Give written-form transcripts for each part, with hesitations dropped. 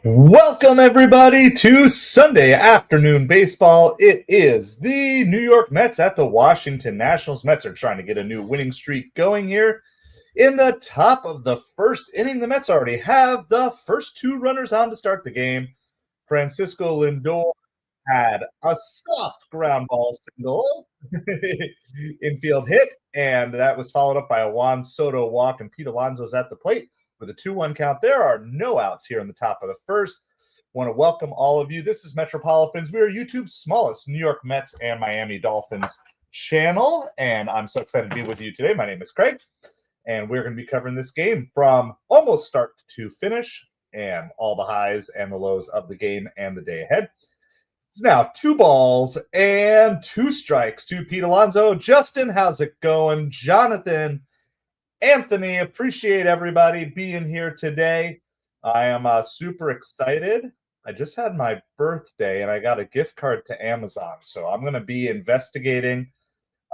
Welcome, everybody, to Sunday afternoon baseball. It is the New York Mets at the Washington Nationals. Mets are trying to get a new winning streak going here. In the top of the first inning, the Mets already have the first two runners on to start the game. Francisco Lindor had a soft ground ball single, infield hit, and that was followed up by a Juan Soto walk, and Pete Alonso's at the plate with a 2-1 count. There are no outs here in the top of the first. Want to welcome all of you. This is MetropoliFins. We are YouTube's smallest New York Mets and Miami Dolphins channel, and I'm so excited to be with you today. My name is Craig, and we're going to be covering this game from almost start to finish and all the highs and the lows of the game and the day ahead. It's now 2 balls and 2 strikes to Pete Alonso. Justin, how's it going? Jonathan, Anthony, appreciate everybody being here today. I am super excited. I just had my birthday and I got a gift card to Amazon. So I'm going to be investigating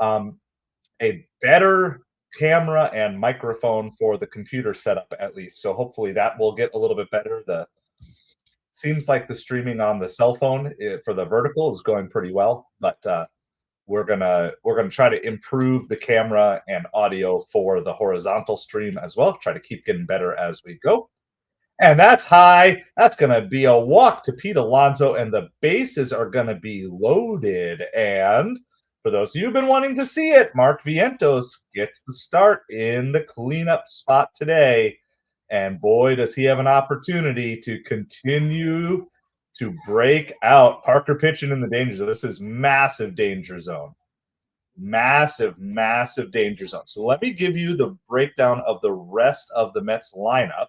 a better camera and microphone for the computer setup, at least. So hopefully that will get a little bit better. Seems like the streaming on the cell phone for the vertical is going pretty well, but we're gonna try to improve the camera and audio for the horizontal stream as well. Try to keep getting better as we go. And that's high. That's gonna be a walk to Pete Alonso, and the bases are gonna be loaded. And for those of you who've been wanting to see it, Mark Vientos gets the start in the cleanup spot today. And boy, does he have an opportunity to continue to break out. Parker pitching in the danger zone. This is massive danger zone. Massive, massive danger zone. So let me give you the breakdown of the rest of the Mets lineup,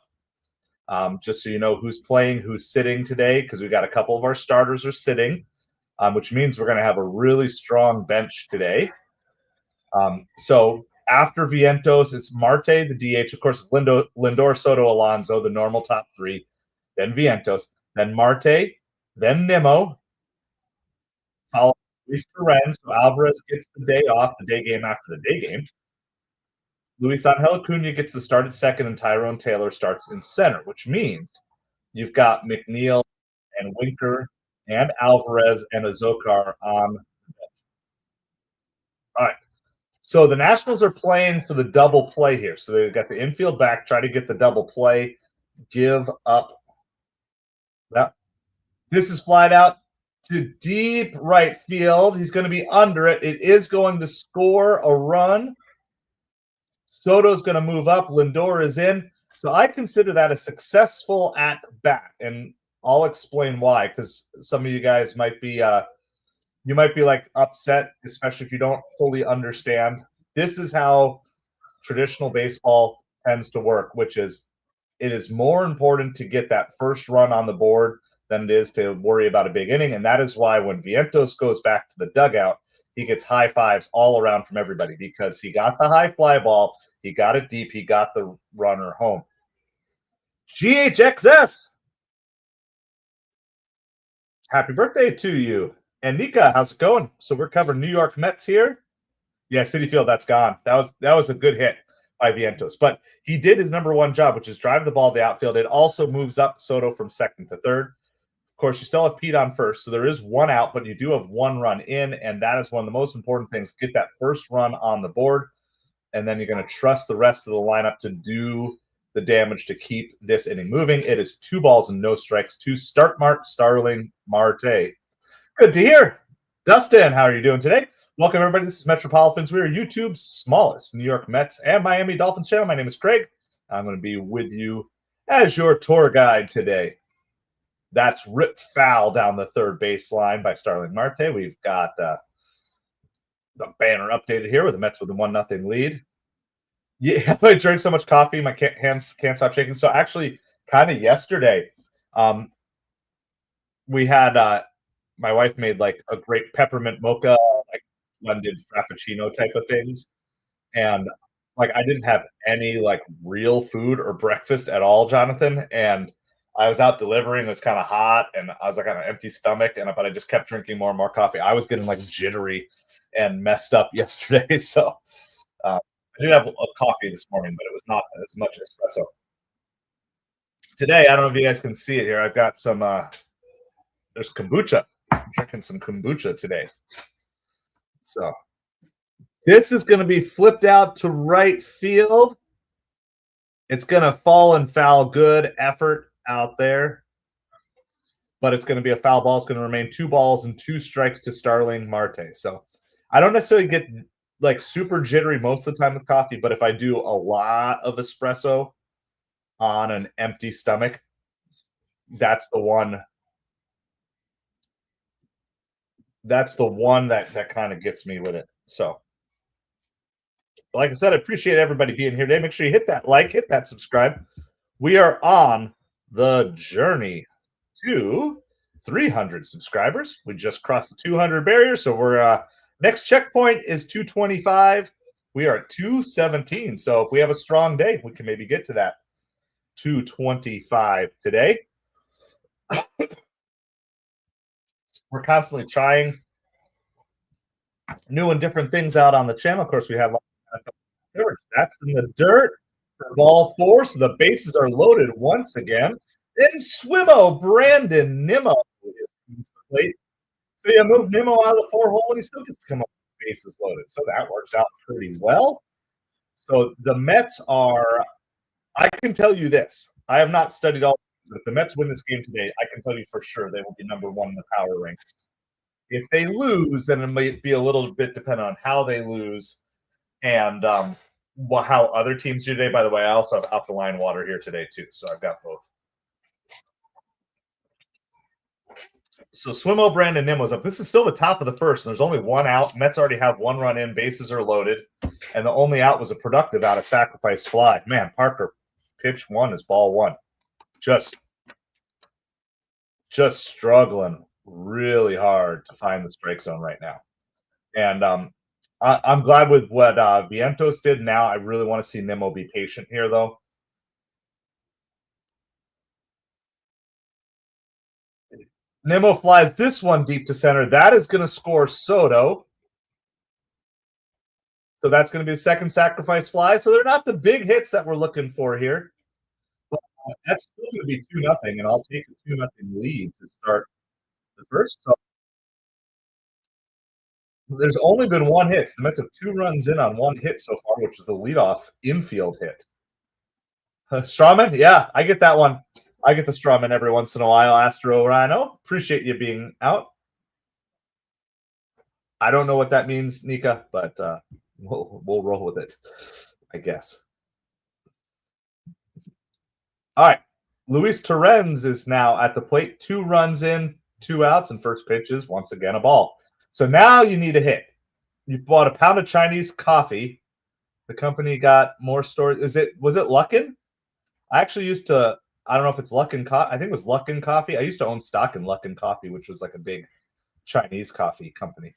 just so you know who's playing, who's sitting today, because we got a couple of our starters are sitting, which means we're going to have a really strong bench today. So after Vientos, it's Marte, the DH. Of course, it's Lindor, Soto, Alonso, the normal top 3. Then Vientos. Then Marte. Then Nimmo. Followed by Luis Torrens. So Alvarez gets the day off, the day game after the day game. Luis Angel Acuna gets the start at second, and Tyrone Taylor starts in center, which means you've got McNeil and Winker and Alvarez and Azócar on the bench. All right. So the Nationals are playing for the double play here. So they've got the infield back, try to get the double play, give up. That. This is flied out to deep right field. He's going to be under it. It is going to score a run. Soto's going to move up. Lindor is in. So I consider that a successful at bat, and I'll explain why, because some of you guys might be you might be like upset, especially if you don't fully understand. This is how traditional baseball tends to work, which is it is more important to get that first run on the board than it is to worry about a big inning. And that is why when Vientos goes back to the dugout, he gets high fives all around from everybody because he got the high fly ball, he got it deep, he got the runner home. GHXS, happy birthday to you. And Nika, how's it going? So we're covering New York Mets here. Yeah, Citi Field, that's gone. That was a good hit by Vientos. But he did his number one job, which is drive the ball to the outfield. It also moves up Soto from second to third. Of course, you still have Pete on first, so there is 1 out, but you do have 1 run in, and that is one of the most important things. Get that first run on the board, and then you're going to trust the rest of the lineup to do the damage to keep this inning moving. It is 2 balls and no strikes to start Starling Marte. Good to hear. Dustin, how are you doing today? Welcome, everybody. This is MetropoliFins. We are YouTube's smallest New York Mets and Miami Dolphins channel. My name is Craig. I'm going to be with you as your tour guide today. That's ripped foul down the third baseline by Starling Marte. We've got the banner updated here with the Mets with a 1-0 lead. Yeah, I drank so much coffee, my hands can't stop shaking. So actually, kind of yesterday, we had my wife made like a great peppermint mocha, like London frappuccino type of things. And like I didn't have any like real food or breakfast at all, Jonathan. And I was out delivering, it was kind of hot, and I was like on an empty stomach, but I just kept drinking more and more coffee. I was getting like jittery and messed up yesterday. So I did have a coffee this morning, but it was not as much espresso. Today, I don't know if you guys can see it here. I've got some there's kombucha. I'm drinking some kombucha today. So this is going to be flipped out to right field. It's going to fall and foul. Good effort out there. But it's going to be a foul ball. It's going to remain 2 balls and 2 strikes to Starling Marte. So I don't necessarily get like super jittery most of the time with coffee, but if I do a lot of espresso on an empty stomach, that's the one. That's the one that kind of gets me with it. So, like I said, I appreciate everybody being here today. Make sure you hit that like, hit that subscribe. We are on the journey to 300 subscribers. We just crossed the 200 barrier, so we're next checkpoint is 225. We are at 217. So if we have a strong day, we can maybe get to that 225 today. We're constantly trying new and different things out on the channel. Of course, we have that's in the dirt for ball 4, so the bases are loaded once again. Then Swimmo Brandon Nimmo is coming to the plate. So you move Nimmo out of the 4 hole, and he still gets to come up with bases loaded. So that works out pretty well. So the Mets are, I can tell you this. I have not studied all. If the Mets win this game today, I can tell you for sure they will be number 1 in the power rankings. If they lose, then it might be a little bit dependent on how they lose and how other teams do today. By the way, I also have out the line water here today too, so I've got both. So Swimmo Brandon Nimmo's up. This is still the top of the first, and there's only 1 out. Mets already have 1 run in, bases are loaded, and the only out was a productive out of sacrifice fly. Man, Parker, pitch 1 is ball 1. Just struggling really hard to find the strike zone right now. And I'm glad with what Vientos did. Now I really want to see Nimmo be patient here, though. Nimmo flies this one deep to center. That is going to score Soto. So that's going to be the second sacrifice fly. So they're not the big hits that we're looking for here. But that's still going to be 2-0, and I'll take a 2-0 lead to start the first. So there's only been 1 hit. The Mets have 2 runs in on 1 hit so far, which is the leadoff infield hit. Strawman? Yeah, I get that one. I get the Strawman every once in a while, Astro Rhino. Appreciate you being out. I don't know what that means, Nika, but we'll roll with it, I guess. All right. Luis Torrens is now at the plate. 2 runs in, 2 outs, and first pitch is once again a ball. So now you need a hit. You bought a pound of Chinese coffee. The company got more stores. Was it Luckin? I actually used to. I don't know if it's Luckin Coffee. I think it was Luckin Coffee. I used to own stock in Luckin Coffee, which was like a big Chinese coffee company.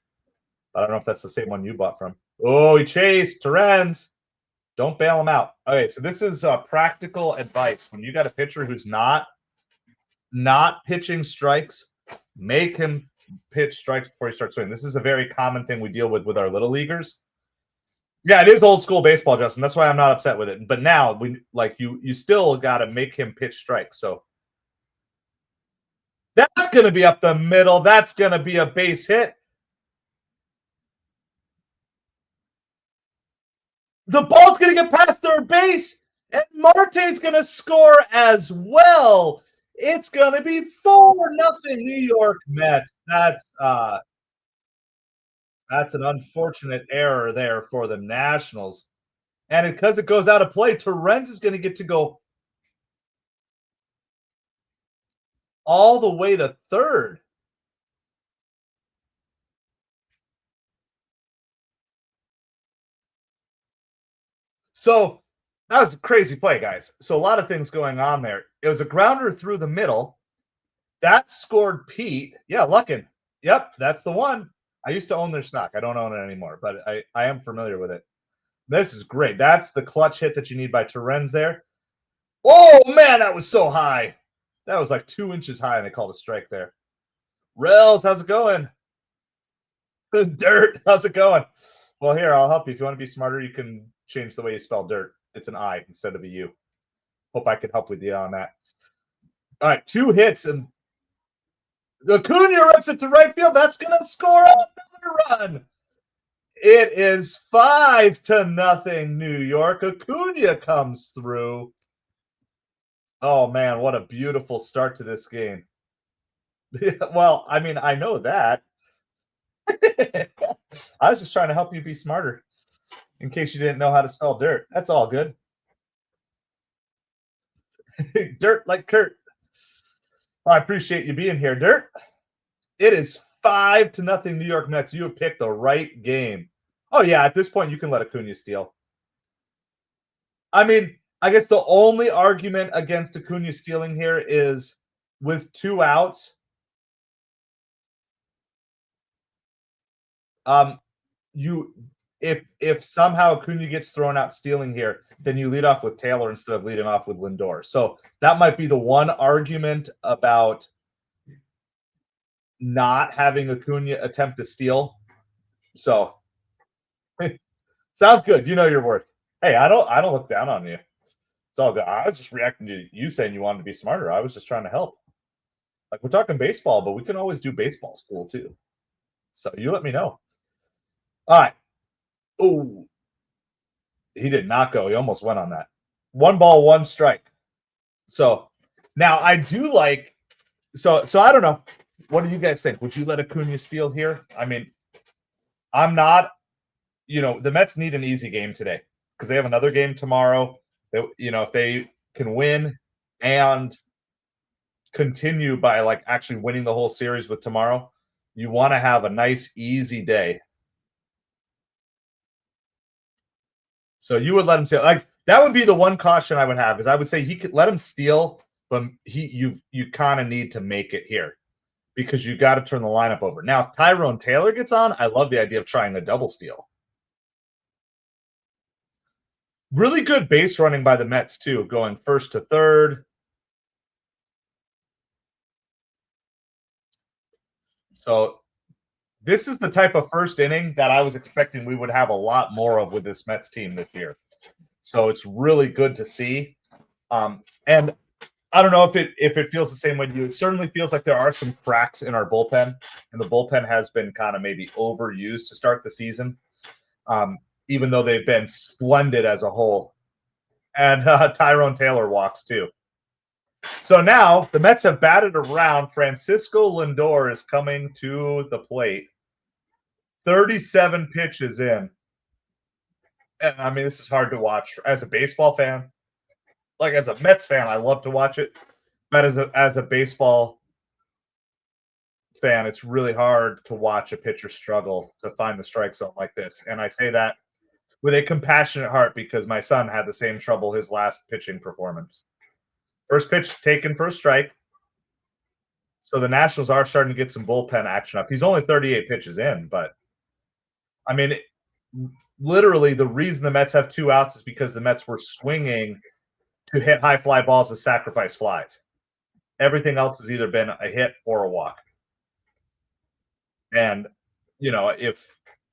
I don't know if that's the same one you bought from. Oh, he chased Torrens. Don't bail him out. Okay, so this is practical advice. When you got a pitcher who's not pitching strikes, make him pitch strikes before he starts swinging. This is a very common thing we deal with our little leaguers. Yeah, it is old school baseball, Justin. That's why I'm not upset with it. But now you still got to make him pitch strikes. So that's going to be up the middle. That's going to be a base hit. The ball's going to get past third base, and Marte's going to score as well. It's going to be 4-0 New York Mets. That's an unfortunate error there for the Nationals. And because it goes out of play, Torrens is going to get to go all the way to third. So that was a crazy play, guys. So a lot of things going on there. It was a grounder through the middle. That scored Pete. Yeah, Luckin. Yep, that's the one. I used to own their stock. I don't own it anymore, but I am familiar with it. This is great. That's the clutch hit that you need by Torrens there. Oh, man, that was so high. That was like 2 inches high, and they called a strike there. Rels, how's it going? Dirt, how's it going? Well, here, I'll help you. If you want to be smarter, you can change the way you spell dirt. It's an I instead of a U. Hope I could help with you on that. All right, 2 hits, and Acuna rips it to right field. That's going to score another run. It is 5-0 New York. Acuna comes through. Oh, man, what a beautiful start to this game. Well, I mean, I know that. I was just trying to help you be smarter in case you didn't know how to spell dirt. That's all good. Dirt like Kurt. Well, I appreciate you being here, Dirt. It is 5-0 New York Mets. You have picked the right game. Oh, yeah, at this point, you can let Acuna steal. I mean, I guess the only argument against Acuna stealing here is with 2 outs. If somehow Acuna gets thrown out stealing here, then you lead off with Taylor instead of leading off with Lindor. So that might be the one argument about not having Acuna attempt to steal. So sounds good. You know your worth. Hey, I don't look down on you. It's all good. I was just reacting to you saying you wanted to be smarter. I was just trying to help. Like, we're talking baseball, but we can always do baseball school too. So you let me know. All right. Oh, he did not go. He almost went on that. 1 ball, 1 strike. So now I do like. So I don't know. What do you guys think? Would you let Acuna steal here? I mean, I'm not. The Mets need an easy game today because they have another game tomorrow. If they can win and continue by like actually winning the whole series with tomorrow, you want to have a nice easy day. So you would let him steal. Like, that would be the one caution I would have, is I would say he could let him steal, but you kind of need to make it here because you got to turn the lineup over. Now, if Tyrone Taylor gets on, I love the idea of trying the double steal. Really good base running by the Mets too, going first to third. So this is the type of first inning that I was expecting we would have a lot more of with this Mets team this year. So it's really good to see. And I don't know if it feels the same way to you. It certainly feels like there are some cracks in our bullpen, and the bullpen has been kind of maybe overused to start the season, even though they've been splendid as a whole. And Tyrone Taylor walks too. So now the Mets have batted around. Francisco Lindor is coming to the plate. 37 pitches in. And I mean, this is hard to watch as a baseball fan. Like, as a Mets fan, I love to watch it. But as a baseball fan, it's really hard to watch a pitcher struggle to find the strike zone like this. And I say that with a compassionate heart because my son had the same trouble his last pitching performance. First pitch taken for a strike. So the Nationals are starting to get some bullpen action up. He's only 38 pitches in, but I mean, literally the reason the Mets have 2 outs is because the Mets were swinging to hit high fly balls as sacrifice flies. Everything else has either been a hit or a walk. And,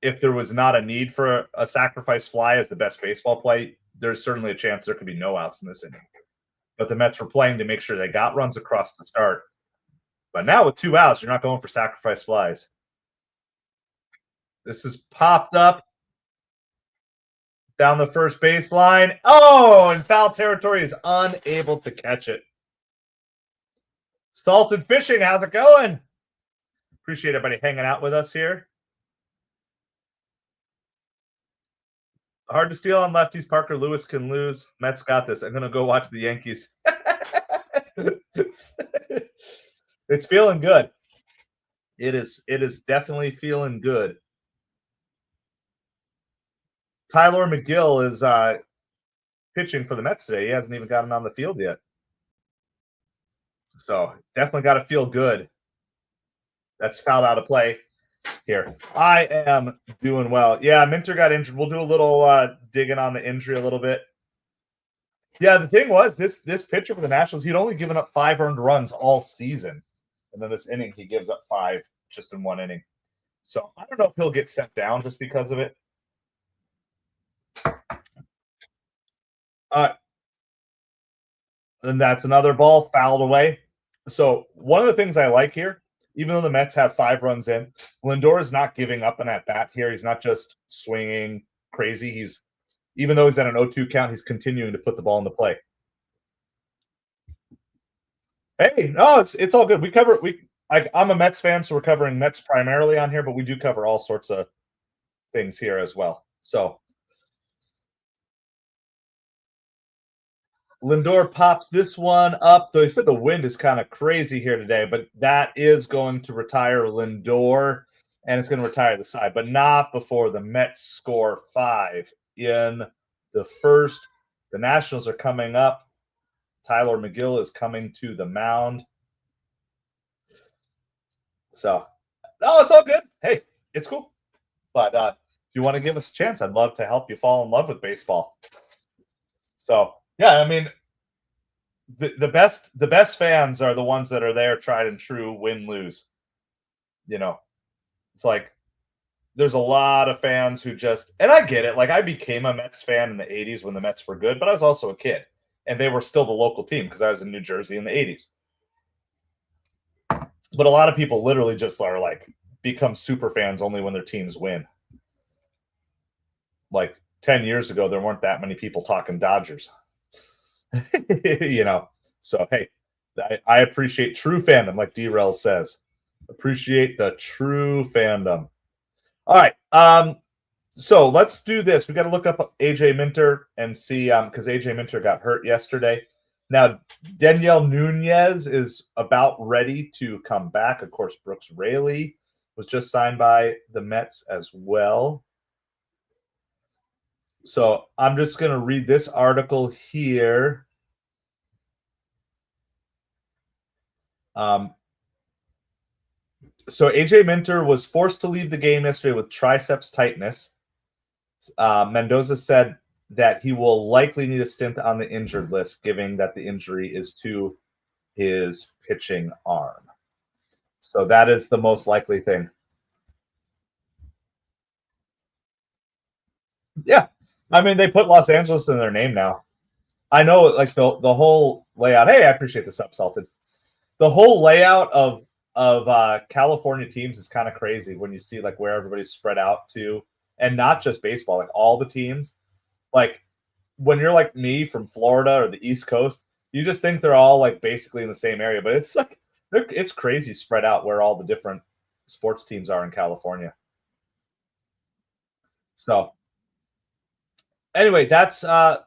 if there was not a need for a sacrifice fly as the best baseball play, there's certainly a chance there could be no outs in this inning. But the Mets were playing to make sure they got runs across the start. But now with 2 outs, you're not going for sacrifice flies. This is popped up down the first baseline. Oh, and foul territory is unable to catch it. Salted Fishing, how's it going? Appreciate everybody hanging out with us here. Hard to steal on lefties. Parker Lewis can lose. Mets got this. I'm going to go watch the Yankees. It's feeling good. It is definitely feeling good. Tyler McGill is pitching for the Mets today. He hasn't even gotten on the field yet. So definitely got to feel good. That's fouled out of play here. I am doing well. Yeah, Minter got injured. We'll do a little digging on the injury a little bit. Yeah, the thing was, this pitcher for the Nationals, he'd only given up 5 earned runs all season. And then this inning, he gives up 5 just in 1 inning. So I don't know if he'll get sent down just because of it. And that's another ball fouled away. So one of the things I like here, even though the Mets have 5 runs in, Lindor is not giving up an at bat here. He's not just swinging crazy. He's even though he's at an 0-2 count, he's continuing to put the ball into play. Hey, no, it's all good. I'm a Mets fan, so we're covering Mets primarily on here, but we do cover all sorts of things here as well. So Lindor pops this one up. Though he said the wind is kind of crazy here today, but that is going to retire Lindor, and it's going to retire the side, but not before the Mets score 5 in the first. The Nationals are coming up. Tyler McGill is coming to the mound. So, no, it's all good. Hey, it's cool. But if you want to give us a chance, I'd love to help you fall in love with baseball. So, yeah, I mean, the best fans are the ones that are there, tried and true, win lose. You know, it's like there's a lot of fans who just, and I get it. Like I became a Mets fan in the '80s when the Mets were good, but I was also a kid, and they were still the local team because I was in New Jersey in the '80s. But a lot of people literally just are like become super fans only when their teams win. Like 10 years ago, there weren't that many people talking Dodgers. So hey, I appreciate true fandom, like D-Rel says. Appreciate the true fandom. All right. So let's do this. We got to look up AJ Minter and see because AJ Minter got hurt yesterday. Now, Daniel Nunez is about ready to come back. Of course, Brooks Raley was just signed by the Mets as well. So I'm just going to read this article here. So AJ Minter was forced to leave the game yesterday with triceps tightness. Mendoza said that he will likely need a stint on the injured list, given that the injury is to his pitching arm. So that is the most likely thing. Yeah. I mean, they put Los Angeles in their name now. I know, like the whole layout. Hey, I appreciate the sub salted. The whole layout of California teams is kind of crazy when you see like where everybody's spread out to, and not just baseball, like all the teams. Like when you're like me from Florida or the East Coast, you just think they're all like basically in the same area, but it's like it's crazy spread out where all the different sports teams are in California. So anyway, that's the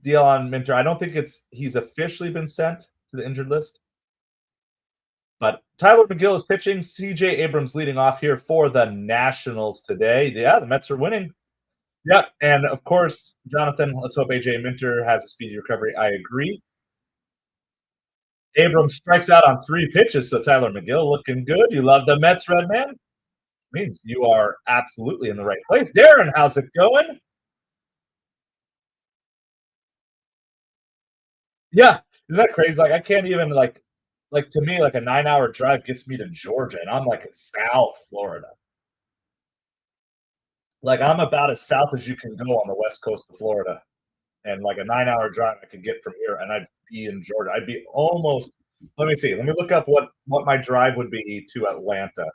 deal on Minter. I don't think he's officially been sent to the injured list. But Tyler McGill is pitching. CJ Abrams leading off here for the Nationals today. Yeah, the Mets are winning. Yep. And of course, Jonathan, let's hope AJ Minter has a speedy recovery. I agree. Abrams strikes out on 3 pitches. So Tyler McGill looking good. You love the Mets, Red Man? Means you are absolutely in the right place. Darren, how's it going? Yeah. Isn't that crazy? Like I can't even like to me, like a 9-hour drive gets me to Georgia, and I'm like in South Florida. Like I'm about as south as you can go on the west coast of Florida. And like a 9-hour drive I could get from here, and I'd be in Georgia. I'd be almost. Let me see. Let me look up what my drive would be to Atlanta.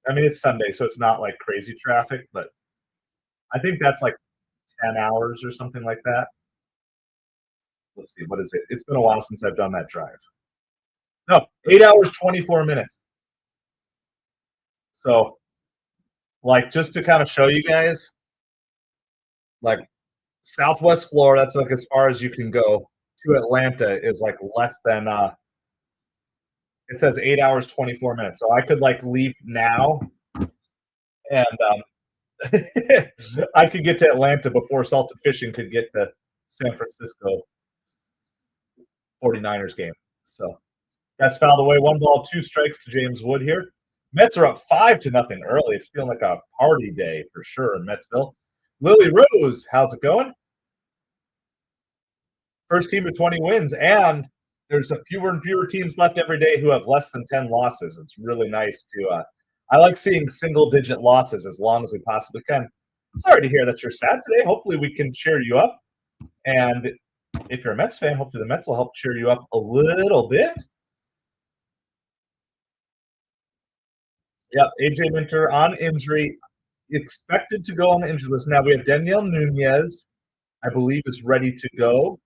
I mean, it's Sunday, so it's not like crazy traffic, but I think that's like 10 hours or something like that. Let's see. What is it? It's been a while since I've done that drive. No, 8 hours, 24 minutes. So, like, just to kind of show you guys, like, Southwest Florida, that's like as far as you can go to Atlanta is like less than it says 8 hours 24 minutes. So I could like leave now and I could get to Atlanta before Salted Fishing could get to San Francisco 49ers game. So that's fouled away. 1 ball, 2 strikes to James Wood here. Mets are up 5-0 early. It's feeling like a party day for sure in Metsville. Lily Rose, how's it going? First team to 20 wins, and there's a fewer and fewer teams left every day who have less than 10 losses. It's really nice to I like seeing single-digit losses as long as we possibly can. I'm sorry to hear that you're sad today. Hopefully we can cheer you up. And if you're a Mets fan, hopefully the Mets will help cheer you up a little bit. Yep, AJ Minter on injury, expected to go on the injury list. Now we have Daniel Nunez, I believe, is ready to go.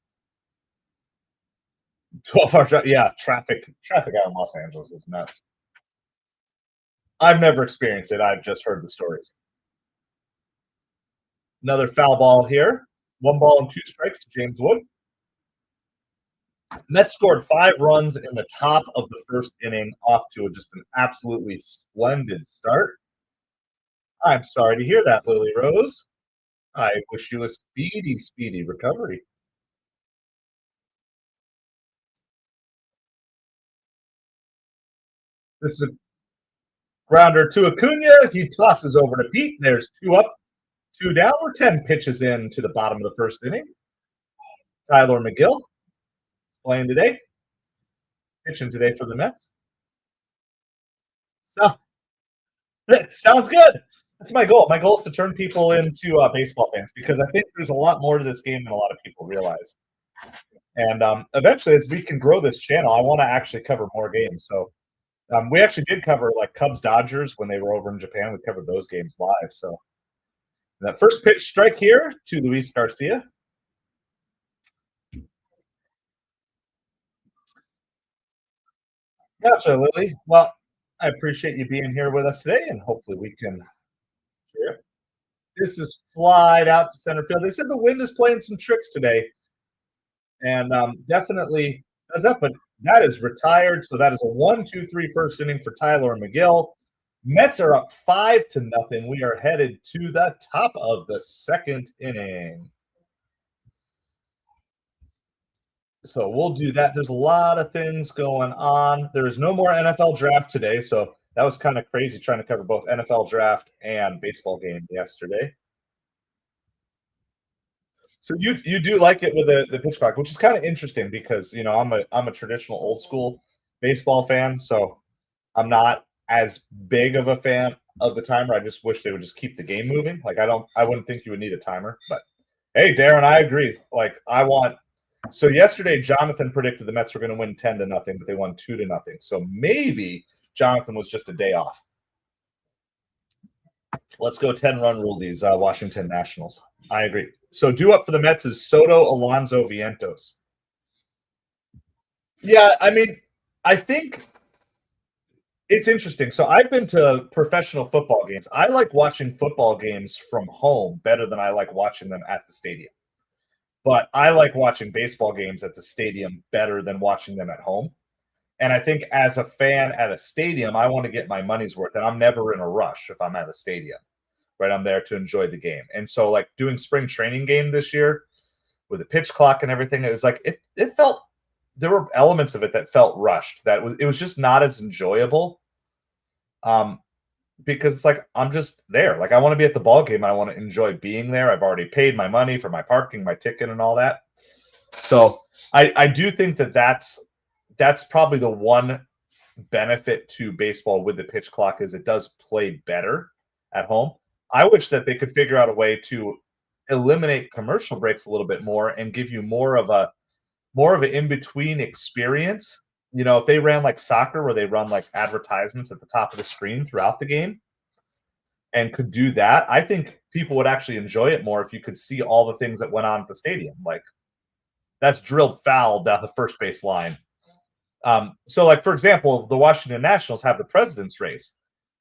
12 hour drive. Yeah, traffic out in Los Angeles is nuts. I've never experienced it. I've just heard the stories. Another foul ball here. 1 ball and 2 strikes to James Wood. Mets scored 5 runs in the top of the first inning, off to just an absolutely splendid start. I'm sorry to hear that, Lily Rose. I wish you a speedy, speedy recovery. This is a grounder to Acuna. He tosses over to Pete. There's 2 up, 2 down. We're 10 pitches in to the bottom of the first inning. Tyler McGill playing today, pitching today for the Mets. So, sounds good. That's my goal. My goal is to turn people into baseball fans because I think there's a lot more to this game than a lot of people realize. And eventually, as we can grow this channel, I want to actually cover more games. So we actually did cover like Cubs Dodgers when they were over in Japan. We covered those games live. So that first pitch strike here to Luis Garcia. Gotcha, Lily. Well, I appreciate you being here with us today, and hopefully we can. This is flied out to center field. They said the wind is playing some tricks today, and definitely does that. But that is retired, so that is a 1-2-3 first inning for Tyler McGill. Mets are up 5-0. We are headed to the top of the second inning. So we'll do that. There's a lot of things going on. There is no more NFL draft today, so that was kind of crazy trying to cover both NFL draft and baseball game yesterday. So you do like it with the pitch clock, which is kind of interesting because I'm a traditional old school baseball fan, so I'm not as big of a fan of the timer. I just wish they would just keep the game moving. Like I wouldn't think you would need a timer, but hey, Darren, I agree. Like so yesterday Jonathan predicted the Mets were going to win 10-0, but they won 2-0. So maybe Jonathan was just a day off. Let's go 10-run rule these Washington Nationals. I agree. So due up for the Mets is Soto, Alonso, Vientos. Yeah, I mean, I think it's interesting. So I've been to professional football games. I like watching football games from home better than I like watching them at the stadium. But I like watching baseball games at the stadium better than watching them at home. And I think as a fan at a stadium, I want to get my money's worth, and I'm never in a rush if I'm at a stadium, right? I'm there to enjoy the game. And so like doing spring training game this year with a pitch clock and everything, it was like it felt, there were elements of it that felt rushed. It was just not as enjoyable. Because it's like I'm just there. Like I want to be at the ball game. I want to enjoy being there. I've already paid my money for my parking, my ticket, and all that. So I do think that's probably the one benefit to baseball with the pitch clock is it does play better at home. I wish that they could figure out a way to eliminate commercial breaks a little bit more and give you more of an in-between experience. If they ran like soccer where they run like advertisements at the top of the screen throughout the game and could do that, I think people would actually enjoy it more if you could see all the things that went on at the stadium. Like that's drilled foul down the first base line. So like, for example, the Washington Nationals have the president's race.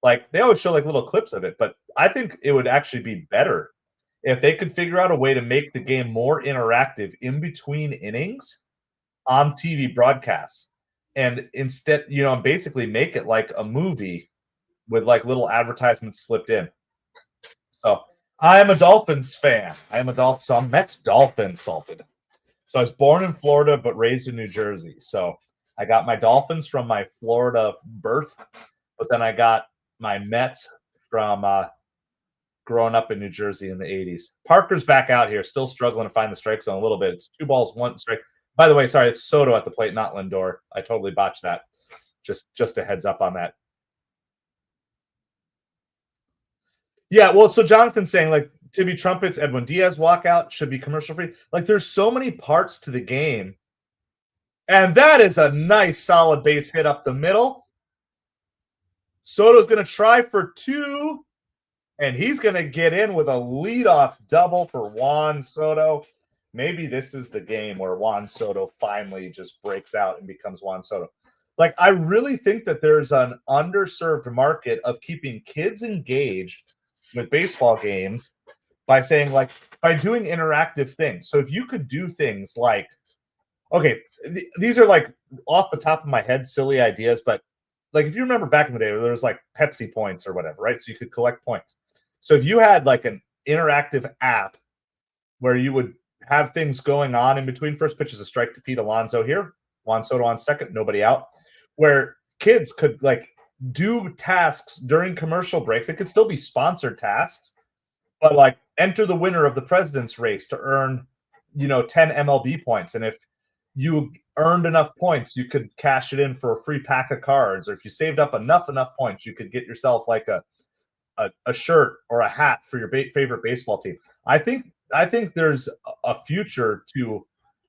Like they always show like little clips of it, but I think it would actually be better if they could figure out a way to make the game more interactive in between innings on TV broadcasts. And instead, basically make it like a movie with like little advertisements slipped in. So I am a Dolphins fan. So I'm Mets Dolphins salted. So I was born in Florida, but raised in New Jersey. So I got my Dolphins from my Florida birth, but then I got my Mets from growing up in New Jersey in the 80s. Parker's back out here, still struggling to find the strike zone a little bit. It's 2 balls, 1 strike. By the way, sorry, it's Soto at the plate, not Lindor. I totally botched that. Just a heads up on that. Yeah, well, so Jonathan's saying like Timmy Trumpets, Edwin Diaz walkout should be commercial free. Like there's so many parts to the game. And that is a nice solid base hit up the middle. Soto's going to try for two, and he's going to get in with a leadoff double for Juan Soto. Maybe this is the game where Juan Soto finally just breaks out and becomes Juan Soto. Like, I really think that there's an underserved market of keeping kids engaged with baseball games by saying, like, by doing interactive things. So if you could do things like, okay, these are like off the top of my head, silly ideas, but like if you remember back in the day, where there was like Pepsi points or whatever, right? So you could collect points. So if you had like an interactive app where you would have things going on in between first pitches, a strike to Pete Alonso here, Juan Soto on second, nobody out, where kids could like do tasks during commercial breaks. They could still be sponsored tasks, but like enter the winner of the president's race to earn, 10 MLB points. And if you earned enough points, you could cash it in for a free pack of cards. Or if you saved up enough points, you could get yourself like a shirt or a hat for your favorite baseball team. I think there's a future to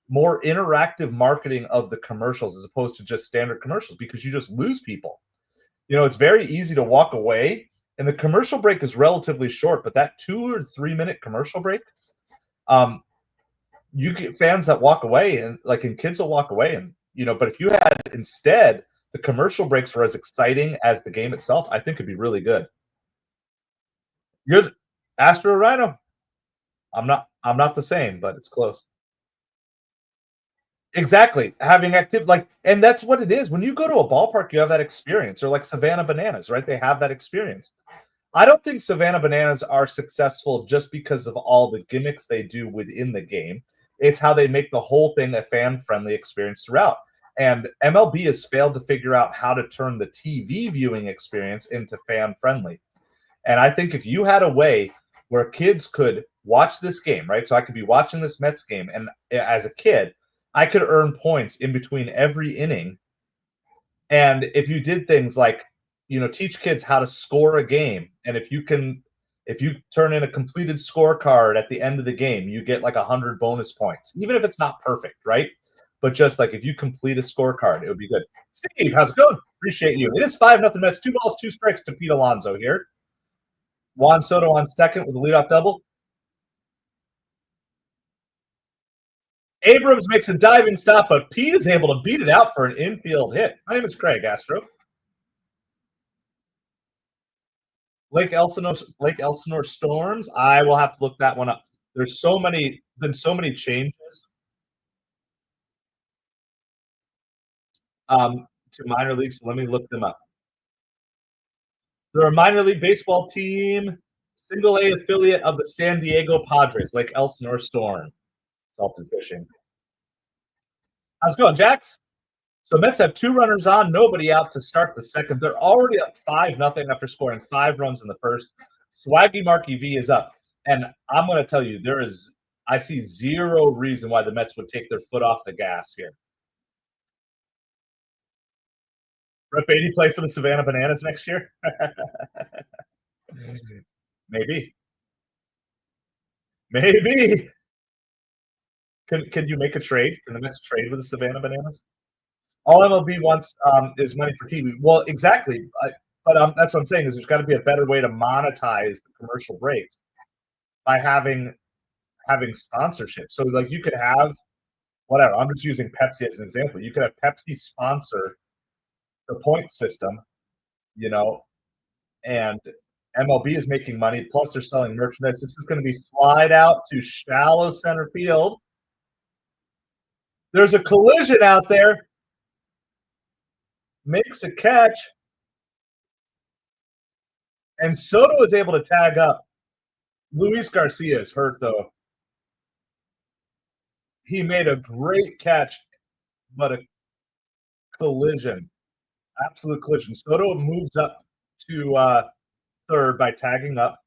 more interactive marketing of the commercials as opposed to just standard commercials, because you just lose people. It's very easy to walk away, and the commercial break is relatively short, but that 2 or 3 minute commercial break, you get fans that walk away, and kids will walk away, and but if you had instead the commercial breaks were as exciting as the game itself, I think it'd be really good. You're the Astro Rhino. I'm not the same, but it's close. Exactly. Having active and that's what it is. When you go to a ballpark, you have that experience, or like Savannah Bananas, right? They have that experience. I don't think Savannah Bananas are successful just because of all the gimmicks they do within the game. It's how they make the whole thing a fan-friendly experience throughout. And MLB has failed to figure out how to turn the TV viewing experience into fan-friendly. And I think if you had a way where kids could watch this game, right? So I could be watching this Mets game, and as a kid, I could earn points in between every inning. And if you did things like, teach kids how to score a game, and if you turn in a completed scorecard at the end of the game, you get like 100 bonus points, even if it's not perfect, right? But just like if you complete a scorecard, it would be good. Steve, how's it going? Appreciate you. It is 5-0 Mets, 2 balls, 2 strikes to Pete Alonso here. Juan Soto on second with a leadoff double. Abrams makes a diving stop, but Pete is able to beat it out for an infield hit. My name is Craig Astro. Lake Elsinore Storms. I will have to look that one up. There's been so many changes to minor leagues. So let me look them up. They're a minor league baseball team, single A affiliate of the San Diego Padres, Lake Elsinore Storm. Salted fishing. How's it going, Jax? So Mets have 2 runners on, nobody out to start the second. They're already up 5-0 after scoring 5 runs in the first. Swaggy Marky V is up. And I'm going to tell you, I see zero reason why the Mets would take their foot off the gas here. Brett Beatty play for the Savannah Bananas next year? Maybe. Maybe. Can you make a trade? Can the Mets trade with the Savannah Bananas? All MLB wants is money for TV. Well, exactly. But that's what I'm saying is there's got to be a better way to monetize the commercial breaks by having sponsorship. So like you could have whatever. I'm just using Pepsi as an example. You could have Pepsi sponsor the point system, and MLB is making money. Plus, they're selling merchandise. This is going to be flied out to shallow center field. There's a collision out there. Makes a catch. And Soto is able to tag up. Luis Garcia is hurt, though. He made a great catch, but a collision. Absolute collision. Soto moves up to third by tagging up.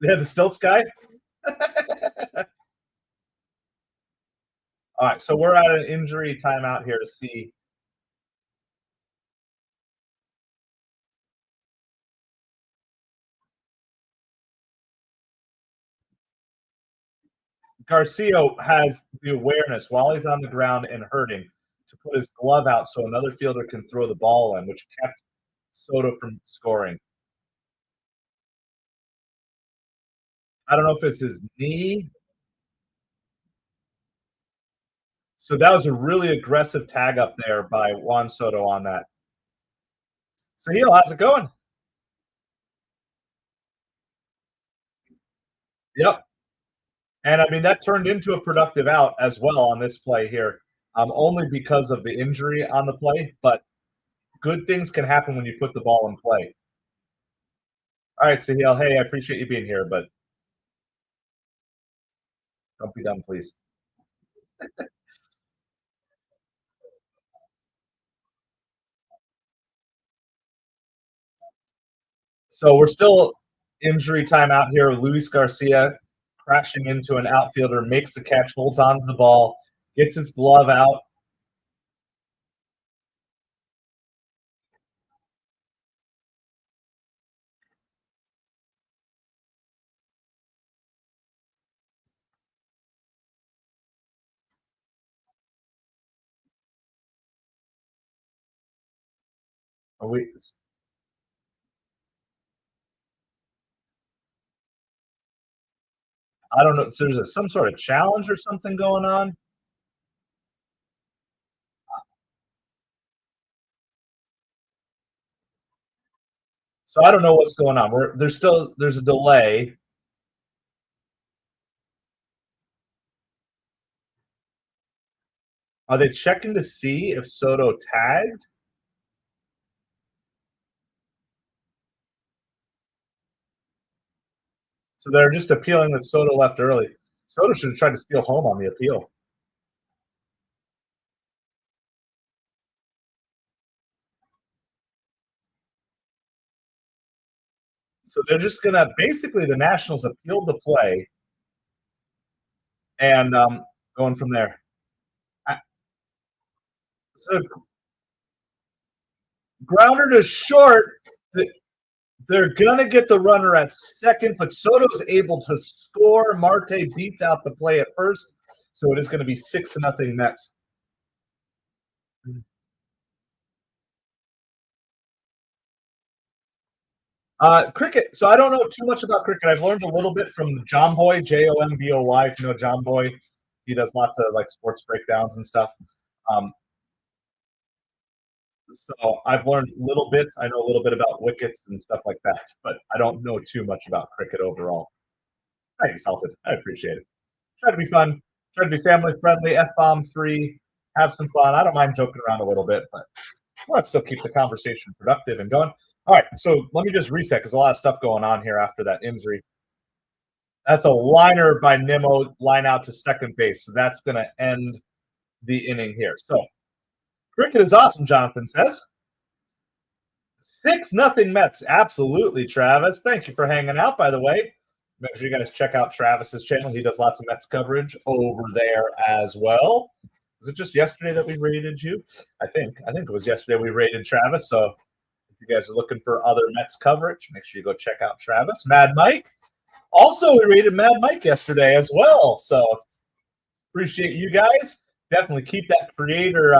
They had the stilts guy. All right, so we're at an injury timeout here to see. Garcia has the awareness while he's on the ground and hurting to put his glove out so another fielder can throw the ball in, which kept Soto from scoring. I don't know if it's his knee. So that was a really aggressive tag up there by Juan Soto on that. Sahil, how's it going? Yep. And I mean, that turned into a productive out as well on this play here, only because of the injury on the play. But good things can happen when you put the ball in play. All right, Sahil. Hey, I appreciate you being here, but don't be done, please. So we're still injury time out here. Luis Garcia crashing into an outfielder, makes the catch, holds on to the ball, gets his glove out. We, I don't know. So there's some sort of challenge or something going on. So I don't know what's going on. There's a delay. Are they checking to see if Soto tagged? So they're just appealing that Soto left early. Soto should have tried to steal home on the appeal. So they're just gonna basically the Nationals appealed the play and going from there. So grounder to short. They're gonna get the runner at second, but Soto's able to score. Marte beats out the play at first, so it is going to be 6-0 Mets. Cricket. So I don't know too much about cricket. I've learned a little bit from John Boy, Jomboy. If you know John Boy, he does lots of like sports breakdowns and stuff. Um, so I've learned little bits. I know a little bit about wickets and stuff like that, but I don't know too much about cricket overall. Thanks, Salted. I appreciate it. Try to be fun. Try to be family friendly, F-bomb free. Have some fun. I don't mind joking around a little bit, but let's still keep the conversation productive and going. All right, so let me just reset because a lot of stuff going on here after that injury. That's a liner by Nimmo, line out to second base. So that's going to end the inning here. So cricket is awesome, Jonathan says. 6-0 Mets. Absolutely, Travis. Thank you for hanging out, by the way. Make sure you guys check out Travis's channel. He does lots of Mets coverage over there as well. Was it just yesterday that we rated you? I think it was yesterday we rated Travis. So if you guys are looking for other Mets coverage, make sure you go check out Travis. Mad Mike. Also, we rated Mad Mike yesterday as well. So appreciate you guys. Definitely keep that creator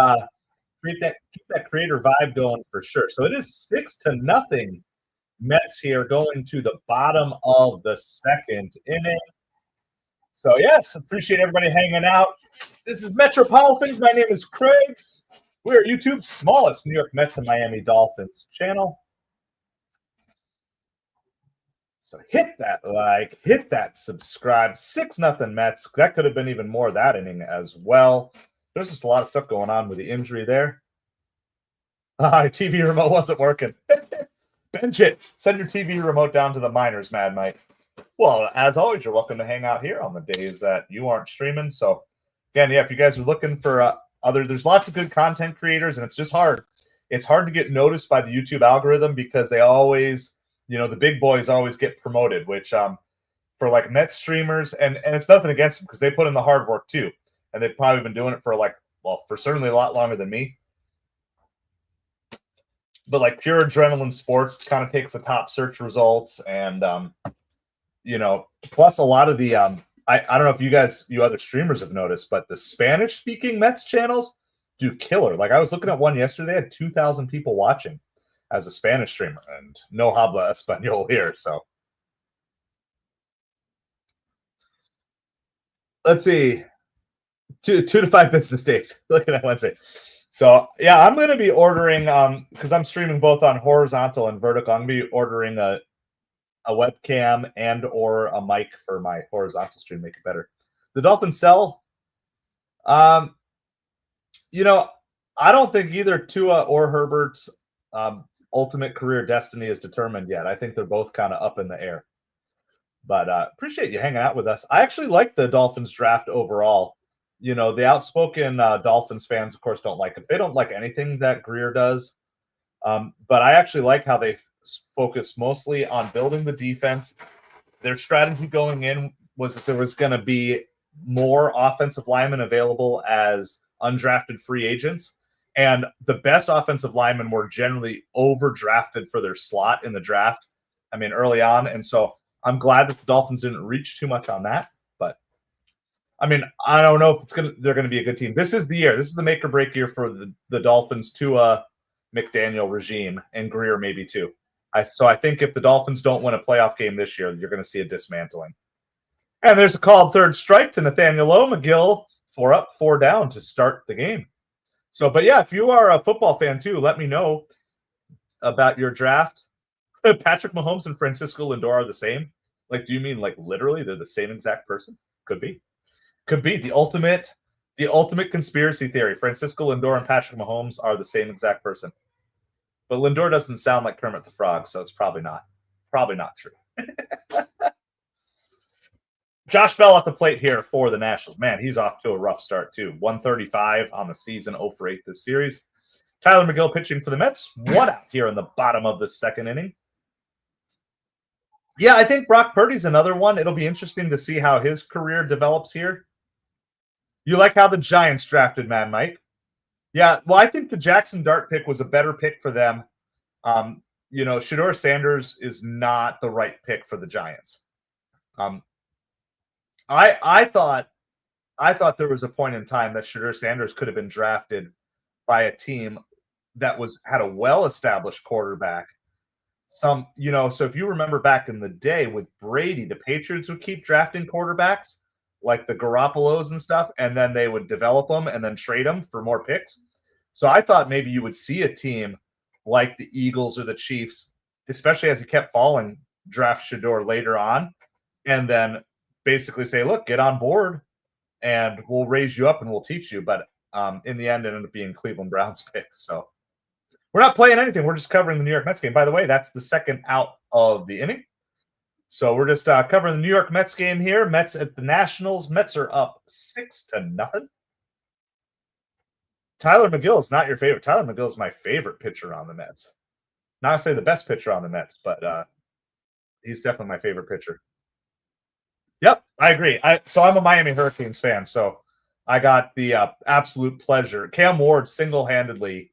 keep that creator vibe going for sure. So it is 6-0 Mets here going to the bottom of the second inning. So yes, appreciate everybody hanging out. This is MetropoliFins. My name is Craig. We're YouTube's smallest New York Mets and Miami Dolphins channel. So hit that like, hit that subscribe. 6-0 Mets. That could have been even more that inning as well. There's just a lot of stuff going on with the injury there. TV remote wasn't working. Bench it. Send your TV remote down to the minors, Mad Mike. Well, as always, you're welcome to hang out here on the days that you aren't streaming. So, again, yeah, if you guys are looking for there's lots of good content creators, and it's just hard. It's hard to get noticed by the YouTube algorithm because they always, the big boys always get promoted, which for like Mets streamers, and it's nothing against them because they put in the hard work too. And they've probably been doing it for certainly a lot longer than me. But like pure adrenaline sports kind of takes the top search results, and plus a lot of the I don't know if you other streamers have noticed, but the Spanish speaking Mets channels do killer. Like I was looking at one yesterday, had 2,000 people watching as a Spanish streamer, and no habla español here. So let's see, 2 to 5 business days. Looking at Wednesday. So yeah, I'm going to be ordering because I'm streaming both on horizontal and vertical. I'm going to be ordering a webcam and or a mic for my horizontal stream, make it better. The Dolphins sell. Um, you know, I don't think either Tua or Herbert's ultimate career destiny is determined yet. I think they're both kind of up in the air. But appreciate you hanging out with us. I actually like the Dolphins draft overall. You know, the outspoken Dolphins fans, of course, don't like it. They don't like anything that Greer does. But I actually like how they focus mostly on building the defense. Their strategy going in was that there was going to be more offensive linemen available as undrafted free agents. And the best offensive linemen were generally overdrafted for their slot in the draft. I mean, early on. And so I'm glad that the Dolphins didn't reach too much on that. But I mean, I don't know if they're gonna be a good team. This is the year. This is the make or break year for the Dolphins to a McDaniel regime and Greer maybe too. So I think if the Dolphins don't win a playoff game this year, you're going to see a dismantling. And there's a called third strike to Nathaniel Lowe. McGill 4 up, 4 down to start the game. So, but yeah, if you are a football fan too, let me know about your draft. Patrick Mahomes and Francisco Lindor are the same. Like, do you mean like literally they're the same exact person? Could be. Could be the ultimate conspiracy theory. Francisco Lindor and Patrick Mahomes are the same exact person. But Lindor doesn't sound like Kermit the Frog, so it's probably not true. Josh Bell at the plate here for the Nationals. Man, he's off to a rough start too. 135 on the season, 0 for 8 this series. Tyler McGill pitching for the Mets. 1 out here in the bottom of the second inning. Yeah, I think Brock Purdy's another one. It'll be interesting to see how his career develops here. You like how the Giants drafted Mad Mike? Yeah, well, I think the Jackson Dart pick was a better pick for them. You know, Shedeur Sanders is not the right pick for the Giants. I thought there was a point in time that Shedeur Sanders could have been drafted by a team that had a well-established quarterback. So if you remember back in the day with Brady, the Patriots would keep drafting quarterbacks like the Garoppolos and stuff, and then they would develop them and then trade them for more picks. So I thought maybe you would see a team like the Eagles or the Chiefs, especially as he kept falling, draft Shedeur later on, and then basically say, look, get on board and we'll raise you up and we'll teach you. But in the end, it ended up being Cleveland Browns pick. So we're not playing anything. We're just covering the New York Mets game. By the way, that's the second out of the inning. So we're just covering the New York Mets game here. Mets at the Nationals. Mets are up 6-0. Tyler McGill is not your favorite. Tyler McGill is my favorite pitcher on the Mets. Not to say the best pitcher on the Mets, but he's definitely my favorite pitcher. Yep, I agree. So I'm a Miami Hurricanes fan, so I got the absolute pleasure. Cam Ward single-handedly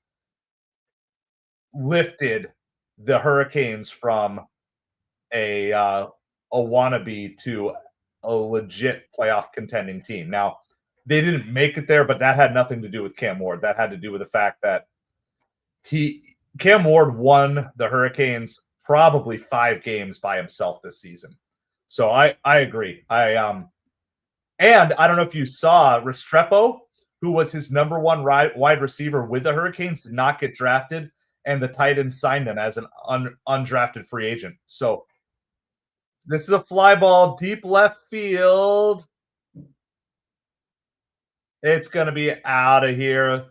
lifted the Hurricanes from a wannabe to a legit playoff contending team. Now, they didn't make it there, but that had nothing to do with Cam Ward. That had to do with the fact that Cam Ward won the Hurricanes probably 5 games by himself this season. So I agree. And I don't know if you saw Restrepo, who was his number 1 wide receiver with the Hurricanes, did not get drafted, and the Titans signed him as an undrafted free agent. So this is a fly ball deep left field. It's going to be out of here.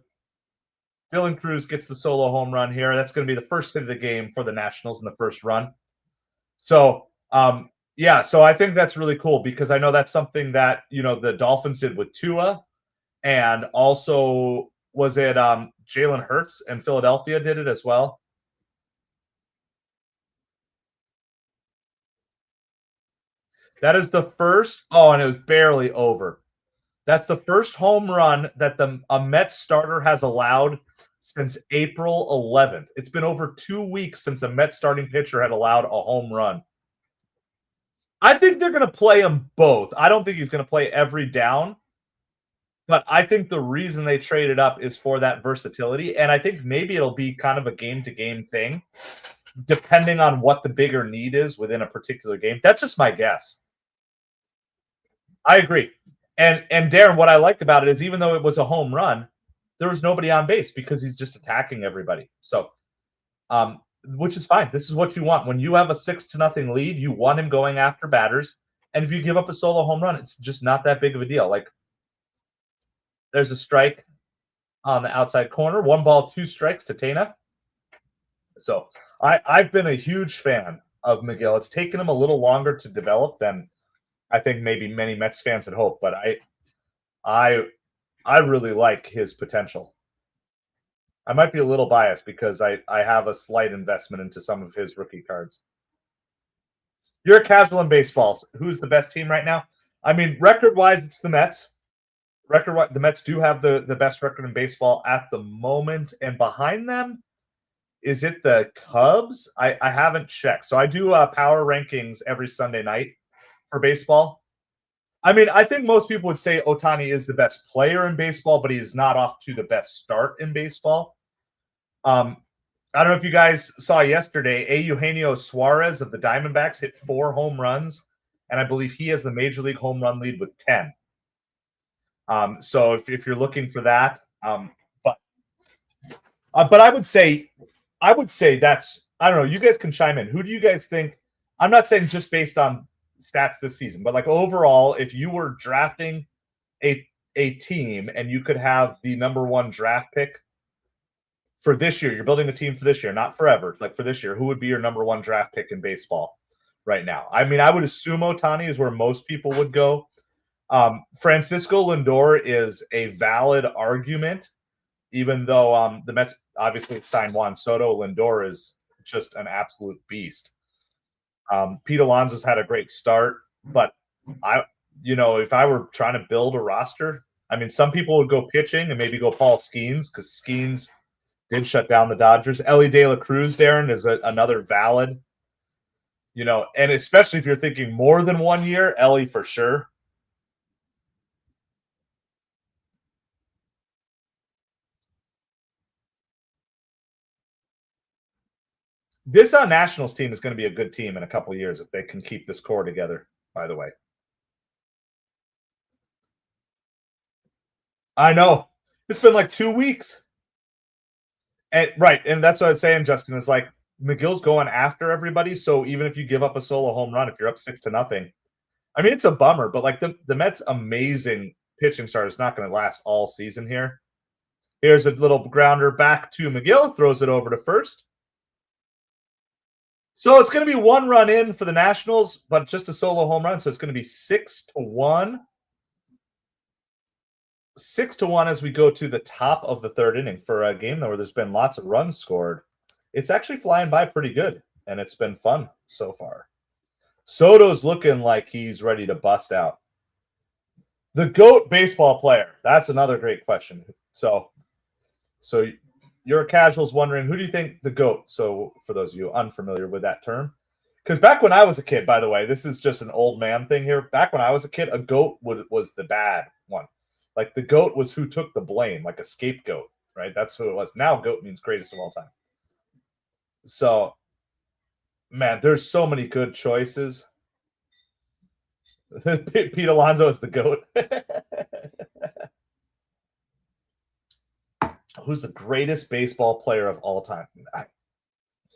Dylan Cruz gets the solo home run here. That's going to be the first hit of the game for the Nationals in the first run. So, so I think that's really cool because I know that's something that, the Dolphins did with Tua, and also was it Jalen Hurts and Philadelphia did it as well. That is the first. Oh, and it was barely over. That's the first home run that a Mets starter has allowed since April 11th. It's been over 2 weeks since a Mets starting pitcher had allowed a home run. I think they're going to play him both. I don't think he's going to play every down, but I think the reason they traded up is for that versatility, and I think maybe it'll be kind of a game-to-game thing, depending on what the bigger need is within a particular game. That's just my guess. I agree. And Darren, what I liked about it is even though it was a home run, there was nobody on base because he's just attacking everybody. So, which is fine. This is what you want. When you have a 6-0 lead, you want him going after batters. And if you give up a solo home run, it's just not that big of a deal. Like, there's a strike on the outside corner. 1 ball, 2 strikes to Tena. So I've been a huge fan of McGill. It's taken him a little longer to develop than I think maybe many Mets fans had hoped, but I really like his potential. I might be a little biased because I have a slight investment into some of his rookie cards. You're a casual in baseball. Who's the best team right now? I mean, record-wise, it's the Mets. Record-wise, the Mets do have the best record in baseball at the moment, and behind them, is it the Cubs? I haven't checked. So I do power rankings every Sunday night for baseball. I mean, I think most people would say Ohtani is the best player in baseball, but he's not off to the best start in baseball. I don't know if you guys saw yesterday, Eugenio Suarez of the Diamondbacks hit 4 home runs, and I believe he has the Major League home run lead with 10. So if you're looking for that, but I would say that's, I don't know, you guys can chime in. Who do you guys think? I'm not saying just based on stats this season, but like overall, if you were drafting a team and you could have the number 1 draft pick for this year, you're building a team for this year, not forever. It's like for this year, who would be your number 1 draft pick in baseball right now? I mean, I would assume Ohtani is where most people would go. Francisco Lindor is a valid argument, even though the Mets obviously signed Juan Soto. Lindor is just an absolute beast. Pete Alonso's had a great start, but if I were trying to build a roster, I mean, some people would go pitching and maybe go Paul Skeens because Skeens did shut down the Dodgers. Ellie De La Cruz, Darren, is another valid, and especially if you're thinking more than 1 year, Ellie for sure. This Nationals team is going to be a good team in a couple of years if they can keep this core together, by the way. I know. It's been like 2 weeks. And that's what I was saying, Justin, is like McGill's going after everybody. So even if you give up a solo home run, if you're up 6-0, I mean, it's a bummer, but like the Mets' amazing pitching start is not going to last all season here. Here's a little grounder back to McGill, throws it over to first. So it's going to be 1 run in for the Nationals, but just a solo home run. So it's going to be 6-1. 6-1 as we go to the top of the 3rd inning for a game where there's been lots of runs scored. It's actually flying by pretty good, and it's been fun so far. Soto's looking like he's ready to bust out. The GOAT baseball player. That's another great question. So your casuals wondering, who do you think the GOAT? So for those of you unfamiliar with that term, because back when I was a kid, by the way, this is just an old man thing here. Back when I was a kid, a GOAT was the bad one. Like the GOAT was who took the blame, like a scapegoat, right? That's who it was. Now GOAT means greatest of all time. So, man, there's so many good choices. Pete Alonso is the GOAT. Who's the greatest baseball player of all time?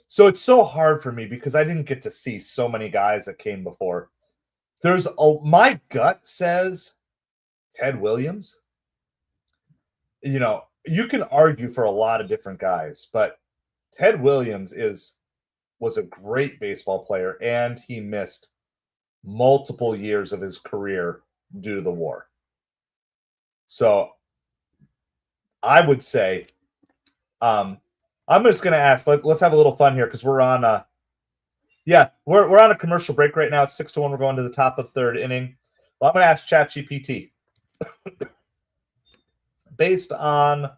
So it's so hard for me because I didn't get to see so many guys that came before. My gut says Ted Williams. You can argue for a lot of different guys, but Ted Williams was a great baseball player, and he missed multiple years of his career due to the war. So I would say, I'm just going to ask. Let's have a little fun here because we're on. We're on a commercial break right now. It's 6-1. We're going to the top of 3rd inning. Well, I'm going to ask ChatGPT. Based on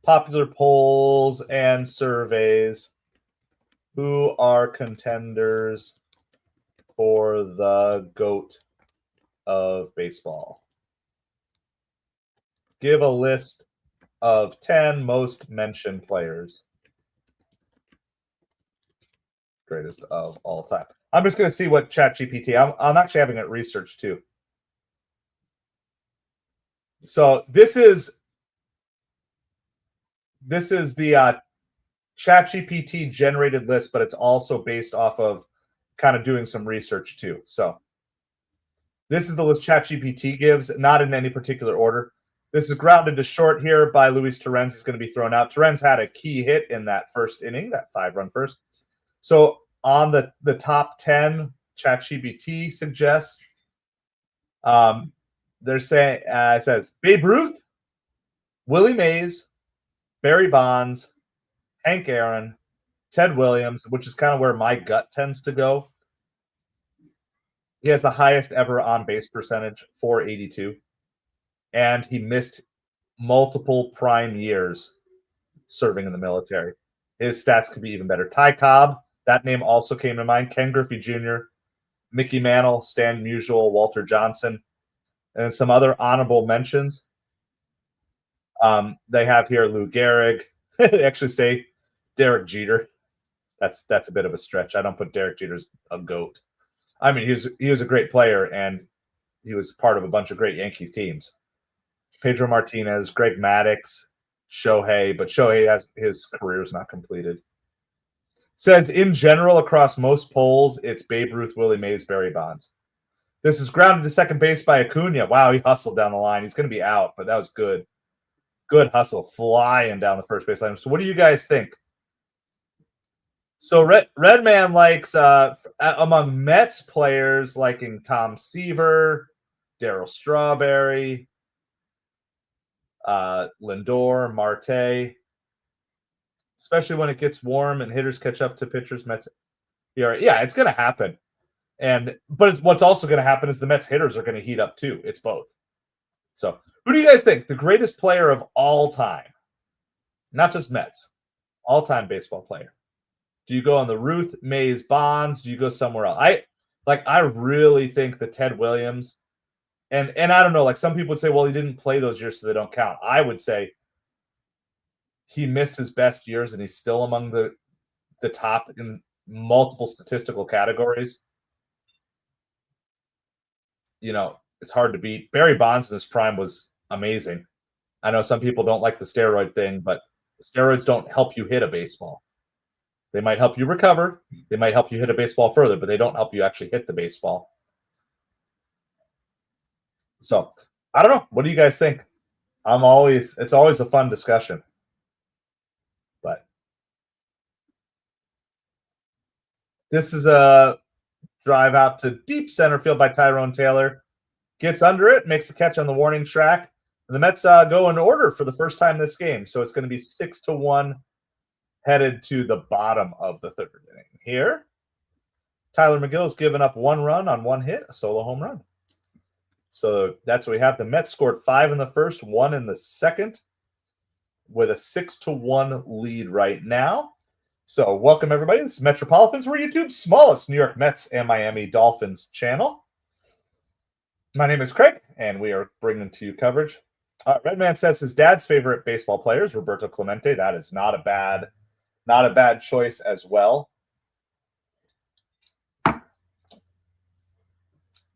popular polls and surveys, who are contenders for the GOAT of baseball. Give a list of 10 most mentioned players. Greatest of all time. I'm just going to see what ChatGPT. I'm actually having it researched too. So this is the ChatGPT generated list, but it's also based off of kind of doing some research too. So this is the list ChatGPT gives, not in any particular order. This is grounded to short here by Luis Torrens. He's going to be thrown out. Torrens had a key hit in that first inning, that 5-run first. So on the top 10, ChatGPT suggests, they're saying, it says Babe Ruth, Willie Mays, Barry Bonds, Hank Aaron, Ted Williams, which is kind of where my gut tends to go. He has the highest ever on base percentage, 482. And he missed multiple prime years serving in the military. His stats could be even better. Ty Cobb, that name also came to mind. Ken Griffey Jr., Mickey Mantle, Stan Musial, Walter Johnson, and some other honorable mentions. They have here Lou Gehrig. They actually say Derek Jeter. That's a bit of a stretch. I don't put Derek Jeter as a GOAT. I mean, he was a great player, and he was part of a bunch of great Yankees teams. Pedro Martinez, Greg Maddux, Shohei, but Shohei has his career is not completed. Says in general across most polls, it's Babe Ruth, Willie Mays, Barry Bonds. This is grounded to second base by Acuna. Wow, he hustled down the line. He's going to be out, but that was good. Good hustle, flying down the first base line. So what do you guys think? So Redman likes, among Mets players, liking Tom Seaver, Darryl Strawberry, Lindor, Marte, especially when it gets warm and hitters catch up to pitchers. Mets, yeah, it's going to happen. But what's also going to happen is the Mets hitters are going to heat up too. It's both. So who do you guys think the greatest player of all time? Not just Mets, all-time baseball player. Do you go on the Ruth, Mays, Bonds? Do you go somewhere else? I really think that Ted Williams, and I don't know, like some people would say, well, he didn't play those years, so they don't count. I would say he missed his best years, and he's still among the top in multiple statistical categories. You know, it's hard to beat. Barry Bonds in his prime was amazing. I know some people don't like the steroid thing, but steroids don't help you hit a baseball. They might help you recover. They might help you hit a baseball further, but they don't help you actually hit the baseball. So I don't know. What do you guys think? It's always a fun discussion. But this is a drive out to deep center field by Tyrone Taylor. Gets under it, makes a catch on the warning track. And the Mets go in order for the first time this game. So it's going to be 6-1. Headed to the bottom of the third inning. Here, Tyler McGill's given up 1 run on 1 hit, a solo home run. So that's what we have. The Mets scored 5 in the first, 1 in the second, with a 6-1 lead right now. So welcome, everybody. This is MetropoliFins. We're YouTube's smallest New York Mets and Miami Dolphins channel. My name is Craig, and we are bringing to you coverage. Redman says his dad's favorite baseball player is Roberto Clemente. That is not a bad choice as well.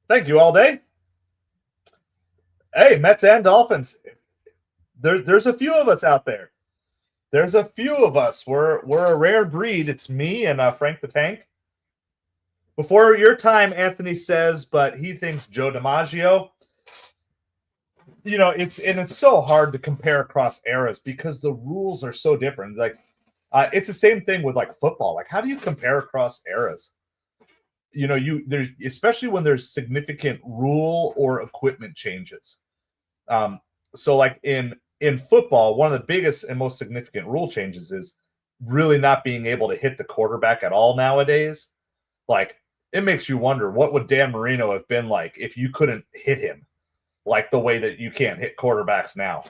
Thank you all day. Hey, Mets and Dolphins. There's a few of us out there. There's a few of us. We're a rare breed. It's me and Frank the Tank. Before your time, Anthony says, but he thinks Joe DiMaggio. You know, it's so hard to compare across eras because the rules are so different. Like, it's the same thing with like football. Like, how do you compare across eras? You know, there's especially when there's significant rule or equipment changes. So like in football, one of the biggest and most significant rule changes is really not being able to hit the quarterback at all nowadays. Like, it makes you wonder, what would Dan Marino have been like if you couldn't hit him like the way that you can't hit quarterbacks now?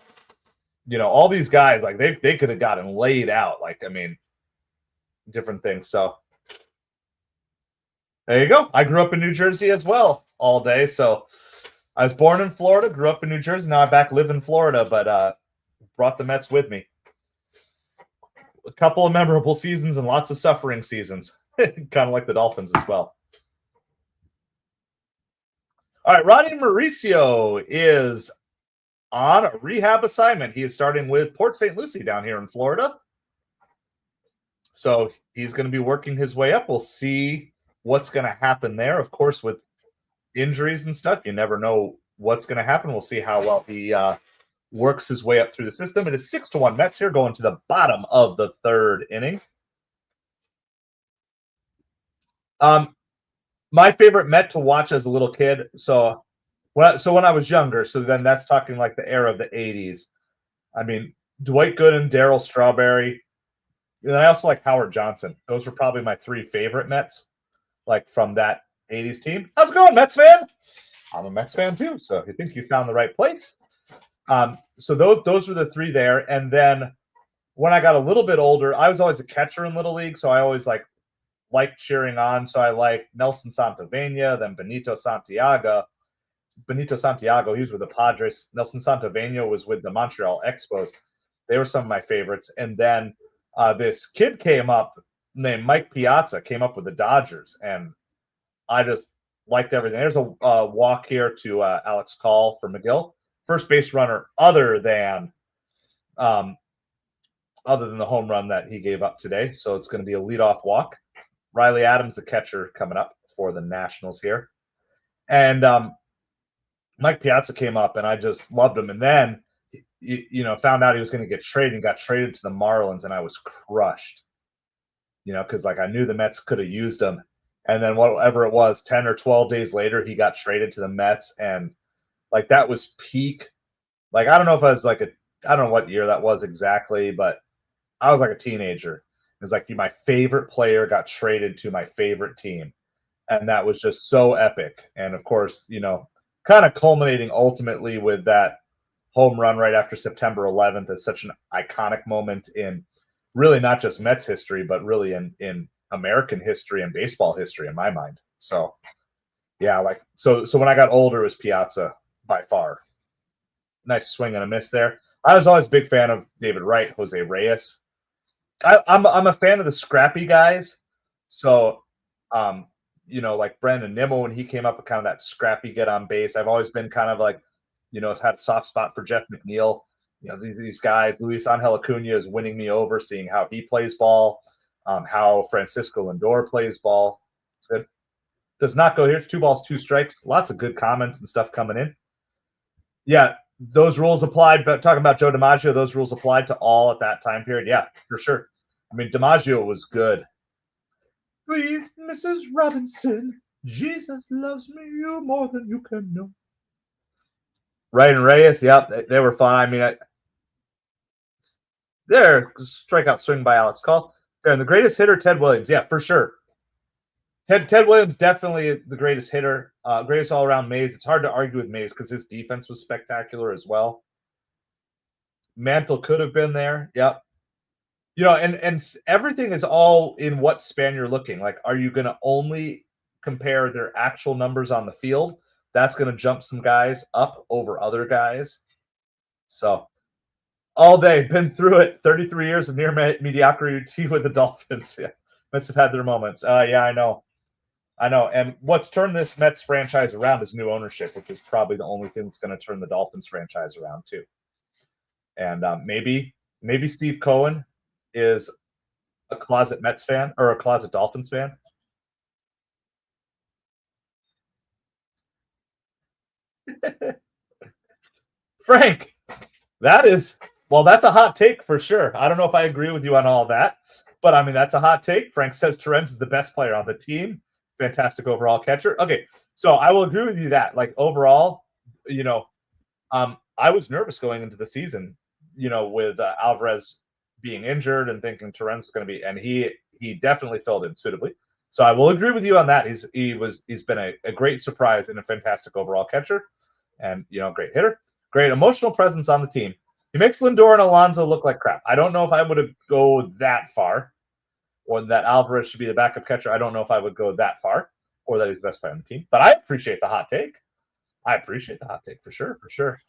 You know, all these guys, like they could have gotten laid out. Like, I mean, different things. So There you go. I grew up in New Jersey as well all day. So I was born in Florida, grew up in New Jersey. Now I live in Florida, but brought the Mets with me. A couple of memorable seasons and lots of suffering seasons, kind of like the Dolphins as well. All right, Ronnie Mauricio is on a rehab assignment. He is starting with Port St. Lucie down here in Florida. So he's going to be working his way up. We'll see what's going to happen there. Of course, with injuries and stuff, you never know what's going to happen. We'll see how well he works his way up through the system. It is 6-1 Mets here going to the bottom of the third inning. My favorite Met to watch as a little kid. So when I was younger, so then that's talking like the era of the 80s. I mean, Dwight Gooden, Darryl Strawberry. And I also like Howard Johnson. Those were probably my three favorite Mets, like from that 80s team. How's it going, Mets fan? I'm a Mets fan too, so I think you found the right place. So those were the three there. And then when I got a little bit older, I was always a catcher in Little League, so I always liked cheering on. So I like Nelson Santavena, then Benito Santiago, he was with the Padres. Nelson Santavena was with the Montreal Expos. They were some of my favorites. And then this kid came up named Mike Piazza, came up with the Dodgers, and I just liked everything. There's a walk here to Alex Call for McGill, first base runner other than the home run that he gave up today. So it's going to be a leadoff walk. Riley Adams, the catcher, coming up for the Nationals here. And Mike Piazza came up, and I just loved him. And then, found out he was going to get traded and got traded to the Marlins, and I was crushed, because I knew the Mets could have used him. And then whatever it was, 10 or 12 days later, he got traded to the Mets, and that was peak. I don't know if I was I don't know what year that was exactly, but I was like a teenager. It was my favorite player got traded to my favorite team. And that was just so epic. And of course, kind of culminating ultimately with that home run right after September 11th is such an iconic moment in really not just Mets history, but really in American history and baseball history in my mind. So yeah, so when I got older, it was Piazza by far. Nice swing and a miss there. I was always a big fan of David Wright, Jose Reyes. I'm a fan of the scrappy guys. So like Brandon Nimmo when he came up with kind of that scrappy get on base. I've always been kind of had a soft spot for Jeff McNeil. These guys, Luis Angel Acuna is winning me over, seeing how he plays ball, how Francisco Lindor plays ball. It's good. Does not go here. 2 balls, 2 strikes. Lots of good comments and stuff coming in. Yeah, those rules applied. But talking about Joe DiMaggio, those rules applied to all at that time period. Yeah, for sure. I mean, DiMaggio was good. Please, Mrs. Robinson, Jesus loves me you more than you can know. Wright and Reyes, yep, they were fun. I mean, there, strikeout swing by Alex Call. And the greatest hitter, Ted Williams. Yeah, for sure. Ted Williams, definitely the greatest hitter, greatest all-around Mays. It's hard to argue with Mays because his defense was spectacular as well. Mantle could have been there. Yep. And everything is all in what span you're looking. Are you going to only compare their actual numbers on the field? That's going to jump some guys up over other guys. So all day, been through it. 33 years of near mediocrity with the Dolphins. Yeah, Mets have had their moments. Yeah, I know. And what's turned this Mets franchise around is new ownership, which is probably the only thing that's going to turn the Dolphins franchise around too. And maybe Steve Cohen is a closet Mets fan or a closet Dolphins fan. Frank, that's a hot take for sure. I don't know if I agree with you on all that, but I mean, that's a hot take. Frank says Torrens is the best player on the team. Fantastic overall catcher. Okay, so I will agree with you that overall, I was nervous going into the season, with Alvarez being injured and thinking Torrens is going to be, and he definitely filled in suitably. So I will agree with you on that. He's been a great surprise and a fantastic overall catcher, and great hitter, great emotional presence on the team. He makes Lindor and Alonso look like crap. I don't know if I would go that far, or that Alvarez should be the backup catcher. I don't know if I would go that far. or that he's the best player on the team. But I appreciate the hot take. I appreciate the hot take for sure, for sure.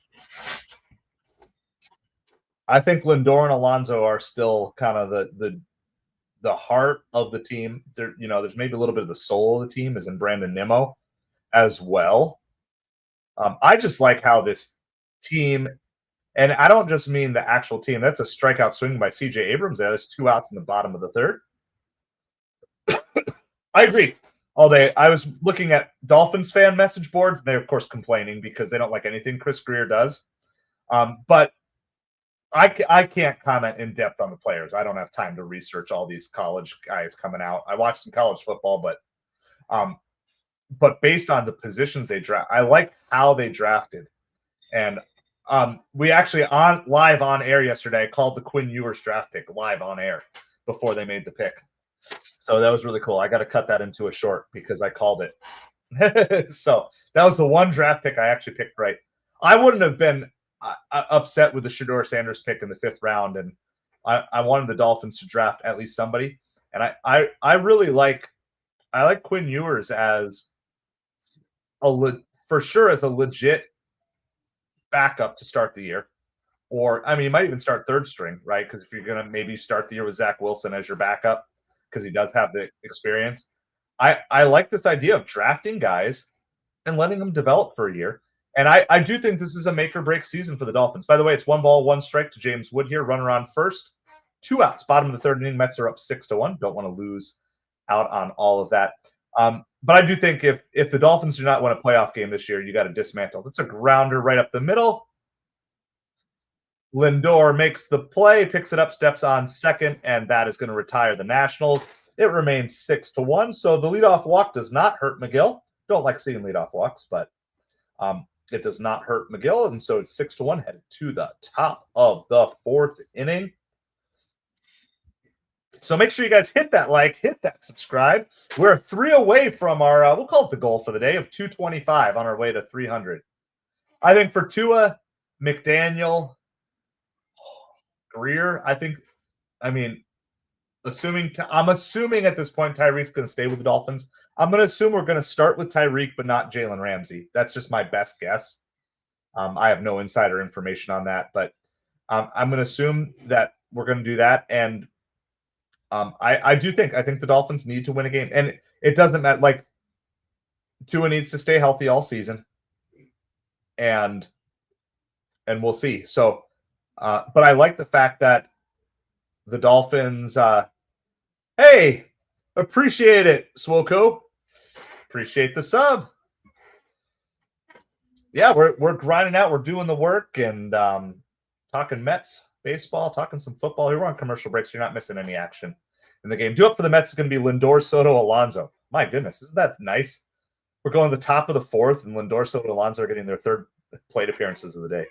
I think Lindor and Alonso are still kind of the heart of the team. There, there's maybe a little bit of the soul of the team is in Brandon Nimmo as well. I just like how this team, and I don't just mean the actual team. That's a strikeout swing by C.J. Abrams there. There's 2 outs in the bottom of the third. I agree all day. I was looking at Dolphins fan message boards. They're, of course, complaining because they don't like anything Chris Greer does. But I can't comment in depth on the players. I don't have time to research all these college guys coming out. I watched some college football, but based on the positions they draft, I like how they drafted. And we actually live on air yesterday called the Quinn Ewers draft pick live on air before they made the pick. So that was really cool. I got to cut that into a short because I called it. So that was the one draft pick I actually picked right. I wouldn't have been upset with the Shedeur Sanders pick in the 5th round, and I wanted the Dolphins to draft at least somebody. And I really like Quinn Ewers as for sure as a legit backup to start the year. Or, I mean, you might even start 3rd string, right? Because if you're going to maybe start the year with Zach Wilson as your backup, because he does have the experience. I like this idea of drafting guys and letting them develop for a year. And I do think this is a make or break season for the Dolphins. By the way, it's 1 ball, 1 strike to James Wood here. Runner on first. 2 outs. Bottom of the 3rd inning. Mets are up 6-1. Don't want to lose out on all of that. But I do think if the Dolphins do not win a playoff game this year, you got to dismantle. That's a grounder right up the middle. Lindor makes the play, picks it up, steps on second, and that is going to retire the Nationals. It remains 6-1, so the leadoff walk does not hurt McGill. Don't like seeing leadoff walks, but it does not hurt McGill, and so it's 6-1, headed to the top of the 4th inning. So make sure you guys hit that like, hit that subscribe. We're 3 away from our, we'll call it the goal for the day of 225 on our way to 300. I think for Tua, McDaniel, Greer, I'm assuming at this point Tyreek's going to stay with the Dolphins. I'm going to assume we're going to start with Tyreek, but not Jalen Ramsey. That's just my best guess. I have no insider information on that, but I'm going to assume that we're going to do that. And I think the Dolphins need to win a game, and it doesn't matter. Like, Tua needs to stay healthy all season, and we'll see. So. But I like the fact that the Dolphins, hey, appreciate it, Swoko. Appreciate the sub. Yeah, we're grinding out. We're doing the work and talking Mets, baseball, talking some football. Here we're on commercial breaks. So you're not missing any action in the game. Due up for the Mets is going to be Lindor, Soto, Alonso. My goodness, isn't that nice? We're going to the top of the 4th, and Lindor, Soto, Alonso are getting their 3rd plate appearances of the day.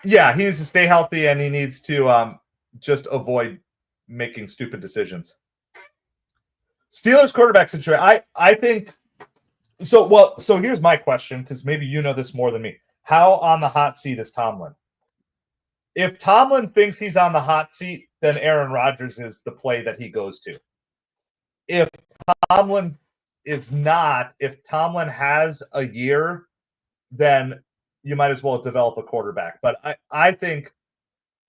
Yeah, he needs to stay healthy, and he needs to just avoid making stupid decisions. Steelers quarterback situation. I think so. Well, so here's my question, because maybe you know this more than me. How on the hot seat is Tomlin? If Tomlin thinks he's on the hot seat, then Aaron Rodgers is the play that he goes to. If Tomlin is not, if Tomlin has a year, then you might as well develop a quarterback. But I think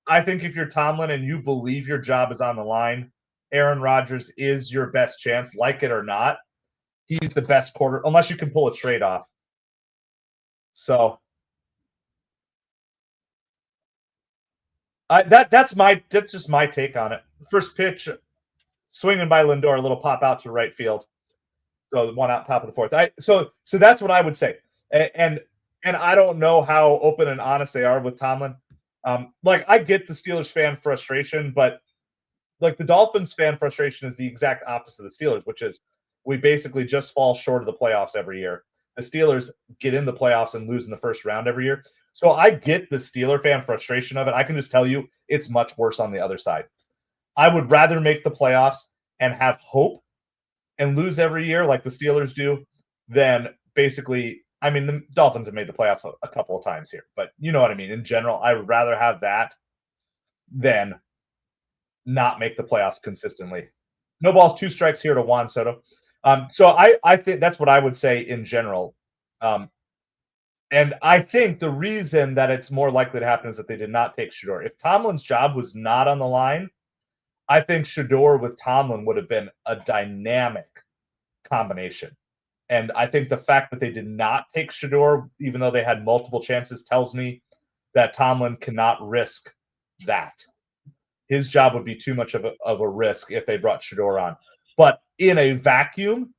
if you're Tomlin and you believe your job is on the line, Aaron Rodgers is your best chance, like it or not. He's the best quarter, unless you can pull a trade off. So that's just my take on it. First pitch, swinging by Lindor, a little pop out to right field. So 1 out, top of the 4th. So that's what I would say. And I don't know how open and honest they are with Tomlin. Like, I get the Steelers fan frustration, but like the Dolphins fan frustration is the exact opposite of the Steelers, which is we basically just fall short of the playoffs every year. The Steelers get in the playoffs and lose in the 1st round every year. So I get the Steeler fan frustration of it. I can just tell you it's much worse on the other side. I would rather make the playoffs and have hope and lose every year like the Steelers do than basically – I mean, the Dolphins have made the playoffs a couple of times here, but you know what I mean. In general, I would rather have that than not make the playoffs consistently. No balls, 2 strikes here to Juan Soto. So I think that's what I would say in general. Um, and I think the reason that it's more likely to happen is that they did not take Shador. If Tomlin's job was not on the line, I think Shador with Tomlin would have been a dynamic combination. And I think the fact that they did not take Shador, even though they had multiple chances, tells me that Tomlin cannot risk that. His job would be too much of a risk if they brought Shador on. But in a vacuum,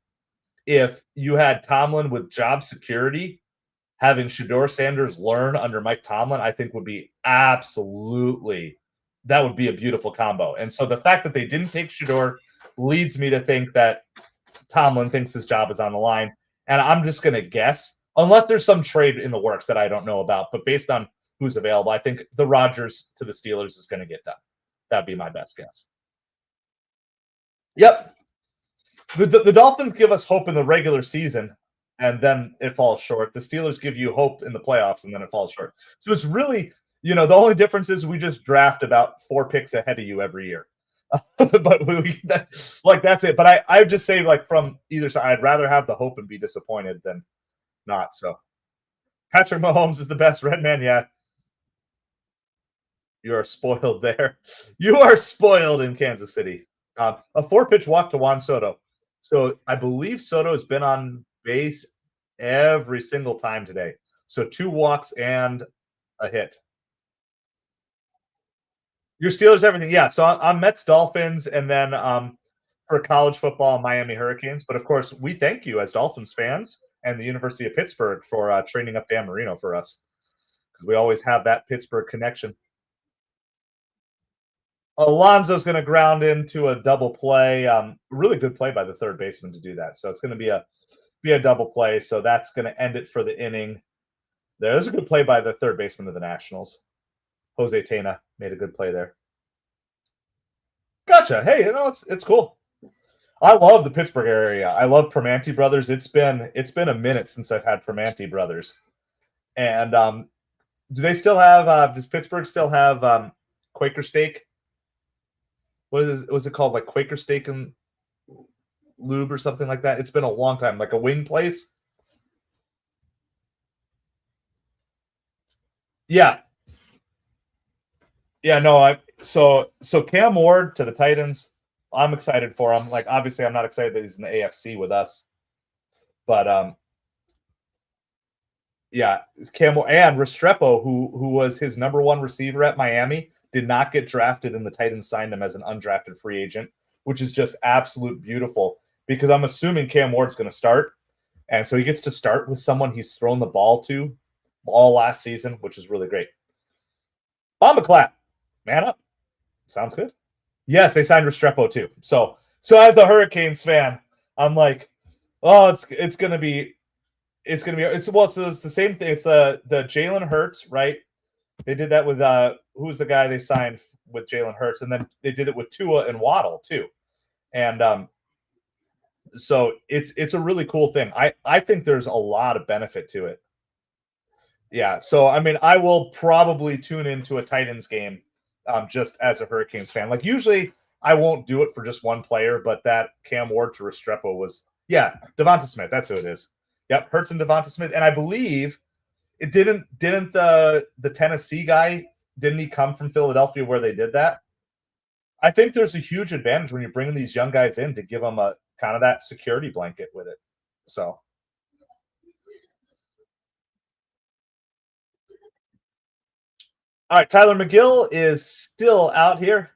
if you had Tomlin with job security, having Shador Sanders learn under Mike Tomlin, I think would be absolutely that would be a beautiful combo. And so the fact that they didn't take Shador leads me to think that Tomlin thinks his job is on the line. And I'm just going to guess, unless there's some trade in the works that I don't know about, but based on who's available, I think the Rodgers to the Steelers is going to get done. That'd be my best guess. Yep. The Dolphins give us hope in the regular season, and then it falls short. The Steelers give you hope in the playoffs, and then it falls short. So it's really, the only difference is we just draft about 4 picks ahead of you every year. But that's it. But I would just say, like, from either side, I'd rather have the hope and be disappointed than not. So Patrick Mahomes is the best. Red man, yeah. You are spoiled there. You are spoiled in Kansas City. A 4-pitch walk to Juan Soto. So I believe Soto has been on base every single time today. So 2 walks and a hit. Your Steelers, everything. Yeah. So I'm Mets, Dolphins, and then for college football, Miami Hurricanes. But of course, we thank you as Dolphins fans and the University of Pittsburgh for training up Dan Marino for us. We always have that Pittsburgh connection. Alonso's going to ground into a double play. Really good play by the third baseman to do that. So it's going to be a double play. So that's going to end it for the inning. There's a good play by the third baseman of the Nationals. Jose Tena made a good play there. Gotcha. Hey, it's cool. I love the Pittsburgh area. I love Primanti Brothers. It's been a minute since I've had Primanti Brothers. And do they still have? Does Pittsburgh still have Quaker Steak? Was it called, like Quaker Steak and Lube or something like that? It's been a long time, like a wing place. Yeah. Yeah, no, so Cam Ward to the Titans, I'm excited for him. Like, obviously I'm not excited that he's in the AFC with us. But yeah, Cam Ward and Restrepo, who was his number 1 receiver at Miami, did not get drafted, and the Titans signed him as an undrafted free agent, which is just absolute beautiful because I'm assuming Cam Ward's going to start. And so he gets to start with someone he's thrown the ball to all last season, which is really great. Bomba clap. Man up. Sounds good. Yes, they signed Restrepo too. So as a Hurricanes fan, I'm like, oh, it's the same thing. It's the Jalen Hurts, right? They did that with who's the guy they signed with Jalen Hurts, and then they did it with Tua and Waddle too. And so it's a really cool thing. I think there's a lot of benefit to it. Yeah. So I mean, I will probably tune into a Titans game just as a Hurricanes fan. Like, usually I won't do it for just one player, but that Cam Ward to Restrepo was, Devonta Smith. That's who it is. Yep, Hurts and Devonta Smith. And I believe it didn't the Tennessee guy, didn't he come from Philadelphia where they did that? I think there's a huge advantage when you're bringing these young guys in to give them a kind of that security blanket with it. So. All right, Tyler McGill is still out here.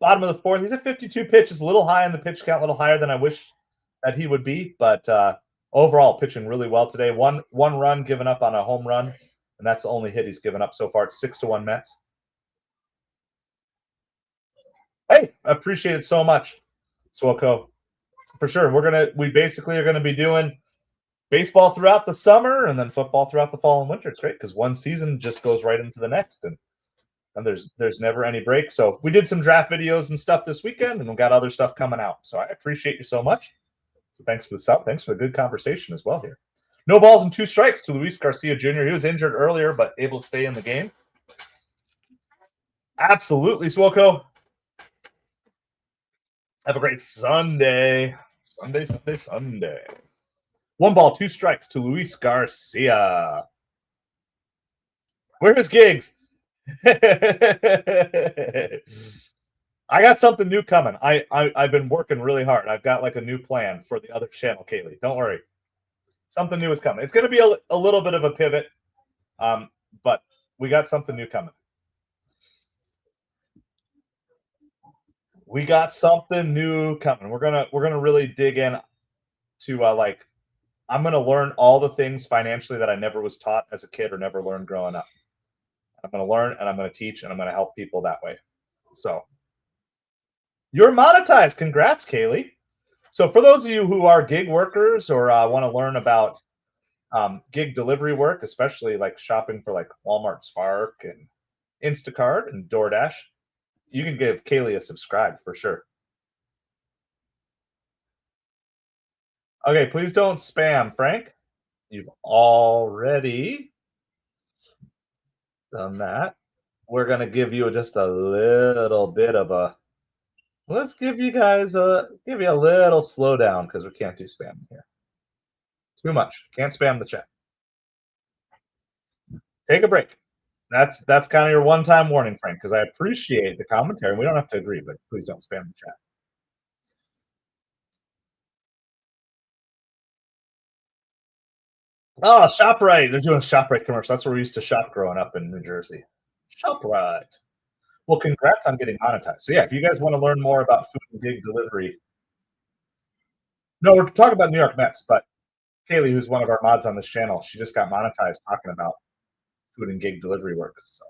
Bottom of the 4th. He's at 52 pitches, a little high on the pitch count, a little higher than I wish that he would be. But overall, pitching really well today. One run given up on a home run, and that's the only hit he's given up so far. It's 6-1 Mets. Hey, I appreciate it so much, Swoko. For sure. We basically are going to be doing baseball throughout the summer and then football throughout the fall and winter. It's great because one season just goes right into the next, and there's never any break. So we did some draft videos and stuff this weekend, and we've got other stuff coming out. So I appreciate you so much. So thanks for the sub. Thanks for the good conversation as well here. No balls and 2 strikes to Luis Garcia Jr. He was injured earlier, but able to stay in the game. Absolutely, Swoko. Have a great Sunday. Sunday, Sunday, Sunday. 1 ball, 2 strikes to Luis Garcia. Where's Gigs? I got something new coming. I've been working really hard. I've got like a new plan for the other channel, Kaylee. Don't worry. Something new is coming. It's going to be a little bit of a pivot, but we got something new coming. We got something new coming. We're gonna really dig in to like I'm gonna learn all the things financially that I never was taught as a kid or never learned growing up. I'm gonna learn and I'm gonna teach and I'm gonna help people that way. So you're monetized. Congrats, Kaylee. So for those of you who are gig workers or want to learn about gig delivery work, especially like shopping for like Walmart Spark and Instacart and DoorDash, you can give Kaylee a subscribe for sure. Okay, please don't spam, Frank. You've already done that. We're going to give you just a little bit of a, let's give you guys a little slowdown because we can't do spam here. Too much. Can't spam the chat. Take a break. That's kind of your one-time warning, Frank, because I appreciate the commentary. We don't have to agree, but please don't spam the chat. Oh, ShopRite. They're doing a ShopRite commercial. That's where we used to shop growing up in New Jersey. ShopRite. Well, congrats on getting monetized. So yeah, if you guys want to learn more about food and gig delivery. No, we're talking about New York Mets, but Kaylee, who's one of our mods on this channel, she just got monetized talking about food and gig delivery work. So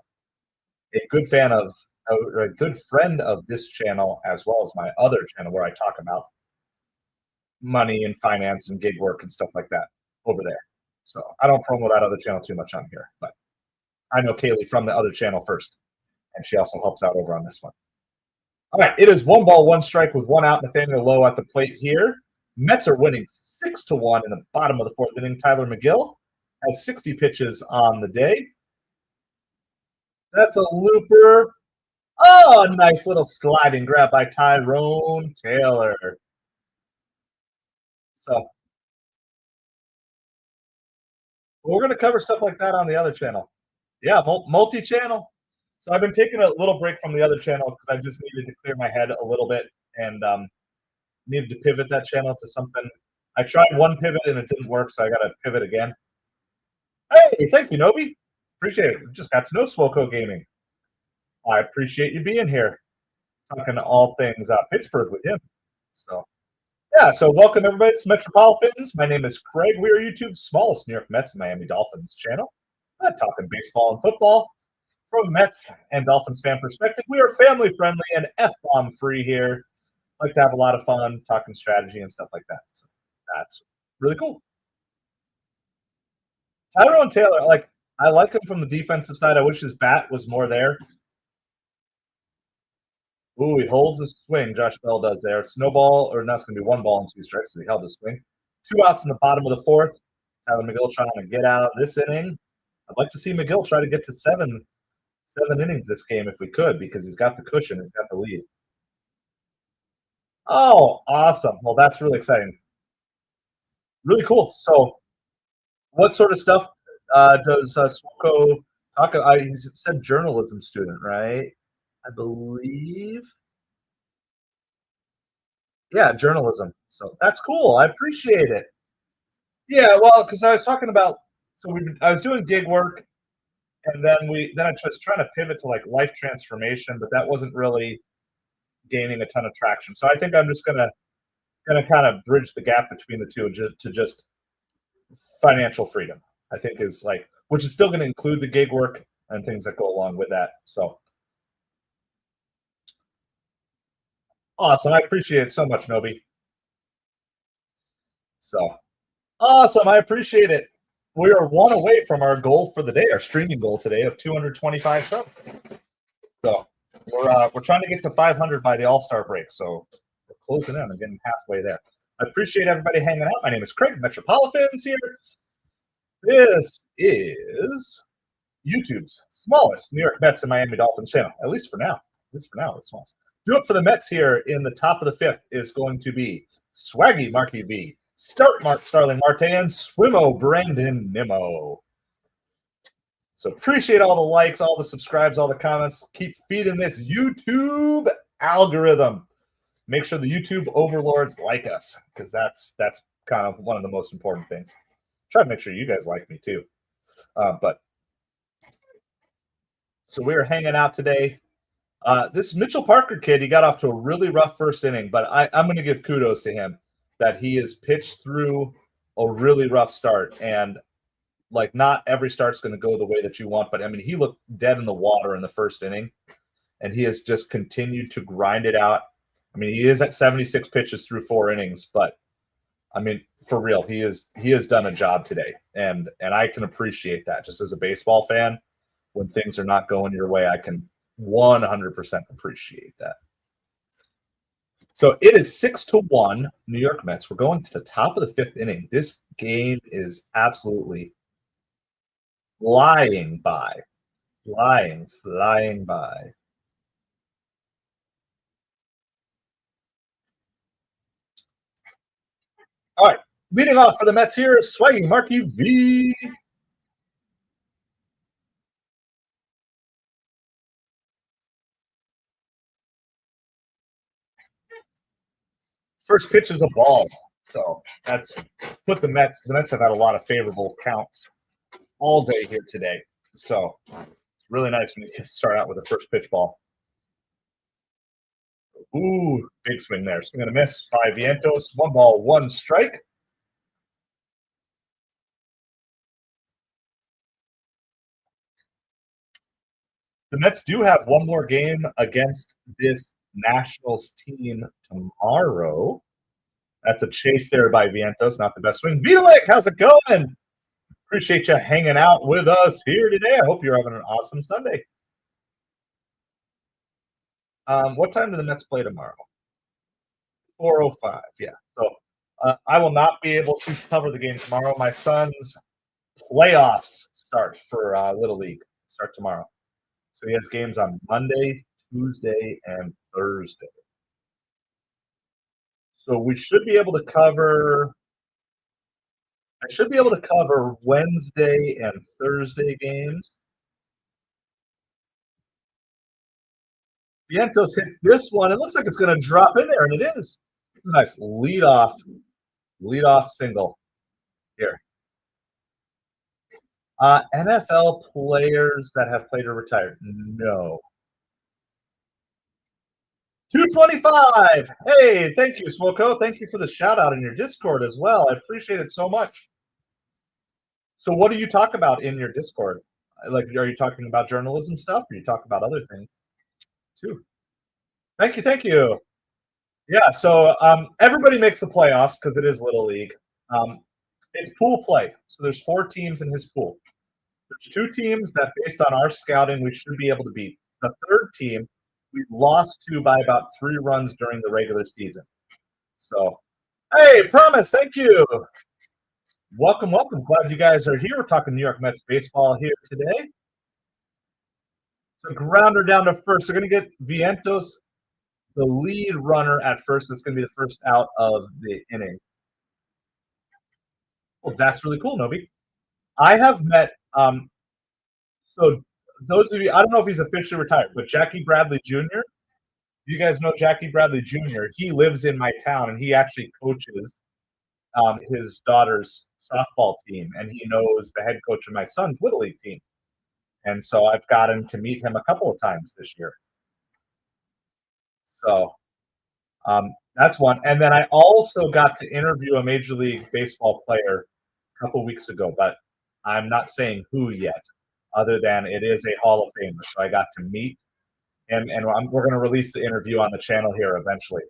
a good fan of, or a good friend of this channel, as well as my other channel where I talk about money and finance and gig work and stuff like that over there. So I don't promote that other channel too much on here, but I know Kaylee from the other channel first, and she also helps out over on this one. All right, it is 1 ball, 1 strike with 1 out. Nathaniel Lowe at the plate here. Mets are winning 6-1 in the bottom of the 4th inning. Tyler McGill has 60 pitches on the day. That's a looper. Oh, a nice little sliding grab by Tyrone Taylor. So we're going to cover stuff like that on the other channel. Yeah, multi-channel. So I've been taking a little break from the other channel because I just needed to clear my head a little bit and needed to pivot that channel to something. I tried one pivot and it didn't work, so I got to pivot again. Hey, thank you, Nobi. Appreciate it. We just got to know Swoko Gaming. I appreciate you being here, talking all things Pittsburgh with him. So, yeah, so welcome everybody to MetropoliFins. My name is Craig. We are YouTube's smallest New York Mets and Miami Dolphins channel. Talking baseball and football from a Mets and Dolphins fan perspective. We are family friendly and F-bomb free here. Like to have a lot of fun talking strategy and stuff like that. So that's really cool. Tyrone Taylor, I like him from the defensive side. I wish his bat was more there. Ooh, he holds his swing. Josh Bell does there. It's no ball, or not. It's going to be 1 ball and 2 strikes. So he held his swing. 2 outs in the bottom of the 4th. Tyler McGill trying to get out of this inning. I'd like to see McGill try to get to seven innings this game if we could, because he's got the cushion. He's got the lead. Oh, awesome. Well, that's really exciting. Really cool. So what sort of stuff does Swoko talk about? He said journalism student, right? I believe. Yeah, journalism. So that's cool. I appreciate it. Yeah, well, because I was talking about, I was doing gig work, and then I was trying to pivot to like life transformation, but that wasn't really gaining a ton of traction. So I think I'm just gonna kind of bridge the gap between the two to just financial freedom. I think is like, which is still going to include the gig work and things that go along with that. So awesome. I appreciate it so much, Nobi. So awesome. I appreciate it. We are 1 away from our goal for the day, our streaming goal today of 225 subs. So we're trying to get to 500 by the All-Star break. So we're closing in and getting halfway there. I appreciate everybody hanging out. My name is Craig, MetropoliFins here. This is YouTube's smallest New York Mets and Miami Dolphins channel, at least for now. At least for now, it's smallest. do it for the Mets here in the top of the fifth is going to be Swaggy Marky V, Start Mark Starling Marte, and Swimmo Brandon Nimmo. So appreciate all the likes, all the subscribes, all the comments. Keep feeding this YouTube algorithm. Make sure the YouTube overlords like us, because that's kind of one of the most important things. Try to make sure you guys like me too. So we were hanging out today. This Mitchell Parker kid, he got off to a really rough first inning, but I'm going to give kudos to him that he has pitched through a really rough start. And like, not every start's going to go the way that you want, but I mean, he looked dead in the water in the first inning, and he has just continued to grind it out. I mean, he is at 76 pitches through 4 innings, but I mean, for real, he has done a job today, and I can appreciate that. Just as a baseball fan, when things are not going your way, I can 100% appreciate that. So it is 6-1 New York Mets. We're going to the top of the 5th inning. This game is absolutely flying by. Flying by. All right, leading off for the Mets here, Swaggy Marky V. First pitch is a ball. So that's put the Mets. The Mets have had a lot of favorable counts all day here today. So it's really nice when you can start out with a first pitch ball. Ooh, big swing there. Swing and a miss by Vientos. 1 ball, 1 strike. The Mets do have one more game against this Nationals team tomorrow. That's a chase there by Vientos. Not the best swing. Vitalik, how's it going? Appreciate you hanging out with us here today. I hope you're having an awesome Sunday. What time do the Mets play tomorrow? 4:05. Yeah. So I will not be able to cover the game tomorrow. My son's playoffs start for Little League. Start tomorrow. So he has games on Monday, Tuesday, and Thursday. So we should be able to cover. I should be able to cover Wednesday and Thursday games. Vientos hits this one. It looks like it's going to drop in there, and it is. Nice leadoff single here. NFL players that have played or retired? No. 225. Hey, thank you, Smoko. Thank you for the shout out in your Discord as well. I appreciate it so much. So what do you talk about in your Discord? Like, are you talking about journalism stuff, or you talk about other things too? Thank you. Yeah, so everybody makes the playoffs because it is Little League. It's pool play. So there's 4 teams in his pool. There's 2 teams that, based on our scouting, we should be able to beat. The 3rd team, we lost to by about 3 runs during the regular season. So, hey, Promise, thank you. Welcome. Glad you guys are here. We're talking New York Mets baseball here today. So grounder down to first. They're going to get Vientos, the lead runner, at first. It's going to be the first out of the inning. Well, that's really cool, Nobi. I have met so those of you, I don't know if he's officially retired, but Jackie Bradley Jr. You guys know Jackie Bradley Jr. He lives in my town, and he actually coaches his daughter's softball team, and he knows the head coach of my son's Little League team. And so I've gotten to meet him a couple of times this year. So that's one. And then I also got to interview a Major League Baseball player a couple weeks ago, but I'm not saying who yet, other than it is a Hall of Famer. So I got to meet him, and we're going to release the interview on the channel here eventually.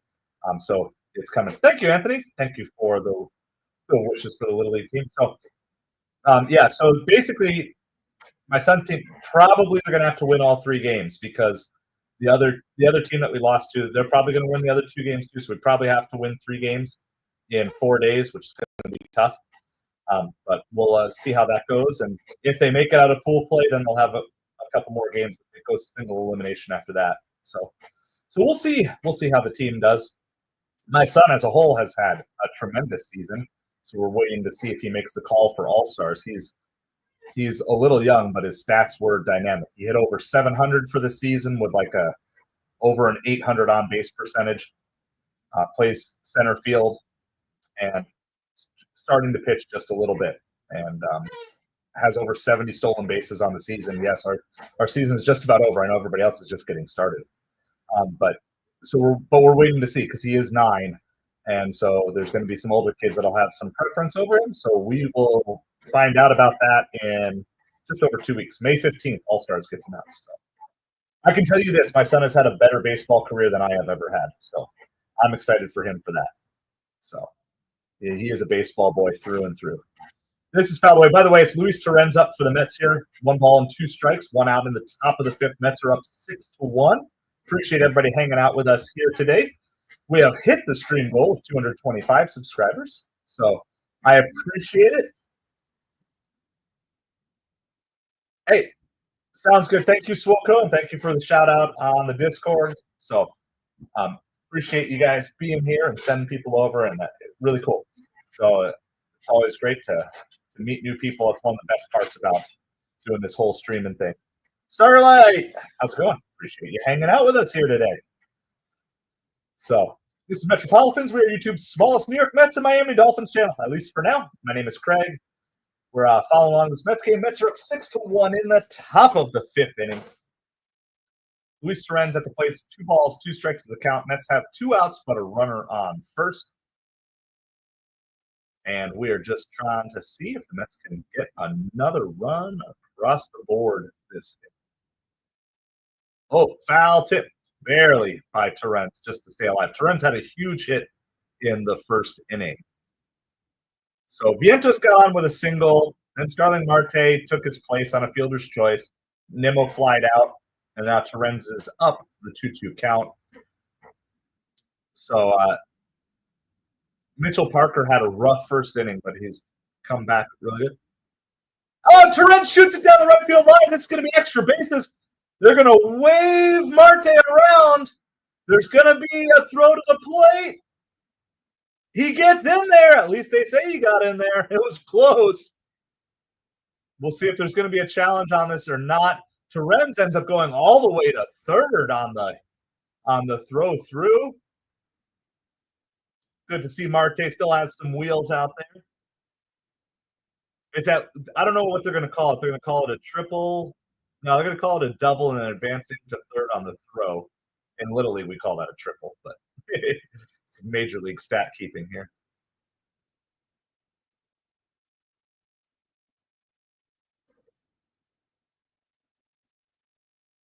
So it's coming. Thank you, Anthony. Thank you for the wishes for the Little League team. So, yeah, so basically, my son's team probably are going to have to win all 3 games, because the other team that we lost to, they're probably going to win the other 2 games too. So we probably have to win 3 games in 4 days, which is going to be tough. But we'll see how that goes. And if they make it out of pool play, then they'll have a couple more games. It goes single elimination after that. So So we'll see. We'll see how the team does. My son, as a whole, has had a tremendous season. So we're waiting to see if he makes the call for All Stars. He's a little young, but his stats were dynamic. He hit over 700 for the season with like a over an 800 on base percentage. Plays center field and starting to pitch just a little bit, and has over 70 stolen bases on the season. Yes, our season is just about over. I know everybody else is just getting started, but we're waiting to see because he is 9, and so there's going to be some older kids that'll have some preference over him. So we will find out about that in just over 2 weeks. May 15th, All Stars gets announced. So I can tell you this: my son has had a better baseball career than I have ever had. So I'm excited for him for that. So yeah, he is a baseball boy through and through. This is foul away. By the way, it's Luis Torrens up for the Mets here. 1 ball and 2 strikes, 1 out in the top of the 5th. Mets are up 6-1. Appreciate everybody hanging out with us here today. We have hit the stream goal of 225 subscribers, so I appreciate it. Hey, sounds good. Thank you, Swoko, and thank you for the shout out on the Discord. So appreciate you guys being here and sending people over, and really cool. So it's always great to meet new people. It's one of the best parts about doing this whole streaming thing. Starlight, how's it going? Appreciate you hanging out with us here today. So this is MetropoliFins. We are YouTube's smallest New York Mets and Miami Dolphins channel, at least for now. My name is Craig. We're following along this Mets game. Mets are up 6-1 in the top of the 5th inning. Luis Torrens at the plate. 2 balls, 2 strikes to the count. Mets have 2 outs, but a runner on first. And we are just trying to see if the Mets can get another run across the board this game. Oh, foul tip. Barely by Torrens just to stay alive. Torrens had a huge hit in the 1st inning. So Vientos got on with a single. Then Starling Marte took his place on a fielder's choice. Nimmo flied out. And now Torrens is up the 2-2 count. So Mitchell Parker had a rough 1st inning, but he's come back really good. Oh, Torrens shoots it down the right field line. This is going to be extra bases. They're going to wave Marte around. There's going to be a throw to the plate. He gets in there. At least they say he got in there. It was close. We'll see if there's going to be a challenge on this or not. Torrens ends up going all the way to 3rd on the throw through. Good to see Marte still has some wheels out there. I don't know what they're going to call it. They're going to call it a triple. No, they're going to call it a double and then advancing to 3rd on the throw. In Little League, we call that a triple, but it's Major League stat keeping here.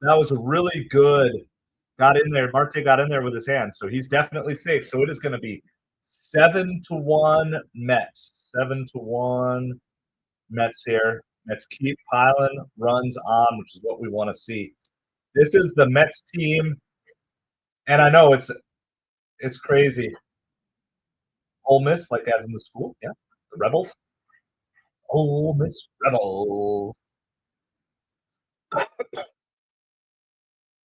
That was a really good. Got in there. Marte got in there with his hand, so he's definitely safe. So it is going to be 7-1 Mets. 7-1 Mets here. Mets keep piling runs on, which is what we want to see. This is the Mets team, and I know it's crazy. Ole Miss, like as in the school, yeah, the Rebels. Ole Miss Rebels.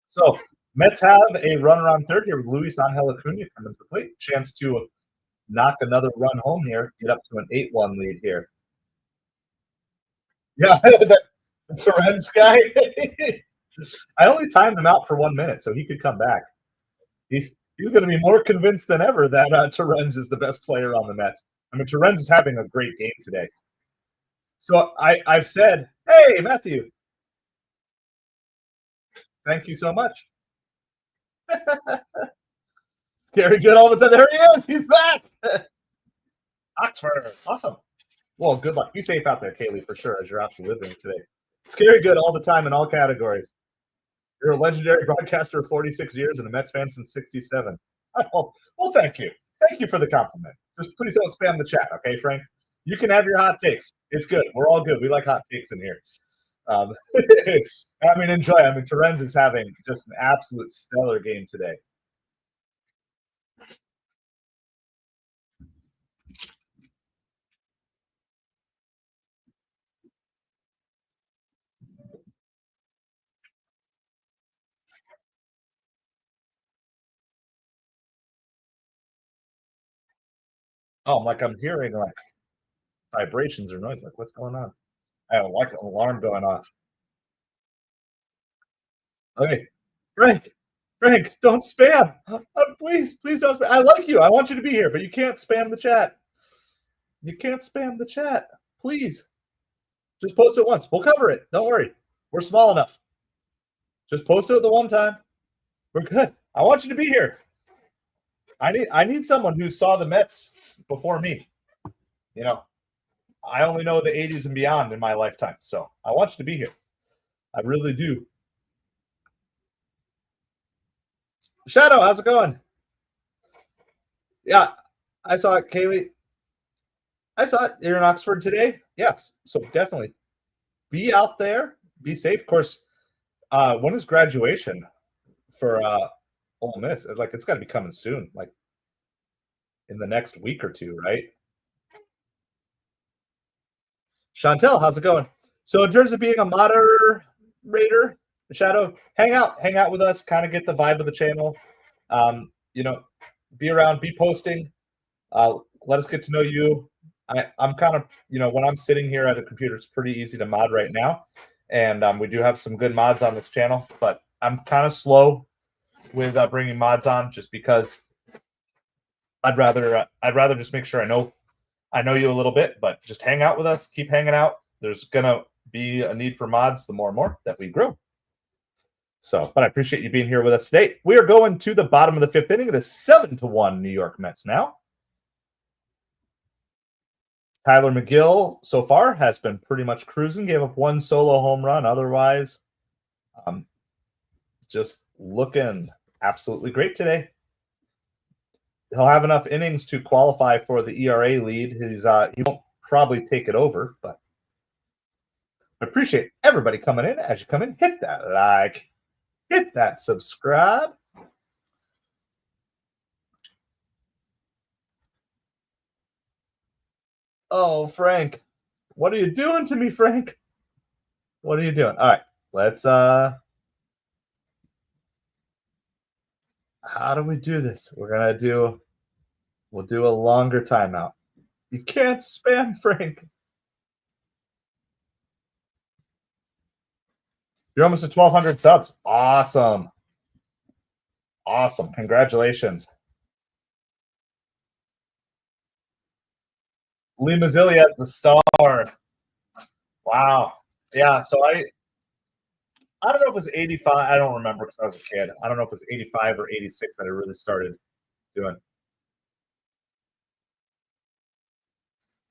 So Mets have a runner on 3rd here with Luis Angel Acuna coming to the plate. Chance to knock another run home here, get up to an 8-1 lead here. Yeah, the Torrens guy. I only timed him out for 1 minute, so he could come back. He's going to be more convinced than ever that Torrens is the best player on the Mets. I mean, Torrens is having a great game today. So I've said, hey, Matthew, thank you so much. Gary good all the time. There he is. He's back. Oxford. Awesome. Well, good luck. Be safe out there, Kaylee, for sure, as you're out delivering today. Scary good all the time in all categories. You're a legendary broadcaster of 46 years and a Mets fan since 67. Well, thank you. Thank you for the compliment. Just please don't spam the chat, okay, Frank? You can have your hot takes. It's good. We're all good. We like hot takes in here. I mean, enjoy. I mean, Torrens is having just an absolute stellar game today. Oh, I'm hearing like vibrations or noise. Like, what's going on? I have like an alarm going off. Okay, Frank, Frank, don't spam. Please, please don't spam. I like you. I want you to be here, but you can't spam the chat. You can't spam the chat. Please, just post it once. We'll cover it. Don't worry. We're small enough. Just post it the one time. We're good. I want you to be here. I need someone who saw the Mets before me. You know, I only know the 80s and beyond in my lifetime. So I want you to be here. I really do. Shadow, how's it going? Yeah, I saw it, Kaylee. I saw it. You're in Oxford today. Yes. So definitely be out there. Be safe. Of course, when is graduation for Ole Miss? Like it's got to be coming soon, like in the next week or two, right? Chantel, how's it going? So in terms of being a moderator, Shadow, hang out with us, kind of get the vibe of the channel. You know, be around, be posting. Let us get to know you. I'm kind of, when I'm sitting here at a computer, it's pretty easy to mod right now. And we do have some good mods on this channel, but I'm kind of slow with bringing mods on just because I'd rather just make sure I know you a little bit, but just hang out with us, keep hanging out. There's going to be a need for mods the more and more that we grow. So, but I appreciate you being here with us today. We are going to the bottom of the fifth inning. It is 7-1 New York Mets now. Tyler McGill so far has been pretty much cruising, gave up one solo home run. Otherwise, just looking absolutely great today. He'll have enough innings to qualify for the ERA lead. He won't probably take it over, but I appreciate everybody coming in. As you come in, hit that like, hit that subscribe. Oh, Frank, what are you doing to me, Frank? What are you doing? All right, let's how do we do this? We'll do a longer timeout. You can't spam Frank. You're almost at 1,200 subs. Awesome. Awesome. Congratulations. Lee Mazzilli as the star. Wow. Yeah, so I don't know if it was 85. I don't remember because I was a kid. I don't know if it was 85 or 86 that I really started doing.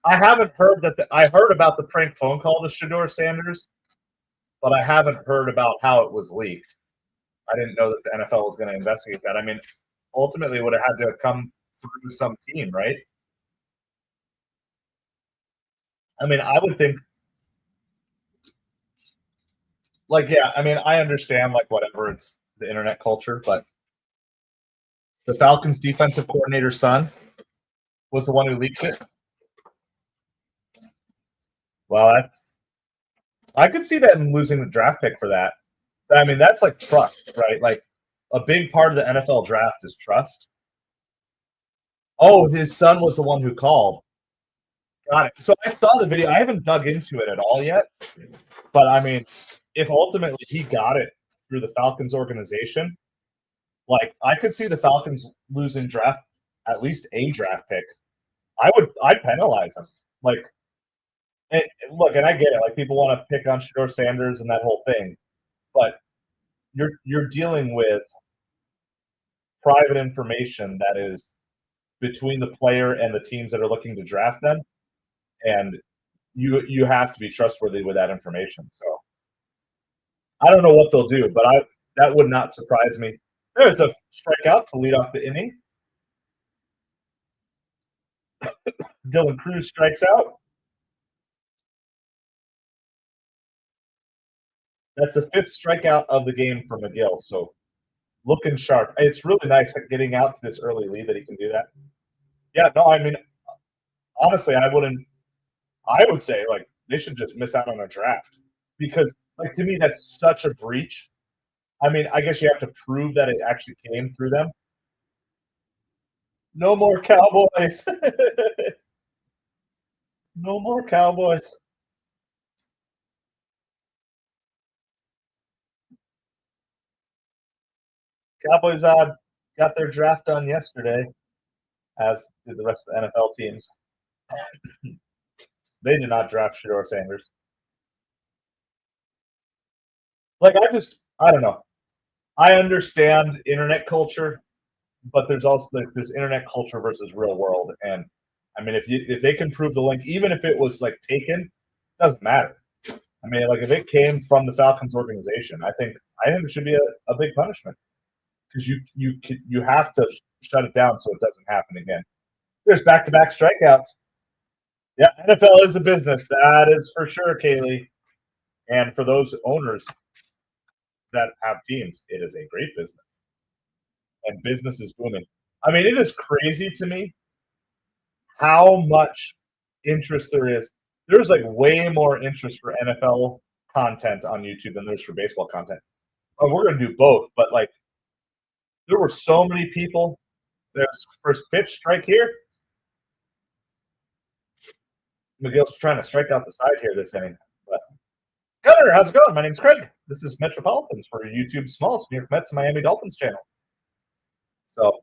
I haven't heard that. I heard about the prank phone call to Shedeur Sanders, but I haven't heard about how it was leaked. I didn't know that the NFL was going to investigate that. I mean, ultimately, it would have had to come through some team, right? I mean, I would think, like, yeah, I mean, I understand, like, whatever, it's the internet culture, but the Falcons defensive coordinator's son was the one who leaked it. Well, I could see them losing the draft pick for that. I mean, that's like trust, right? Like a big part of the NFL draft is trust. Oh, his son was the one who called. Got it. So I saw the video. I haven't dug into it at all yet. But I mean, if ultimately he got it through the Falcons organization, like I could see the Falcons losing at least a draft pick. I'd penalize them. Like, look, and I get it. Like people want to pick on Shedeur Sanders and that whole thing, but you're dealing with private information that is between the player and the teams that are looking to draft them, and you have to be trustworthy with that information. So I don't know what they'll do, but that would not surprise me. There's a strikeout to lead off the inning. Dylan Cruz strikes out. That's the fifth strikeout of the game for McGill. So looking sharp. It's really nice getting out to this early lead that he can do that. Yeah, no, I mean, honestly, I would say like they should just miss out on a draft because like to me that's such a breach. I mean, I guess you have to prove that it actually came through them. No more Cowboys. No more Cowboys. Cowboys got their draft done yesterday, as did the rest of the NFL teams. They did not draft Shador Sanders. Like I don't know. I understand internet culture, but there's also there's internet culture versus real world. And I mean, if they can prove the link, even if it was like taken, doesn't matter. I mean, like if it came from the Falcons organization, I think it should be a big punishment because you have to shut it down so it doesn't happen again. There's back-to-back strikeouts. Yeah, NFL is a business. That is for sure, Kaylee. And for those owners that have teams, it is a great business. And business is booming. I mean, it is crazy to me how much interest there is. There's like way more interest for NFL content on YouTube than there's for baseball content. Oh, we're gonna do both, but like there were so many people. There's first pitch strike here. McGill's trying to strike out the side here this inning. But Gunner, how's it going? My name's Craig. This is MetropoliFins for YouTube's smallest New York Mets and Miami Dolphins channel. So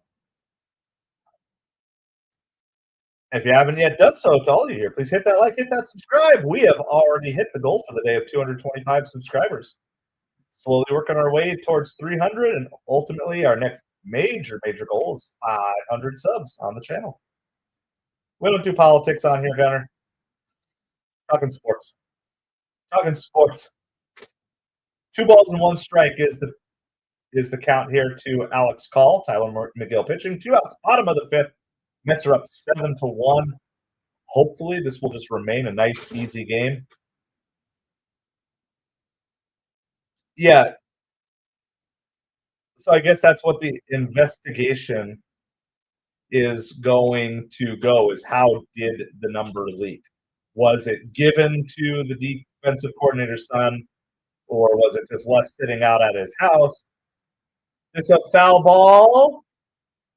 if you haven't yet done so, to all of you here, please hit that like, hit that subscribe. We have already hit the goal for the day of 225 subscribers. Slowly working our way towards 300, and ultimately our next major goal is 500 subs on the channel. We don't do politics on here, Gunner. Talking sports. Talking sports. 2 balls and 1 strike is the count here to Alex Call. Tyler McGill pitching. 2 outs, bottom of the 5th. Mets are up 7-1. Hopefully, this will just remain a nice, easy game. Yeah. So I guess that's what the investigation is going to go, is how did the number leak? Was it given to the defensive coordinator's son, or was it just left sitting out at his house? It's a foul ball.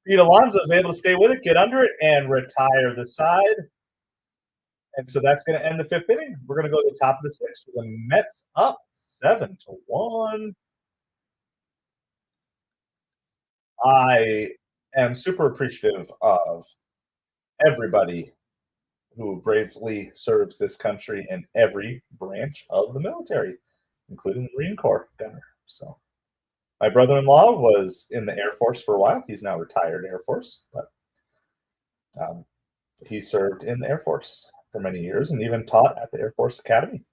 Pete Alonso is able to stay with it, get under it, and retire the side. And so that's going to end the 5th inning. We're going to go to the top of the 6th with the Mets up 7-1. I am super appreciative of everybody who bravely serves this country in every branch of the military, including the Marine Corps, Gunner. So my brother-in-law was in the Air Force for a while. He's now retired Air Force, but he served in the Air Force for many years and even taught at the Air Force Academy.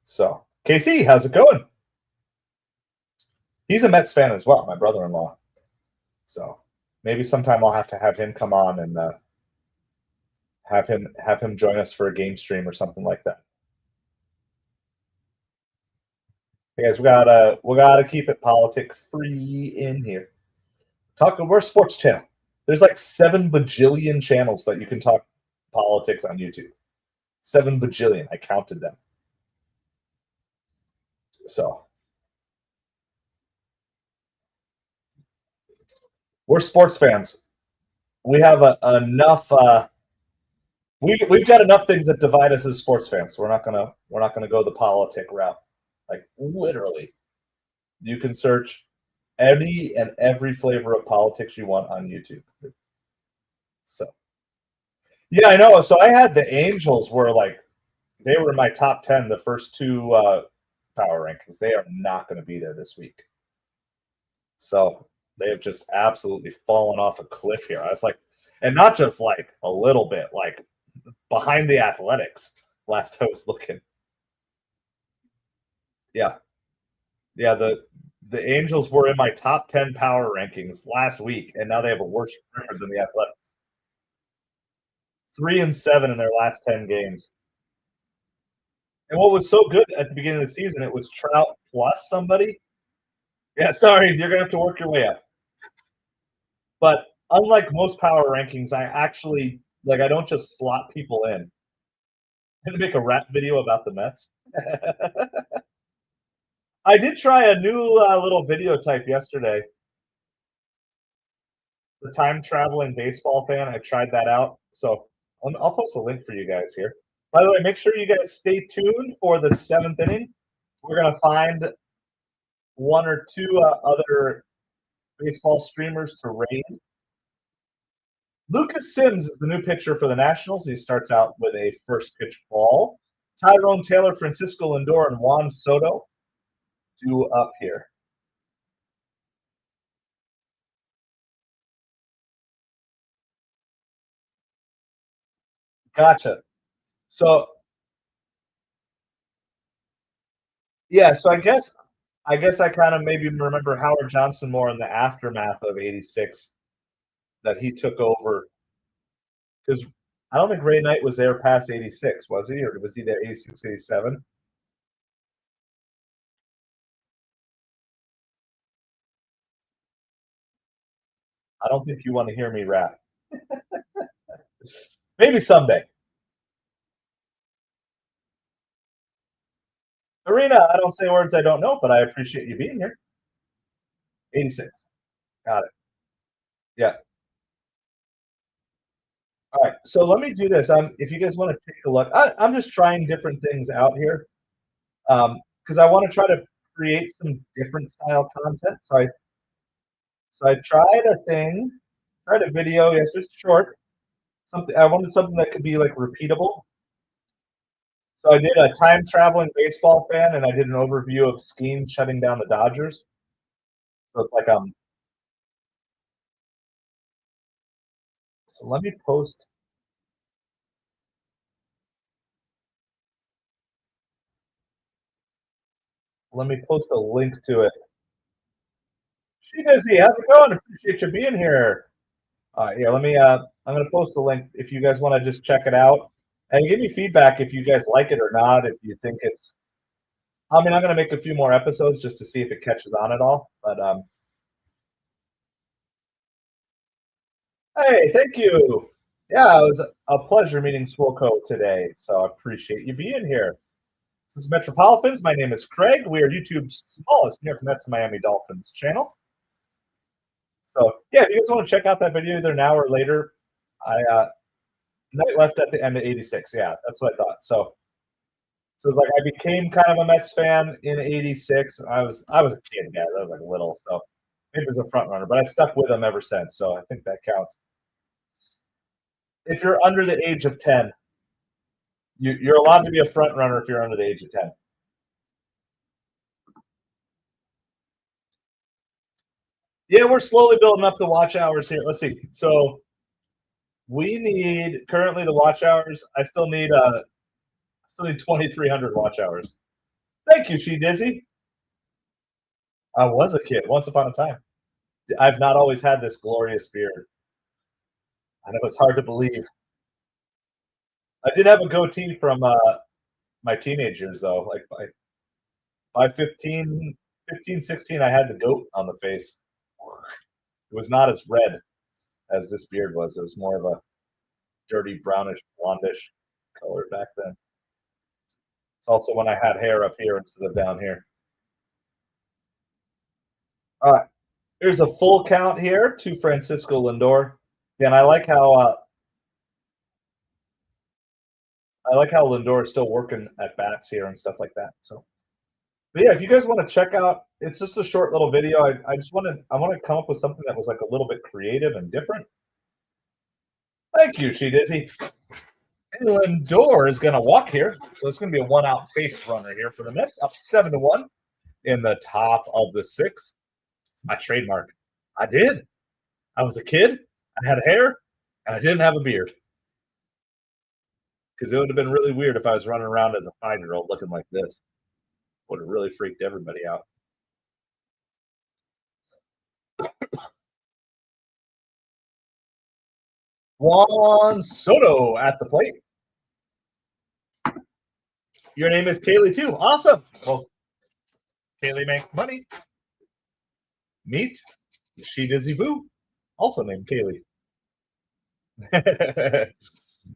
So, KC, how's it going? He's a Mets fan as well, my brother-in-law. So maybe sometime I'll have to have him come on and have him join us for a game stream or something like that. Hey guys, we gotta keep it politic free in here. We're a sports channel. There's like 7 bajillion channels that you can talk politics on YouTube. 7 bajillion. I counted them. So we're sports fans. We have enough. We've got enough things that divide us as sports fans. We're not gonna go the politic route. Like literally, you can search any and every flavor of politics you want on YouTube. So yeah, I know. So I had the Angels they were in my top 10 the first 2 power rankings. They are not going to be there this week. So they have just absolutely fallen off a cliff here. I was like, and not just like a little bit, like behind the Athletics last I was looking. Yeah. Yeah, the Angels were in my top 10 power rankings last week, and now they have a worse record than the Athletics. 3-7 in their last 10 games. And what was so good at the beginning of the season, it was Trout plus somebody. Yeah, sorry, you're gonna have to work your way up. But unlike most power rankings, I actually I don't just slot people in. I'm gonna make a rap video about the Mets. I did try a new little video type yesterday. the time traveling baseball fan. I tried that out. So I'll post a link for you guys here. By the way, make sure you guys stay tuned for the seventh inning. We're going to find one or two other baseball streamers to raid. Lucas Sims is the new pitcher for the Nationals. He starts out with a first pitch ball. Tyrone Taylor, Francisco Lindor, and Juan Soto due up here. Gotcha. So yeah, so I guess I kind of maybe remember Howard Johnson more in the aftermath of '86 that he took over because I don't think Ray Knight was there past '86, was he, or was he there '86, '87? I don't think you want to hear me rap. Maybe someday. Arena, I don't say words I don't know, but I appreciate you being here. 86. Got it. Yeah. All right. So let me do this. If you guys want to take a look, I'm just trying different things out here because I want to try to create some different style content. So I tried a video. Yes, it's short. Something I wanted something that could be like repeatable. So I did a time traveling baseball fan, and I did an overview of Skeens shutting down the Dodgers. So it's like So let me post. Let me post a link to it. She busy. How's it going? Appreciate you being here. Yeah, let me. I'm gonna post a link if you guys want to just check it out and give me feedback if you guys like it or not. If you think it's, I mean, I'm gonna make a few more episodes just to see if it catches on at all. But hey, thank you. Yeah, it was a pleasure meeting Swolco today. So I appreciate you being here. This is MetropoliFins. My name is Craig. We are YouTube's smallest New York Mets and Miami Dolphins channel. So yeah, if you guys want to check out that video either now or later, I Knight left at the end of '86. Yeah, that's what I thought. So it's like I became kind of a Mets fan in '86. I was a kid, yeah, I was like little, so maybe as a front runner, but I've stuck with them ever since. So I think that counts. If you're under the age of 10, you're allowed to be a front runner if you're under the age of 10. Yeah, we're slowly building up the watch hours here. Let's see. So we need currently the watch hours. I still need 2,300 watch hours. Thank you, She Dizzy. I was a kid once upon a time. I've not always had this glorious beard. I know it's hard to believe. I did have a goatee from my teenage years, though. Like by 15, 16, I had the goat on the face. It was not as red as this beard was. It was more of a dirty brownish, blondish color back then. It's also when I had hair up here instead of down here. All right. Here's a full count here to Francisco Lindor. And I like how Lindor is still working at bats here and stuff like that. So, but yeah, if you guys want to check out, it's just a short little video. I want to come up with something that was like a little bit creative and different. Thank you, She Dizzy. And Lindor is going to walk here, so it's going to be a one-out base runner here for the Mets, up 7-1 in the top of the sixth. It's my trademark. I did. I was a kid. I had hair, and I didn't have a beard. Because it would have been really weird if I was running around as a 5-year-old looking like this. Would have really freaked everybody out. Juan Soto at the plate. Your name is Kaylee too. Awesome. Well, Kaylee make money. Meet She Dizzy Boo, also named Kaylee.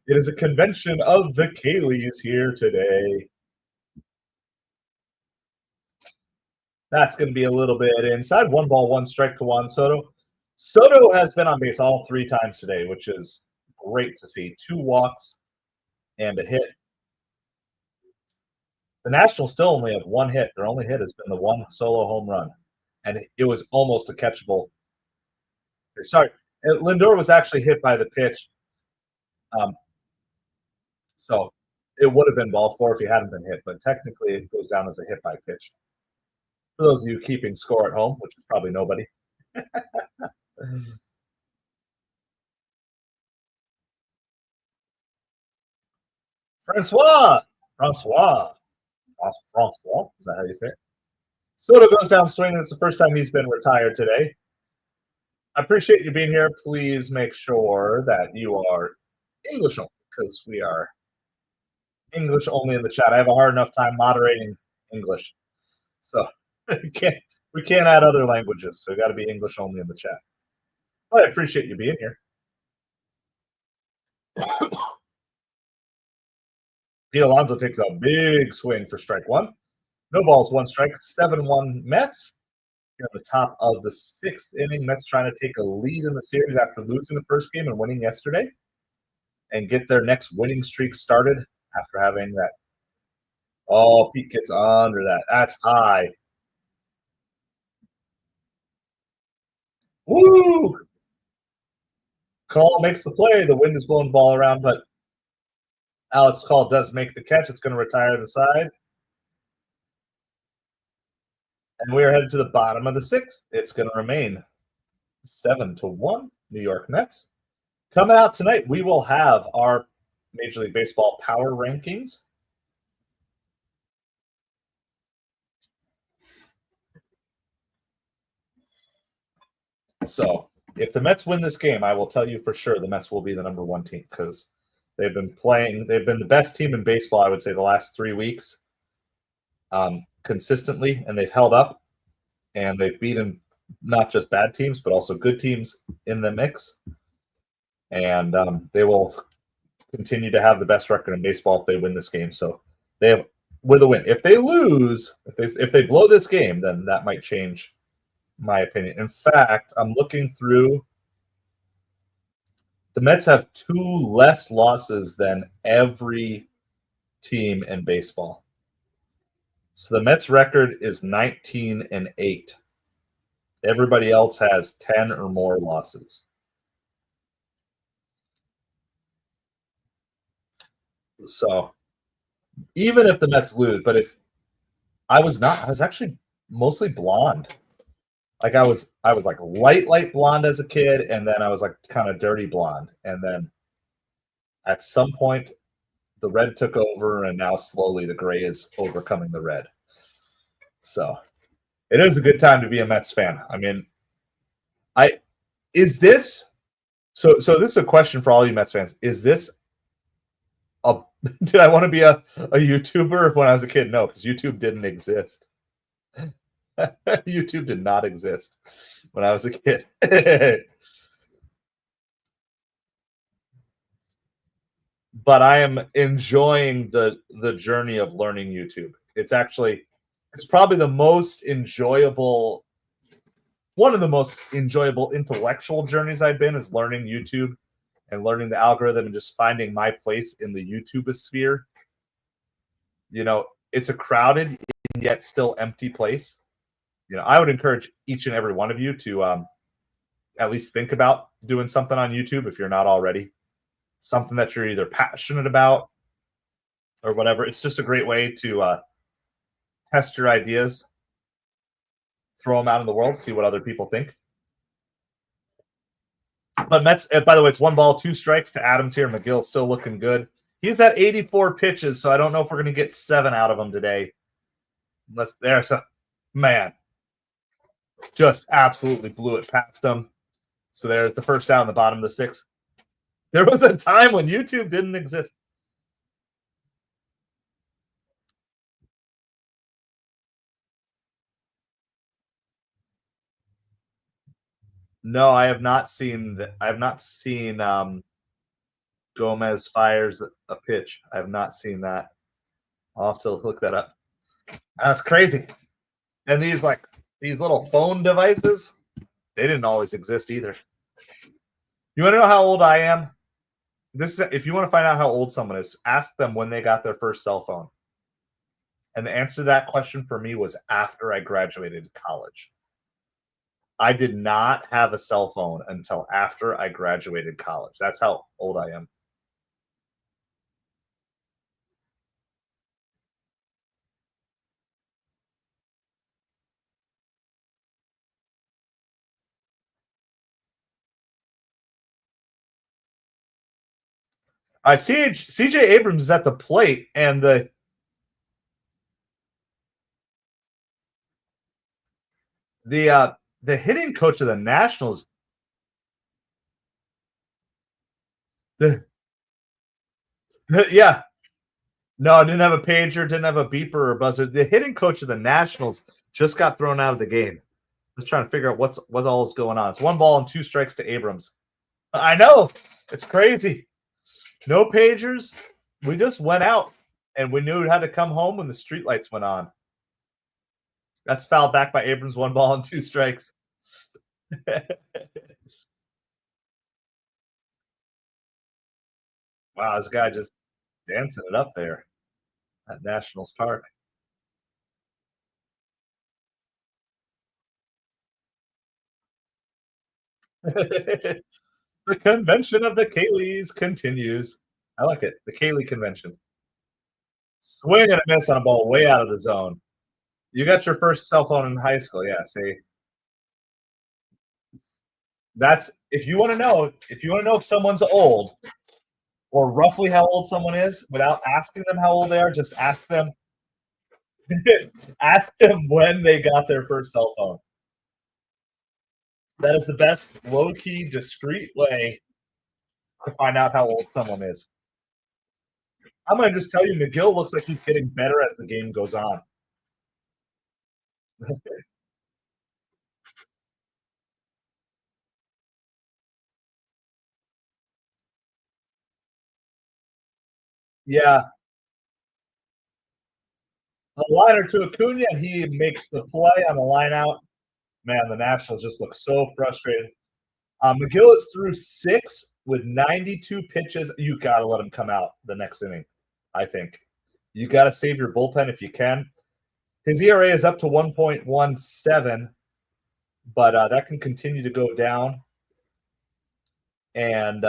It is a convention of the Kayleys here today. That's going to be a little bit inside. 1 ball, 1 strike to Juan Soto. Soto has been on base all 3 times today, which is great to see. 2 walks and a hit. The Nationals still only have 1 hit. Their only hit has been the 1 solo home run, and it was almost a catchable. Sorry, Lindor was actually hit by the pitch, so it would have been ball 4 if he hadn't been hit, but technically it goes down as a hit by pitch. For those of you keeping score at home, which is probably nobody. Francois! Francois! Is that how you say it? Soto goes down swinging. It's the first time he's been retired today. I appreciate you being here. Please make sure that you are English only, because we are English only in the chat. I have a hard enough time moderating English, so we can't add other languages. So we got to be English only in the chat. But I appreciate you being here. Pete Alonso takes a big swing for strike 1. No balls, 1 strike. 7-1 Mets. Here at the top of the 6th inning, Mets trying to take a lead in the series after losing the first game and winning yesterday, and get their next winning streak started after having that. Oh, Pete gets under that. That's high. Woo! Call makes the play. The wind is blowing the ball around, but Alex Call does make the catch. It's going to retire the side. And we are headed to the bottom of the 6th. It's going to remain 7-1 New York Mets. Coming out tonight, we will have our Major League Baseball power rankings. So if the Mets win this game, I will tell you for sure the Mets will be the number 1 team, because they've been the best team in baseball, I would say, the last 3 weeks consistently, and they've held up, and they've beaten not just bad teams, but also good teams in the mix. And they will continue to have the best record in baseball if they win this game. So they have with a win. If they lose, if they blow this game, then that might change my opinion. In fact, I'm looking through. The Mets have 2 less losses than every team in baseball. So the Mets record is 19-8. Everybody else has 10 or more losses. So even if the Mets lose, but if I was actually mostly blonde. Like I was like light blonde as a kid, and then I was like kind of dirty blonde. And then at some point the red took over, and now slowly the gray is overcoming the red. So it is a good time to be a Mets fan. I mean, this is a question for all you Mets fans. Is this did I want to be a YouTuber when I was a kid? No, because YouTube didn't exist. YouTube did not exist when I was a kid. But I am enjoying the journey of learning YouTube. It's probably the most enjoyable, one of the most enjoyable intellectual journeys I've been, is learning YouTube and learning the algorithm and just finding my place in the YouTubeosphere. You know, it's a crowded and yet still empty place. You know, I would encourage each and every one of you to at least think about doing something on YouTube if you're not already. Something that you're either passionate about or whatever. It's just a great way to test your ideas, throw them out in the world, see what other people think. But Mets, by the way, it's 1 ball, 2 strikes to Adams here. McGill's still looking good. He's at 84 pitches, so I don't know if we're going to get 7 out of him today. Unless there's a man. Just absolutely blew it past him. So there's the first down, the bottom of the 6th. There was a time when YouTube didn't exist. No, I have not seen that. I have not seen Gomez fires a pitch. I have not seen that. I'll have to look that up. That's crazy. And these little phone devices, They didn't always exist either. You want to know how old I am? This is if you want to find out how old someone is, ask them when they got their first cell phone. And the answer to that question for me was after I graduated college. I did not have a cell phone until after I graduated college. That's how old I am. CJ Abrams is at the plate, and the hitting coach of the Nationals, the, yeah, no, I didn't have a pager, didn't have a beeper or buzzer. The hitting coach of the Nationals just got thrown out of the game. Just trying to figure out what all is going on. It's 1 ball and 2 strikes to Abrams. I know, it's crazy. No pagers. We just went out, and we knew we had to come home when the streetlights went on. That's fouled back by Abrams. 1 ball and 2 strikes. Wow, this guy just dancing it up there at Nationals Park. The convention of the Kayleys continues. I like it. The Kaylee convention. Swing and a miss on a ball way out of the zone. You got your first cell phone in high school. Yeah, see, that's if you want to know if someone's old or roughly how old someone is without asking them how old they are, just ask them ask them when they got their first cell phone. That is the best low-key, discreet way to find out how old someone is. I'm going to just tell you, McGill looks like he's getting better as the game goes on. Yeah, a liner to Acuna, and he makes the play on the line out. Man, the Nationals just look so frustrated. McGill is through 6 with 92 pitches. You got to let him come out the next inning, I think. You got to save your bullpen if you can. His ERA is up to 1.17, but that can continue to go down. And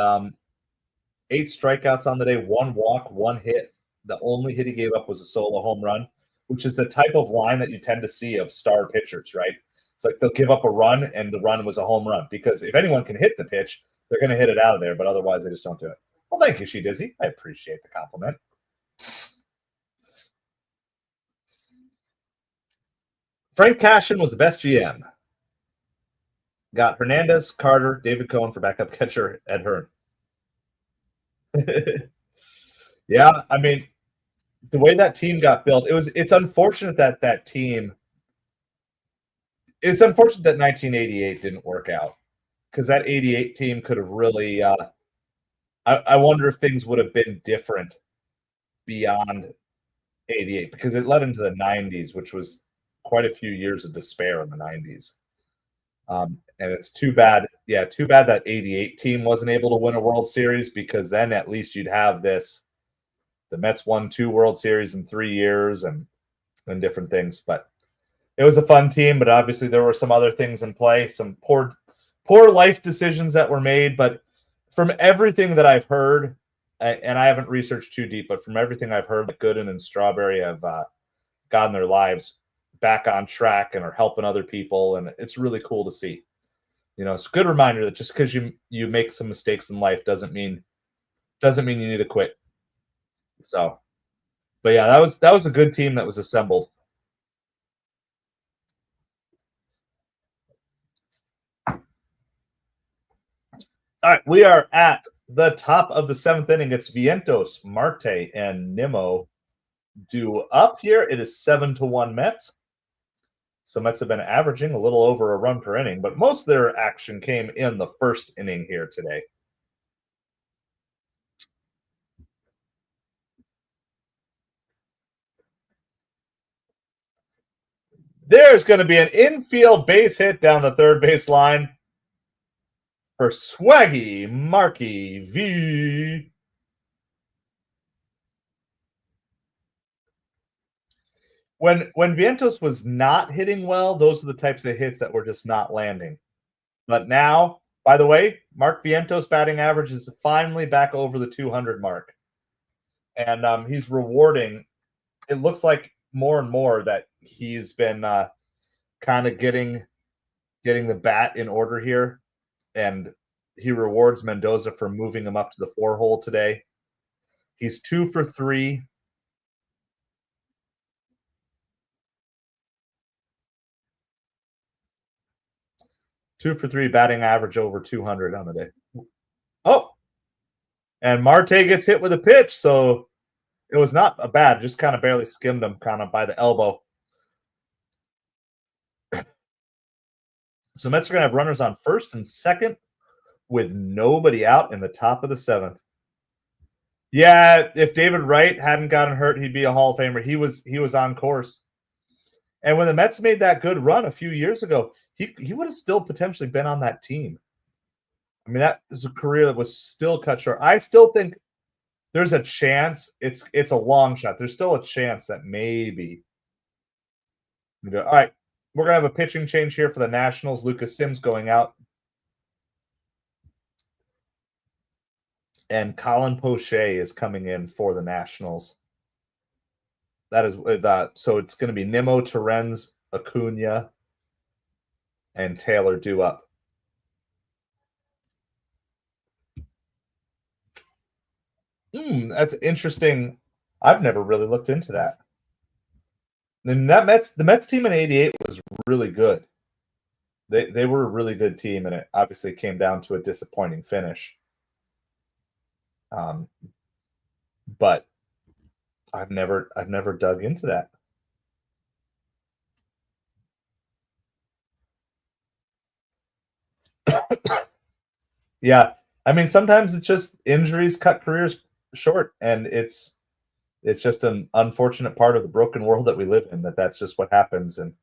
8 strikeouts on the day, 1 walk, 1 hit. The only hit he gave up was a solo home run, which is the type of line that you tend to see of star pitchers, right? It's like they'll give up a run, and the run was a home run because if anyone can hit the pitch, they're going to hit it out of there, but otherwise they just don't do it. Well, thank you, She Dizzy. I appreciate the compliment. Frank Cashin was the best GM. Got Hernandez, Carter, David Cohen for backup catcher, Ed Hearn. Yeah, I mean, the way that team got built, it's unfortunate that team. It's unfortunate that 1988 didn't work out because that 88 team could have really. I wonder if things would have been different beyond 88 because it led into the 90s, which was quite a few years of despair in the 90s. And it's too bad. Yeah, too bad that 88 team wasn't able to win a World Series because then at least you'd have this. The Mets won 2 World Series in 3 years and different things. But it was a fun team, but obviously there were some other things in play, some poor life decisions that were made. But from everything that I've heard, and I haven't researched too deep, but from everything I've heard, Gooden and Strawberry have gotten their lives back on track and are helping other people, and it's really cool to see. You know, it's a good reminder that just because you make some mistakes in life doesn't mean you need to quit. So, but yeah, that was a good team that was assembled. All right, we are at the top of the 7th inning. It's Vientos, Marte, and Nimmo due up here. It is 7-1 Mets. So Mets have been averaging a little over a run per inning, but most of their action came in the first inning here today. There's going to be an infield base hit down the third base line. for Swaggy Marky V. When Vientos was not hitting well, those are the types of hits that were just not landing. But now, by the way, Mark Vientos' batting average is finally back over the 200 mark. And he's rewarding. It looks like more and more that he's been kind of getting the bat in order here. And he rewards Mendoza for moving him up to the 4 hole today. He's 2 for 3. Two for 3 batting average over 200 on the day. Oh, and Marte gets hit with a pitch, so it was not a bad, just kind of barely skimmed him kind of by the elbow. So Mets are going to have runners on first and second with nobody out in the top of the 7th. Yeah, if David Wright hadn't gotten hurt, he'd be a Hall of Famer. He was on course. And when the Mets made that good run a few years ago, he would have still potentially been on that team. I mean, that is a career that was still cut short. I still think there's a chance. It's a long shot. There's still a chance that maybe. All right, we're gonna have a pitching change here for the Nationals. Lucas Sims going out, and Colin Poche is coming in for the Nationals. That is so it's going to be Nimmo, Terens, Acuna, and Taylor due up. That's interesting. I've never really looked into that. And the Mets team in '88 was really good. They were a really good team, and it obviously came down to a disappointing finish. But I've never dug into that. Yeah, I mean, sometimes it's just injuries cut careers short, and it's just an unfortunate part of the broken world that we live in. That's just what happens. And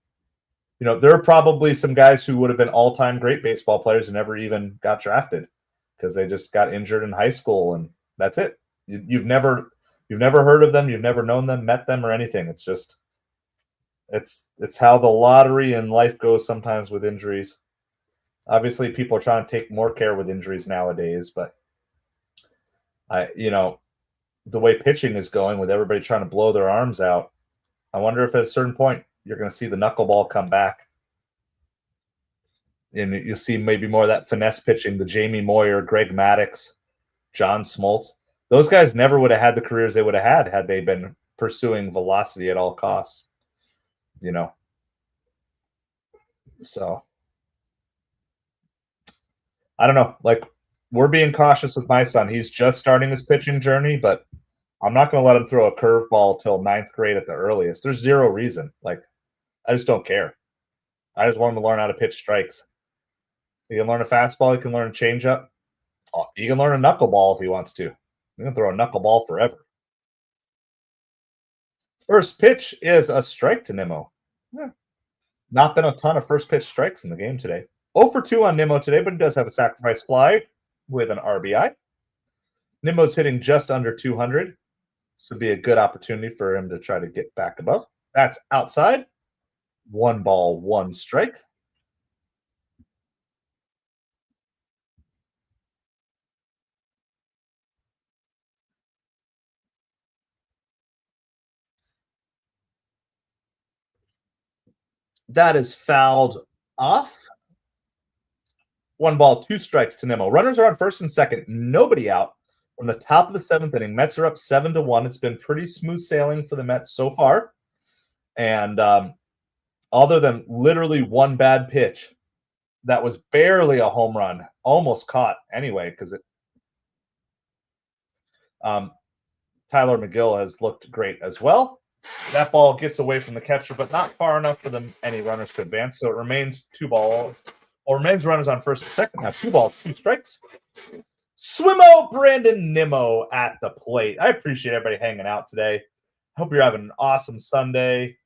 there are probably some guys who would have been all-time great baseball players who never even got drafted because they just got injured in high school, and that's it. You've never heard of them, you've never known them, met them, or anything. It's just it's how the lottery and life goes sometimes with injuries. Obviously, people are trying to take more care with injuries nowadays, but the way pitching is going with everybody trying to blow their arms out, I wonder if at a certain point you're going to see the knuckleball come back. And you'll see maybe more of that finesse pitching, the Jamie Moyer, Greg Maddux, John Smoltz. Those guys never would have had the careers they would have had they been pursuing velocity at all costs. So I don't know. Like, we're being cautious with my son. He's just starting his pitching journey, but I'm not going to let him throw a curveball till 9th grade at the earliest. There's zero reason. Like, I just don't care. I just want him to learn how to pitch strikes. He can learn a fastball. He can learn a changeup. He can learn a knuckleball if he wants to. He can throw a knuckleball forever. First pitch is a strike to Nimmo. Not been a ton of first pitch strikes in the game today. 0 for 2 on Nimmo today, but he does have a sacrifice fly with an RBI. Nimmo's hitting just under 200. This would be a good opportunity for him to try to get back above. That's outside. 1 ball, 1 strike. That is fouled off. 1 ball, 2 strikes to Nimmo. Runners are on first and second. Nobody out. From the top of the 7th inning, Mets are up 7-1. It's been pretty smooth sailing for the Mets so far. And other than literally 1 bad pitch, that was barely a home run, almost caught anyway, because Tyler McGill has looked great as well. That ball gets away from the catcher, but not far enough for any runners to advance. So it remains remains runners on first and second. Now 2 balls, 2 strikes. Swimmo Brandon Nimmo at the plate. I appreciate everybody hanging out today. Hope you're having an awesome Sunday.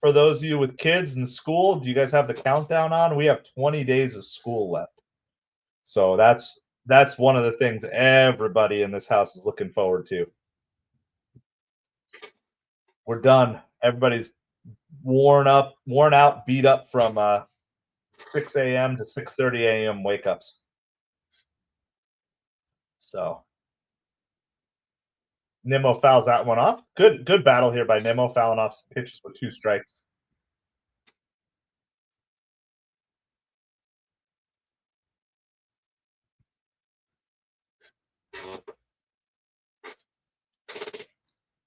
for those of you with kids in school, do you guys have the countdown on? We have 20 days of school left. So that's one of the things everybody in this house is looking forward to. We're done. Everybody's worn out, beat up from 6 a.m. to 6:30 a.m. wake ups. So Nimmo fouls that one off. Good battle here by Nimmo, fouling off some pitches with 2 strikes.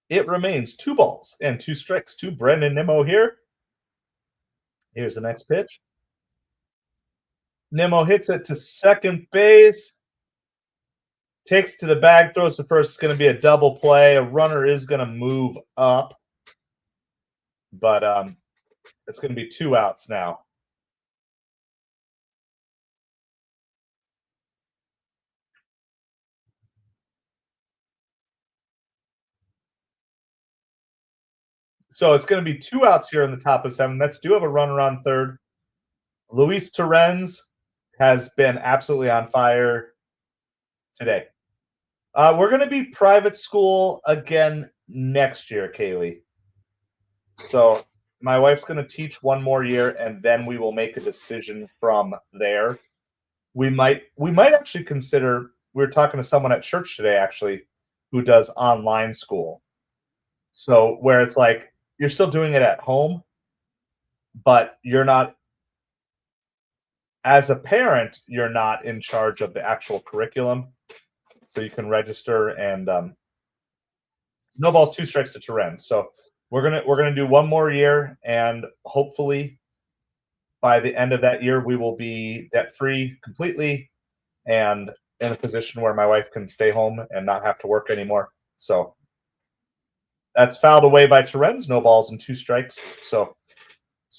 It remains 2 balls and 2 strikes to Brendan Nimmo here. Here's the next pitch. Nimmo hits it to second base. Takes to the bag, throws to first. It's going to be a double play. A runner is going to move up, but it's going to be 2 outs now. So it's going to be 2 outs here in the top of 7. Mets do have a runner on third. Luis Torrens has been absolutely on fire today. We're going to be private school again next year, Kaylee. So my wife's going to teach 1 more year, and then we will make a decision from there. We might actually consider. We were talking to someone at church today, actually, who does online school. So where it's like you're still doing it at home, but you're not, as a parent, you're not in charge of the actual curriculum. So you can register, and no balls, 2 strikes to Turen. So we're gonna do 1 more year, and hopefully by the end of that year we will be debt free completely and in a position where my wife can stay home and not have to work anymore. So that's fouled away by Turen's. No balls and 2 strikes. So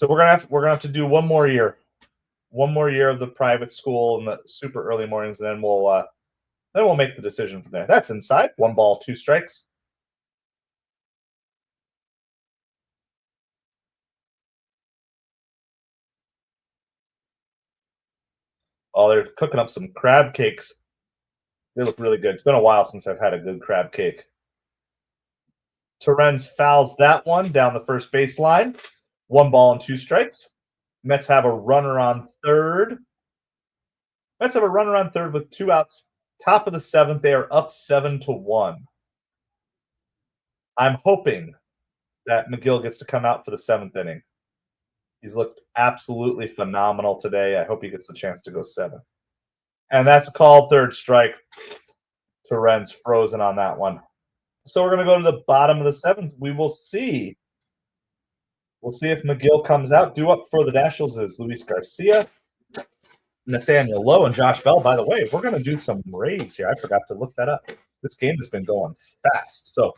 we're gonna have to do 1 more year. 1 more year of the private school in the super early mornings, and then we'll make the decision from there. That's inside. 1 ball, 2 strikes. Oh, they're cooking up some crab cakes. They look really good. It's been a while since I've had a good crab cake. Torrens fouls that one down the first baseline. 1 ball and 2 strikes. Mets have a runner on third. Mets have a runner on third with 2 outs. Top of the 7th. They are up 7-1. I'm hoping that McGill gets to come out for the 7th inning. He's looked absolutely phenomenal today. I hope he gets the chance to go 7. And that's a called 3rd strike. Torrens frozen on that one. So we're going to go to the bottom of the 7th. We will see. We'll see if McGill comes out. Due up for the Nationals is Luis Garcia, Nathaniel Lowe, and Josh Bell. By the way, we're going to do some raids here. I forgot to look that up. This game has been going fast. So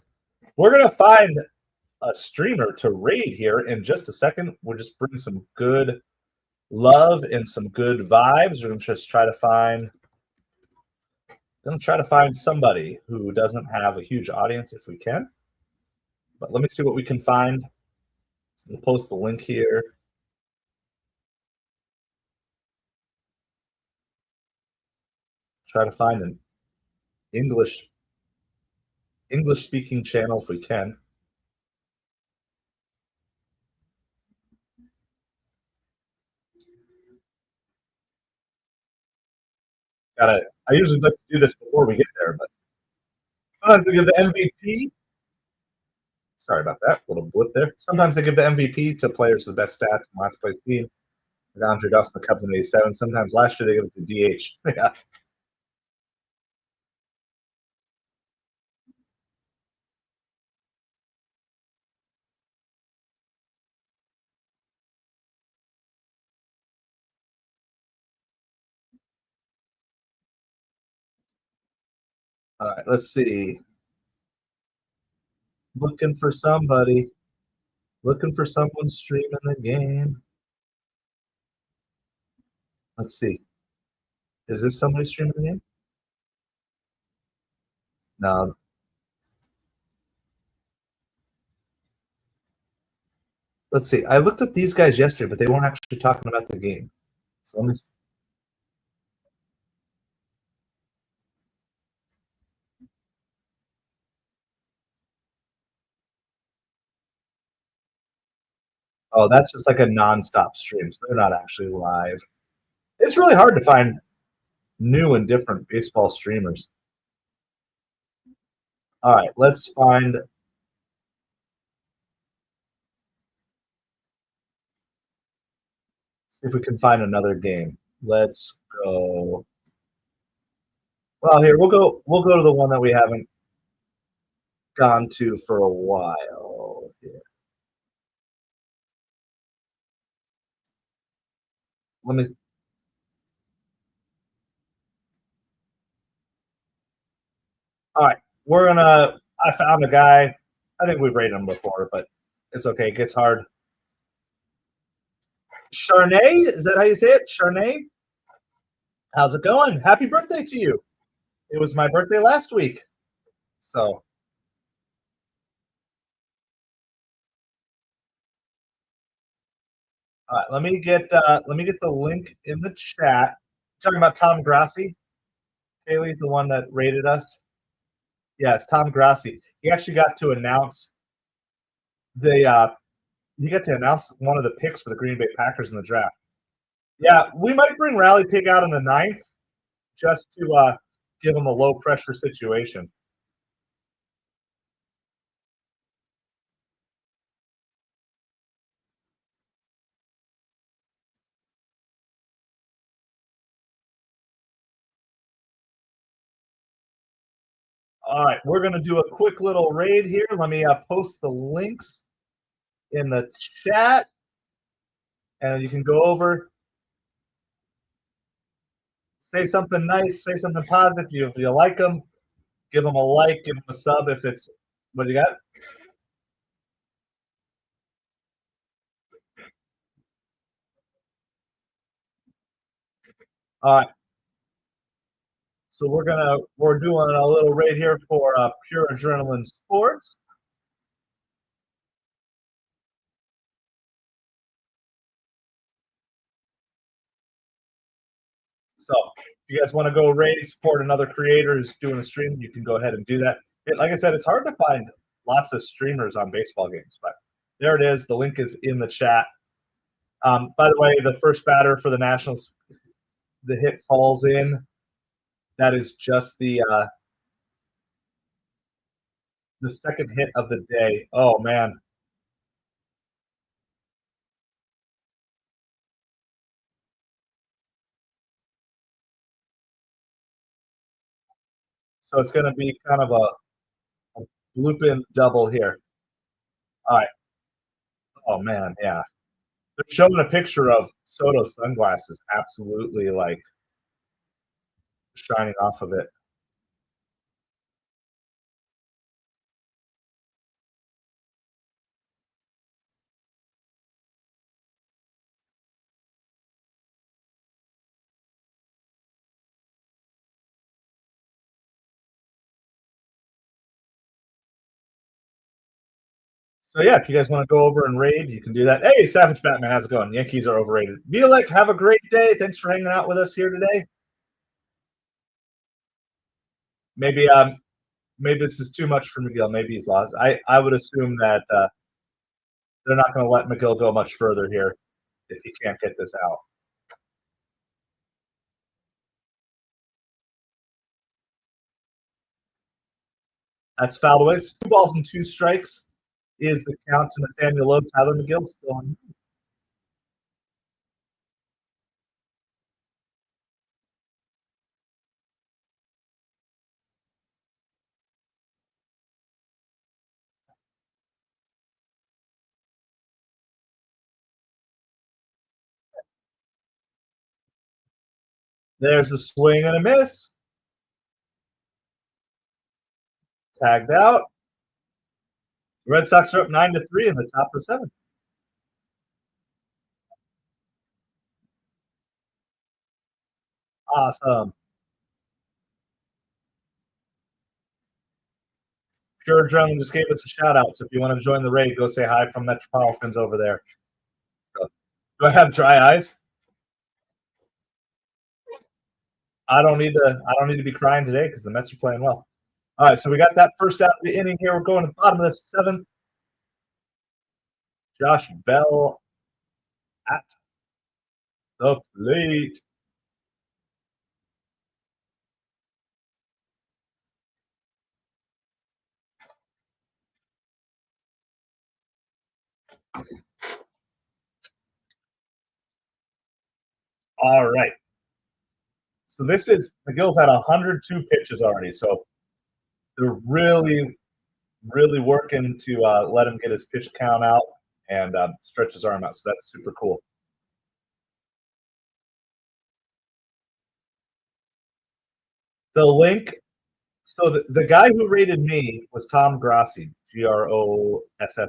we're going to find a streamer to raid here in just a second. We'll just bring some good love and some good vibes. We're going to just try to find somebody who doesn't have a huge audience if we can. But let me see what we can find. We'll post the link here. Try to find an English speaking channel if we can. I usually like to do this before we get there, but sometimes they give the MVP. Sorry about that little blip there. Sometimes they give the MVP to players with the best stats in last place team. Like Andre Dawson, the Cubs in '87. Sometimes last year they give it to DH. Yeah. All right, let's see. Looking for somebody. Looking for someone streaming the game. Let's see. Is this somebody streaming the game? No. All let's see. I looked at these guys yesterday, but they weren't actually talking about the game. So let me. Oh, that's just like a nonstop stream. So they're not actually live. It's really hard to find new and different baseball streamers. All right, let's find. See if we can find another game. Let's go. Well, here we'll go. We'll go to the one that we haven't gone to for a while. Here. Let me. All right, we're gonna. I found a guy. I think we've rated him before, but it's okay. It gets hard. Charnay, is that how you say it? Charnay? How's it going? Happy birthday to you. It was my birthday last week. So, all right, let me get the link in the chat. Talking about Tom Grassi, Haley, the one that rated us. Yeah, it's Tom Grassi. He actually got to announce the he got to announce one of the picks for the Green Bay Packers in the draft. Yeah, we might bring Rally Pig out in the ninth just to give him a low pressure situation. All right, we're going to do a quick little raid here. Let me post the links in the chat, and you can go over, say something nice, say something positive. If you like them, give them a like, give them a sub if it's what do you got? All right. So we're doing a little raid here for Pure Adrenaline Sports. So if you guys want to go raid, support another creator who's doing a stream, you can go ahead and do that. Like I said, it's hard to find lots of streamers on baseball games, but there it is. The link is in the chat. By the way, the first batter for the Nationals, the hit falls in. That is just the second hit of the day. Oh man. So it's going to be kind of a loop in double here. All right. Oh man, yeah. They're showing a picture of Soto's sunglasses, absolutely like shining off of it. So yeah, if you guys want to go over and raid, you can do that. Hey, Savage Batman, how's it going? Yankees are overrated. Mielek, have a great day. Thanks for hanging out with us here today. Maybe maybe this is too much for McGill. Maybe he's lost. I would assume that they're not going to let McGill go much further here if he can't get this out. That's fouled away. It's 2 balls and 2 strikes is the count to Nathaniel Lowe. Tyler McGill still on. There's a swing and a miss. Tagged out. The Red Sox are up 9-3 in the top of the 7th. Awesome. Pure Adrenaline just gave us a shout out. So if you want to join the raid, go say hi from MetropoliFins over there. So, do I have dry eyes? I don't need to be crying today because the Mets are playing well. All right, so we got that first out of the inning here. We're going to the bottom of the seventh. Josh Bell at the plate. All right. So this is McGill's had 102 pitches already. So they're really, really working to let him get his pitch count out and stretch his arm out. So that's super cool. The link. So the guy who rated me was Tom Grossi, Grossi.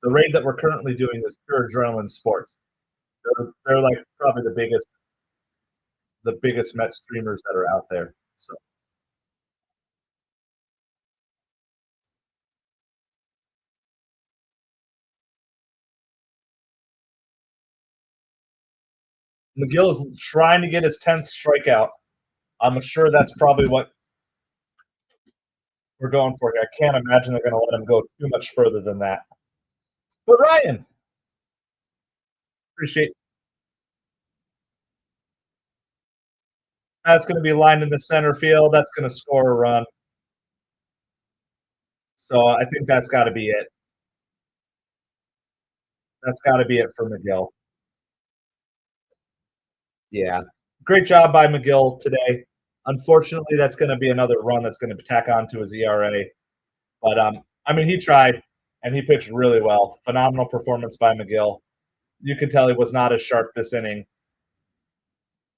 The raid that we're currently doing is Pure Adrenaline Sports. They're like probably the biggest Met streamers that are out there. So McGill is trying to get his 10th strikeout. I'm sure that's probably what we're going for. I can't imagine they're going to let him go too much further than that. But Ryan, appreciate that's going to be lined into center field. That's going to score a run. So I think that's got to be it. That's got to be it for McGill. Yeah. Great job by McGill today. Unfortunately, that's going to be another run that's going to tack on to his ERA. But, I mean, he tried, and he pitched really well. Phenomenal performance by McGill. You could tell he was not as sharp this inning.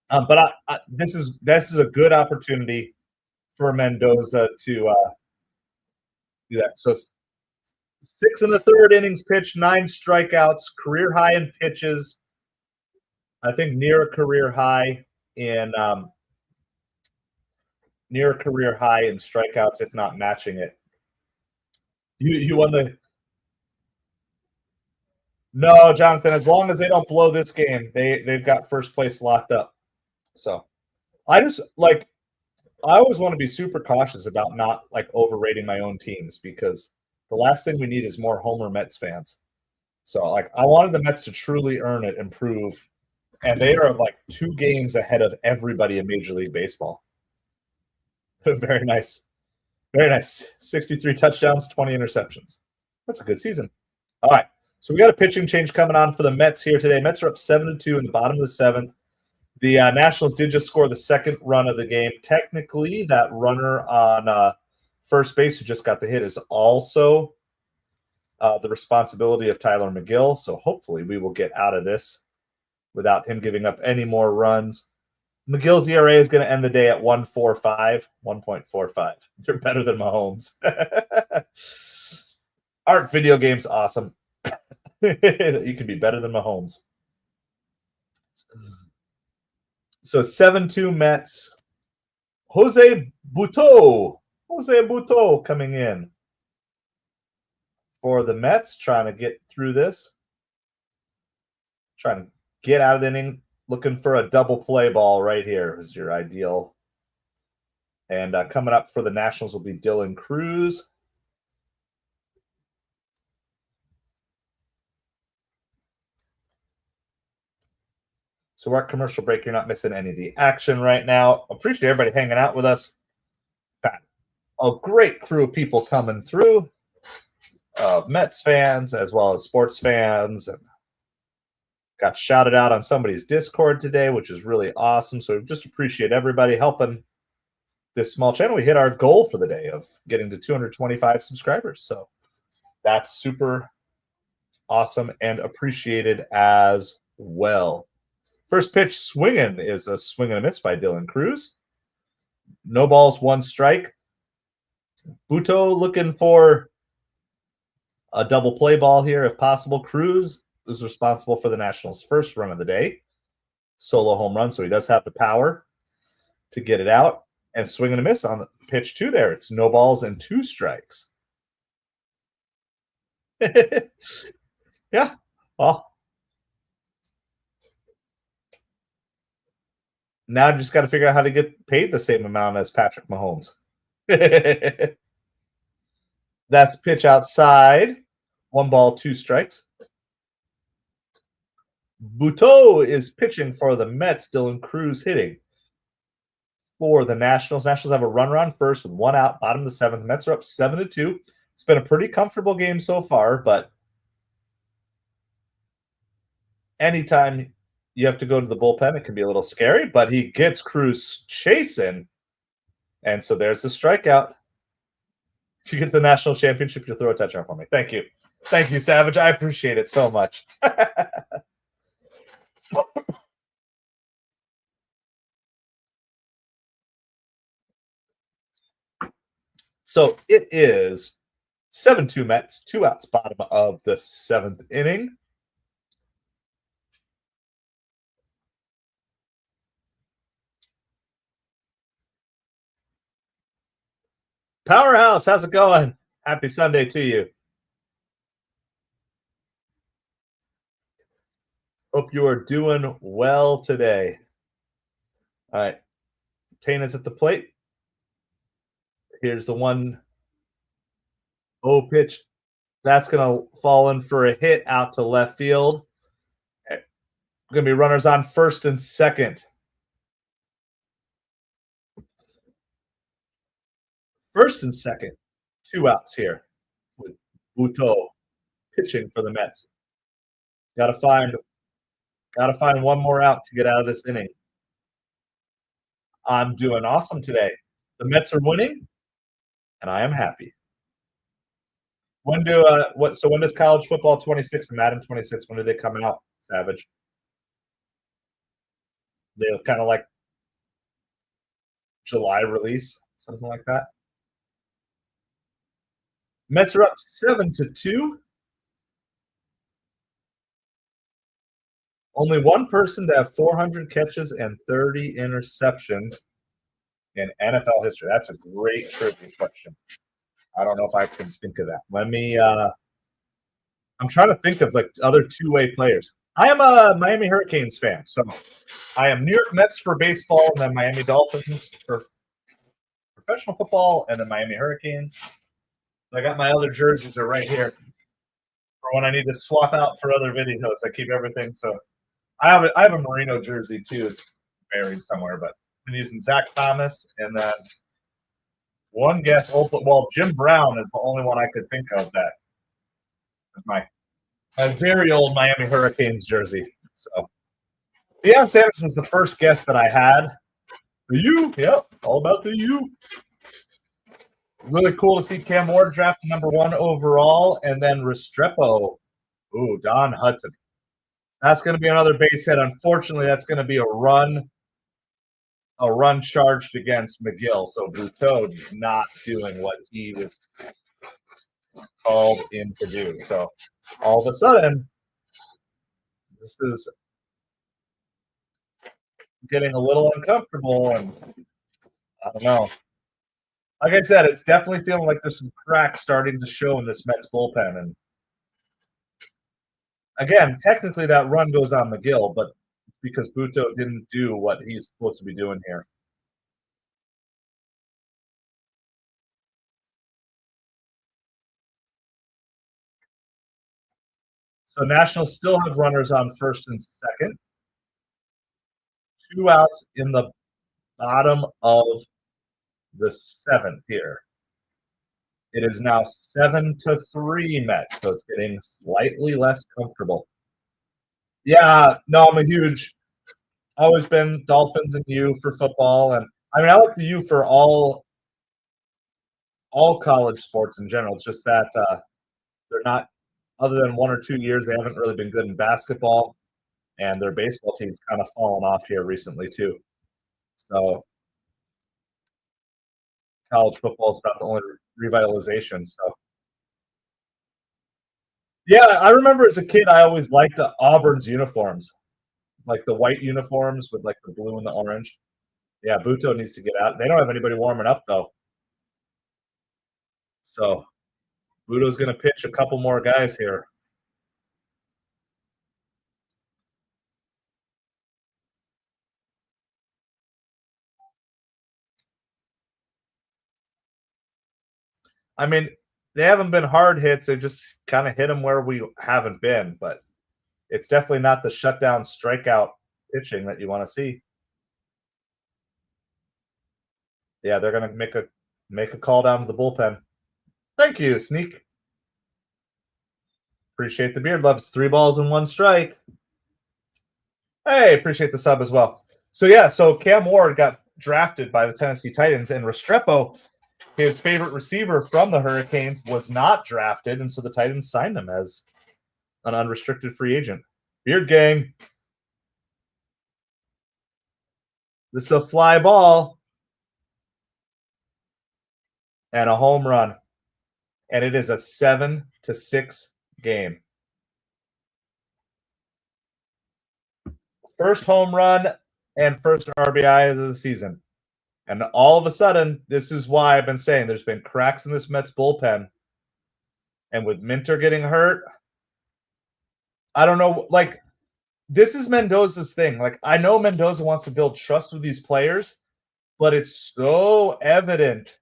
But this is a good opportunity for Mendoza to do that. So 6 1/3 innings pitched, 9 strikeouts, career high in pitches. I think near a career high in strikeouts, if not matching it. You won the no, Jonathan. As long as they don't blow this game, they've got first place locked up. So I always want to be super cautious about not like overrating my own teams because the last thing we need is more Homer Mets fans. So like I wanted the Mets to truly earn it and prove, and they are like 2 games ahead of everybody in Major League Baseball. Very nice. Very nice. 63 touchdowns, 20 interceptions. That's a good season. All right. So we got a pitching change coming on for the Mets here today. Mets are up 7-2 in the bottom of the 7th. The Nationals did just score the second run of the game. Technically, that runner on first base who just got the hit is also the responsibility of Tyler McGill. So hopefully we will get out of this without him giving up any more runs. McGill's ERA is going to end the day at 1.45. They're better than Mahomes. Art video games, awesome. You can be better than Mahomes. So 7-2 Mets. Jose Butto coming in for the Mets, trying to get through this. Trying to get out of the inning. Looking for a double play ball right here is your ideal. And coming up for the Nationals will be Dylan Cruz. So we're at commercial break. You're not missing any of the action right now. Appreciate everybody hanging out with us. Got a great crew of people coming through. Mets fans as well as sports fans. And got shouted out on somebody's Discord today, which is really awesome. So we just appreciate everybody helping this small channel. We hit our goal for the day of getting to 225 subscribers. So that's super awesome and appreciated as well. First pitch swinging is a swing and a miss by Dylan Cruz. No balls, 1 strike. Butto looking for a double play ball here if possible. Cruz is responsible for the Nationals' first run of the day. Solo home run, so he does have the power to get it out. And swing and a miss on the pitch two there. It's no balls and 2 strikes. Yeah. Well, now just got to figure out how to get paid the same amount as Patrick Mahomes. That's pitch outside. 1 ball, 2 strikes. Buteau is pitching for the Mets. Dylan Cruz hitting for the Nationals. Nationals have a runner on first with 1 out, bottom of the 7th. Mets are up 7-2. It's been a pretty comfortable game so far, but anytime you have to go to the bullpen, it can be a little scary, but he gets Cruz chasing. And so there's the strikeout. If you get the national championship, you'll throw a touchdown for me. Thank you. Thank you, Savage. I appreciate it so much. So it is 7-2 Mets, 2 outs, bottom of the 7th inning. Powerhouse, how's it going? Happy Sunday to you. Hope you are doing well today. All right. Tana's at the plate. Here's the 1-0 pitch. That's going to fall in for a hit out to left field. Going to be runners on first and second. First and second, 2 outs here with Buteau pitching for the Mets. Got to find 1 more out to get out of this inning. I'm doing awesome today. The Mets are winning, and I am happy. When does college football 26 and Madden 26, when do they come out, Savage? They're kind of like July release, something like that. Mets are up 7-2. Only one person to have 400 catches and 30 interceptions in NFL history. That's a great trivia question. I don't know if I can think of that. I'm trying to think of like other two-way players. I am a Miami Hurricanes fan, so I am New York Mets for baseball, and then Miami Dolphins for professional football, and then Miami Hurricanes. I got my other jerseys are right here for when I need to swap out for other videos. I keep everything. So I have a Merino jersey too. It's buried somewhere, but I've been using Zach Thomas, and then one guess. Well, Jim Brown is the only one I could think of that is my very old Miami Hurricanes jersey. So Deion Sanders was the first guest that I had. The U, yep, all about the U. Really cool to see Cam Ward draft number 1 overall, and then Restrepo. Ooh, Don Hudson. That's going to be another base hit. Unfortunately, that's going to be a run charged against McGill. So Buteau is not doing what he was called in to do. So all of a sudden, this is getting a little uncomfortable, and I don't know. Like I said, it's definitely feeling like there's some cracks starting to show in this Mets bullpen. And again, technically that run goes on McGill, but because Buteau didn't do what he's supposed to be doing here. So Nationals still have runners on first and second. 2 outs in the bottom of the 7th here. It is now 7-3 Mets, so it's getting slightly less comfortable. Yeah, no, I'm a huge, always been Dolphins and U for football, and I mean I like the U for all college sports in general. It's just that they're not, other than 1 or 2 years, they haven't really been good in basketball, and their baseball team's kind of fallen off here recently too. So college football is about the only revitalization. So yeah, I remember as a kid, I always liked the Auburn's uniforms, like the white uniforms with like the blue and the orange. Yeah, Buto needs to get out. They don't have anybody warming up though, so Buto's going to pitch a couple more guys here. I mean, they haven't been hard hits. They just kind of hit them where we haven't been, but it's definitely not the shutdown strikeout pitching that you want to see. Yeah, they're going to make a call down to the bullpen. Thank you, Sneak. Appreciate the beard love. It's 3 balls and 1 strike. Hey, appreciate the sub as well. So yeah, so Cam Ward got drafted by the Tennessee Titans, and Restrepo, his favorite receiver from the Hurricanes, was not drafted, and so the Titans signed him as an unrestricted free agent. Beard gang. This is a fly ball and a home run, and it is a 7-6 game. First home run and first RBI of the season. And all of a sudden, this is why I've been saying there's been cracks in this Mets bullpen. And with Minter getting hurt, I don't know. Like, this is Mendoza's thing. Like, I know Mendoza wants to build trust with these players, but it's so evident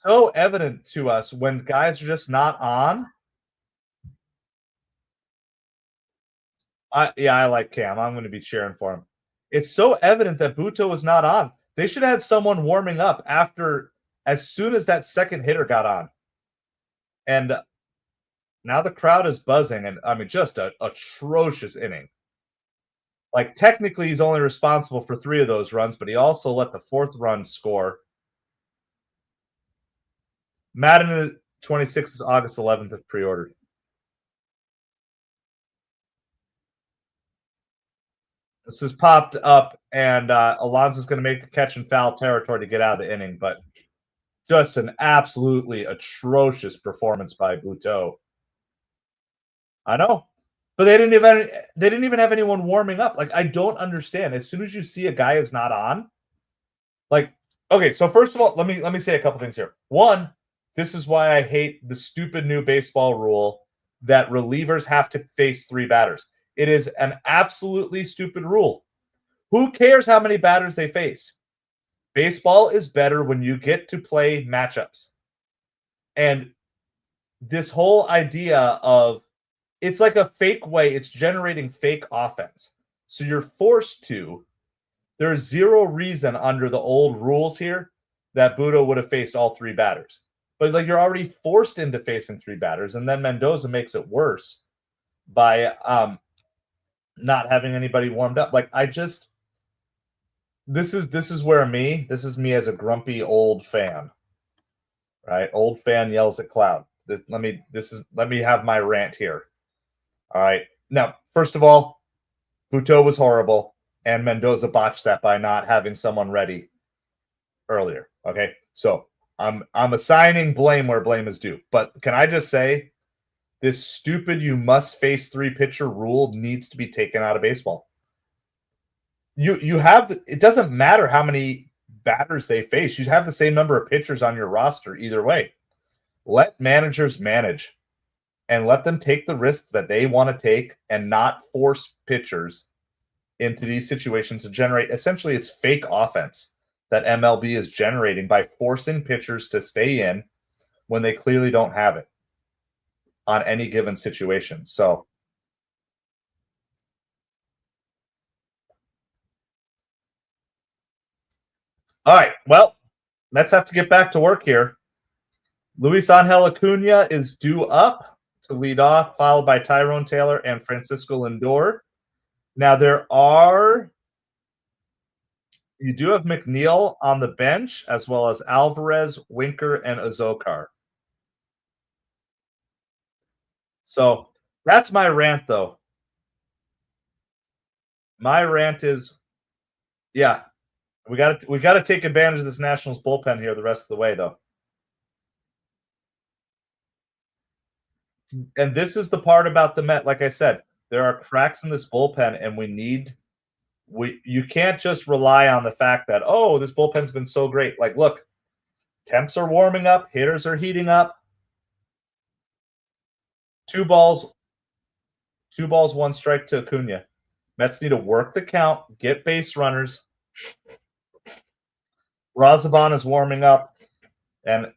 to us when guys are just not on. I like Cam. I'm going to be cheering for him. It's so evident that Buto was not on. They should have had someone warming up as soon as that second hitter got on. And now the crowd is buzzing, and I mean, just an atrocious inning. Like, technically, he's only responsible for 3 of those runs, but he also let the 4th run score. Madden 26 is August 11th if pre-ordered. This has popped up, and Alonso's going to make the catch in foul territory to get out of the inning, but just an absolutely atrocious performance by Buto. I know, but they didn't even have anyone warming up. Like, I don't understand. As soon as you see a guy is not on, like, okay, so first of all, let me say a couple things here. One, this is why I hate the stupid new baseball rule that relievers have to face 3 batters. It is an absolutely stupid rule. Who cares how many batters they face? Baseball is better when you get to play matchups. And this whole idea of it's like a fake way, it's generating fake offense. So you're forced to. There's zero reason under the old rules here that Budo would have faced all 3 batters. But like, you're already forced into facing 3 batters, and then Mendoza makes it worse by not having anybody warmed up. Like, this is me as a grumpy old fan. Right? Old fan yells at cloud. Let me have my rant here. All right. Now, first of all, Buto was horrible, and Mendoza botched that by not having someone ready earlier. Okay. So I'm assigning blame where blame is due. But can I just say, this stupid you must face 3 pitcher rule needs to be taken out of baseball. You have it doesn't matter how many batters they face. You have the same number of pitchers on your roster either way. Let managers manage and let them take the risks that they want to take and not force pitchers into these situations to generate essentially it's fake offense that MLB is generating by forcing pitchers to stay in when they clearly don't have it on any given situation. So, all right, well, let's have to get back to work here. Luis Angel Acuna is due up to lead off, followed by Tyrone Taylor and Francisco Lindor. Now, you do have McNeil on the bench, as well as Alvarez, Winker, and Azokar. So that's my rant, though. My rant is, yeah, we got to take advantage of this Nationals bullpen here the rest of the way, though. And this is the part about the Met. Like I said, there are cracks in this bullpen, and we need You can't just rely on the fact that, oh, this bullpen's been so great. Like, look, temps are warming up, hitters are heating up. 2 balls, 2 balls, 1 strike to Acuna. Mets need to work the count, get base runners. Razabon is warming up, and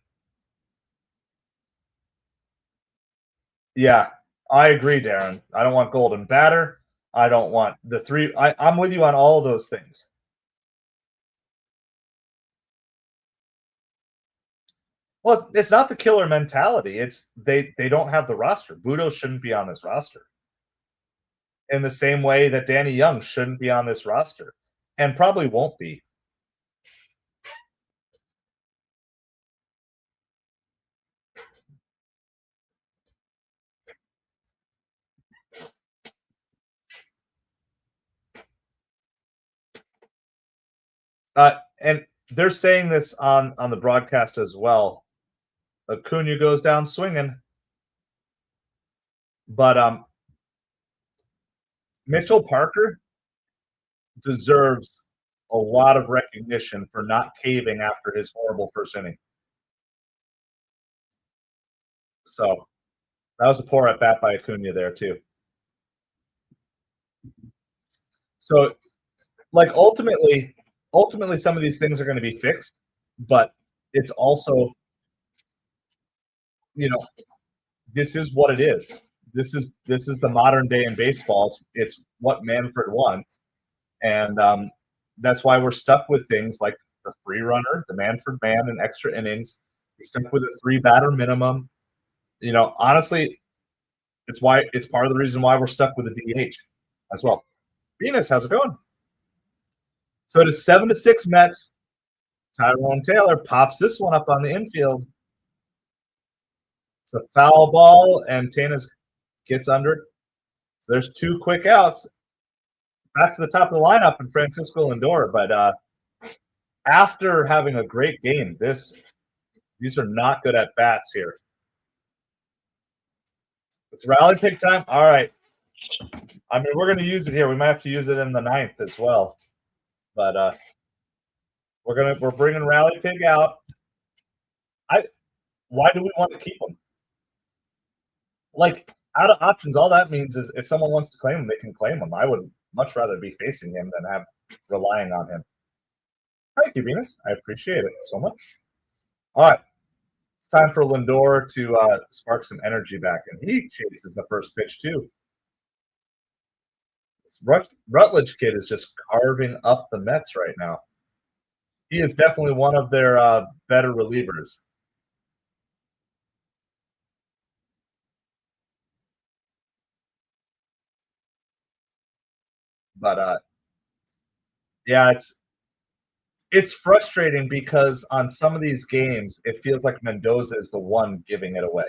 yeah, I agree, Darren. I don't want golden batter. I don't want the three. I'm with you on all of those things. Well, it's not the killer mentality. It's they don't have the roster. Budo shouldn't be on this roster. In the same way that Danny Young shouldn't be on this roster, and probably won't be. And they're saying this on the broadcast as well. Acuna goes down swinging, but Mitchell Parker deserves a lot of recognition for not caving after his horrible first inning. So that was a poor at bat by Acuna there too. So, like ultimately, some of these things are going to be fixed, but it's also, this is what it is. This is the modern day in baseball. It's what Manfred wants, and that's why we're stuck with things like the free runner, the Manfred man, and extra innings. We're stuck with a 3-batter minimum. Honestly, it's part of the reason why we're stuck with a DH as well. Venus, how's it going? So it is 7-6 Mets. Tyrone Taylor pops this one up on the infield. It's a foul ball, and Tanis gets under. So there's 2 quick outs. Back to the top of the lineup in Francisco Lindor. But after having a great game, these are not good at bats here. It's rally pick time. All right. I mean, we're going to use it here. We might have to use it in the 9th as well. But we're bringing Rally Pig out. Why do we want to keep him? Like, out of options, all that means is if someone wants to claim him, they can claim him. I would much rather be facing him than relying on him. Thank you, Venus. I appreciate it so much. All right. It's time for Lindor to spark some energy back, and he chases the first pitch too. This Rutledge kid is just carving up the Mets right now. He is definitely one of their better relievers. But yeah, it's frustrating because on some of these games, it feels like Mendoza is the one giving it away.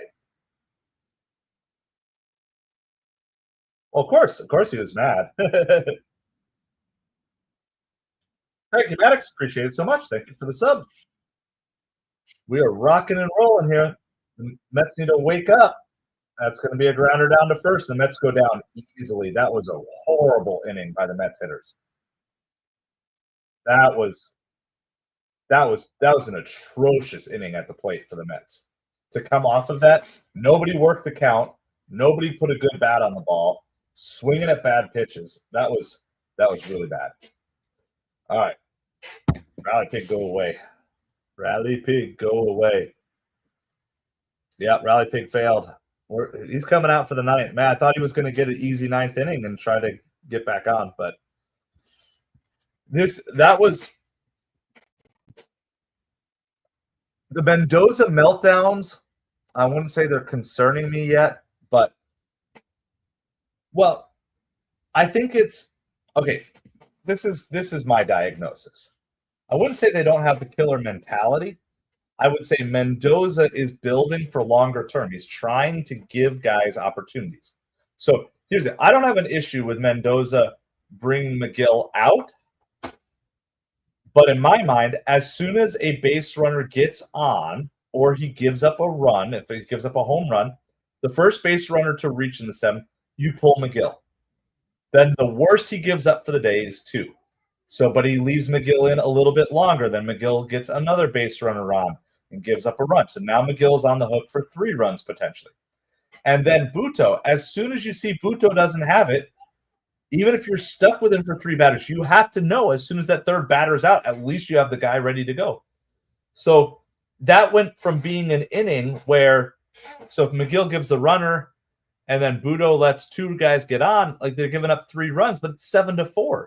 Well, of course he was mad. Thank you, Maddox. Appreciate it so much. Thank you for the sub. We are rocking and rolling here. The Mets need to wake up. That's going to be a grounder down to first. The Mets go down easily. That was a horrible inning by the Mets hitters. That was an atrocious inning at the plate for the Mets. To come off of that, nobody worked the count. Nobody put a good bat on the ball. Swinging at bad pitches. That was really bad. All right. Rally Pig, go away. Rally Pig, go away. Yeah, Rally Pig failed. He's coming out for the 9th. Man, I thought he was going to get an easy 9th inning and try to get back on, but that was the Mendoza meltdowns. I wouldn't say they're concerning me yet, but well, I think it's okay. This is my diagnosis. I wouldn't say they don't have the killer mentality. I would say Mendoza is building for longer term. He's trying to give guys opportunities. So here's it. I don't have an issue with Mendoza bringing McGill out. But in my mind, as soon as a base runner gets on or he gives up a run, if he gives up a home run, the first base runner to reach in the 7th, you pull McGill. Then the worst he gives up for the day is 2. So, but he leaves McGill in a little bit longer. Then McGill gets another base runner on and gives up a run. So now McGill's on the hook for 3 runs potentially. And then Buto, as soon as you see Buto doesn't have it, even if you're stuck with him for 3 batters, you have to know as soon as that third batter's out, at least you have the guy ready to go. So that went from being an inning where, so if McGill gives the runner and then Buto lets 2 guys get on, like they're giving up 3 runs, but it's 7-4.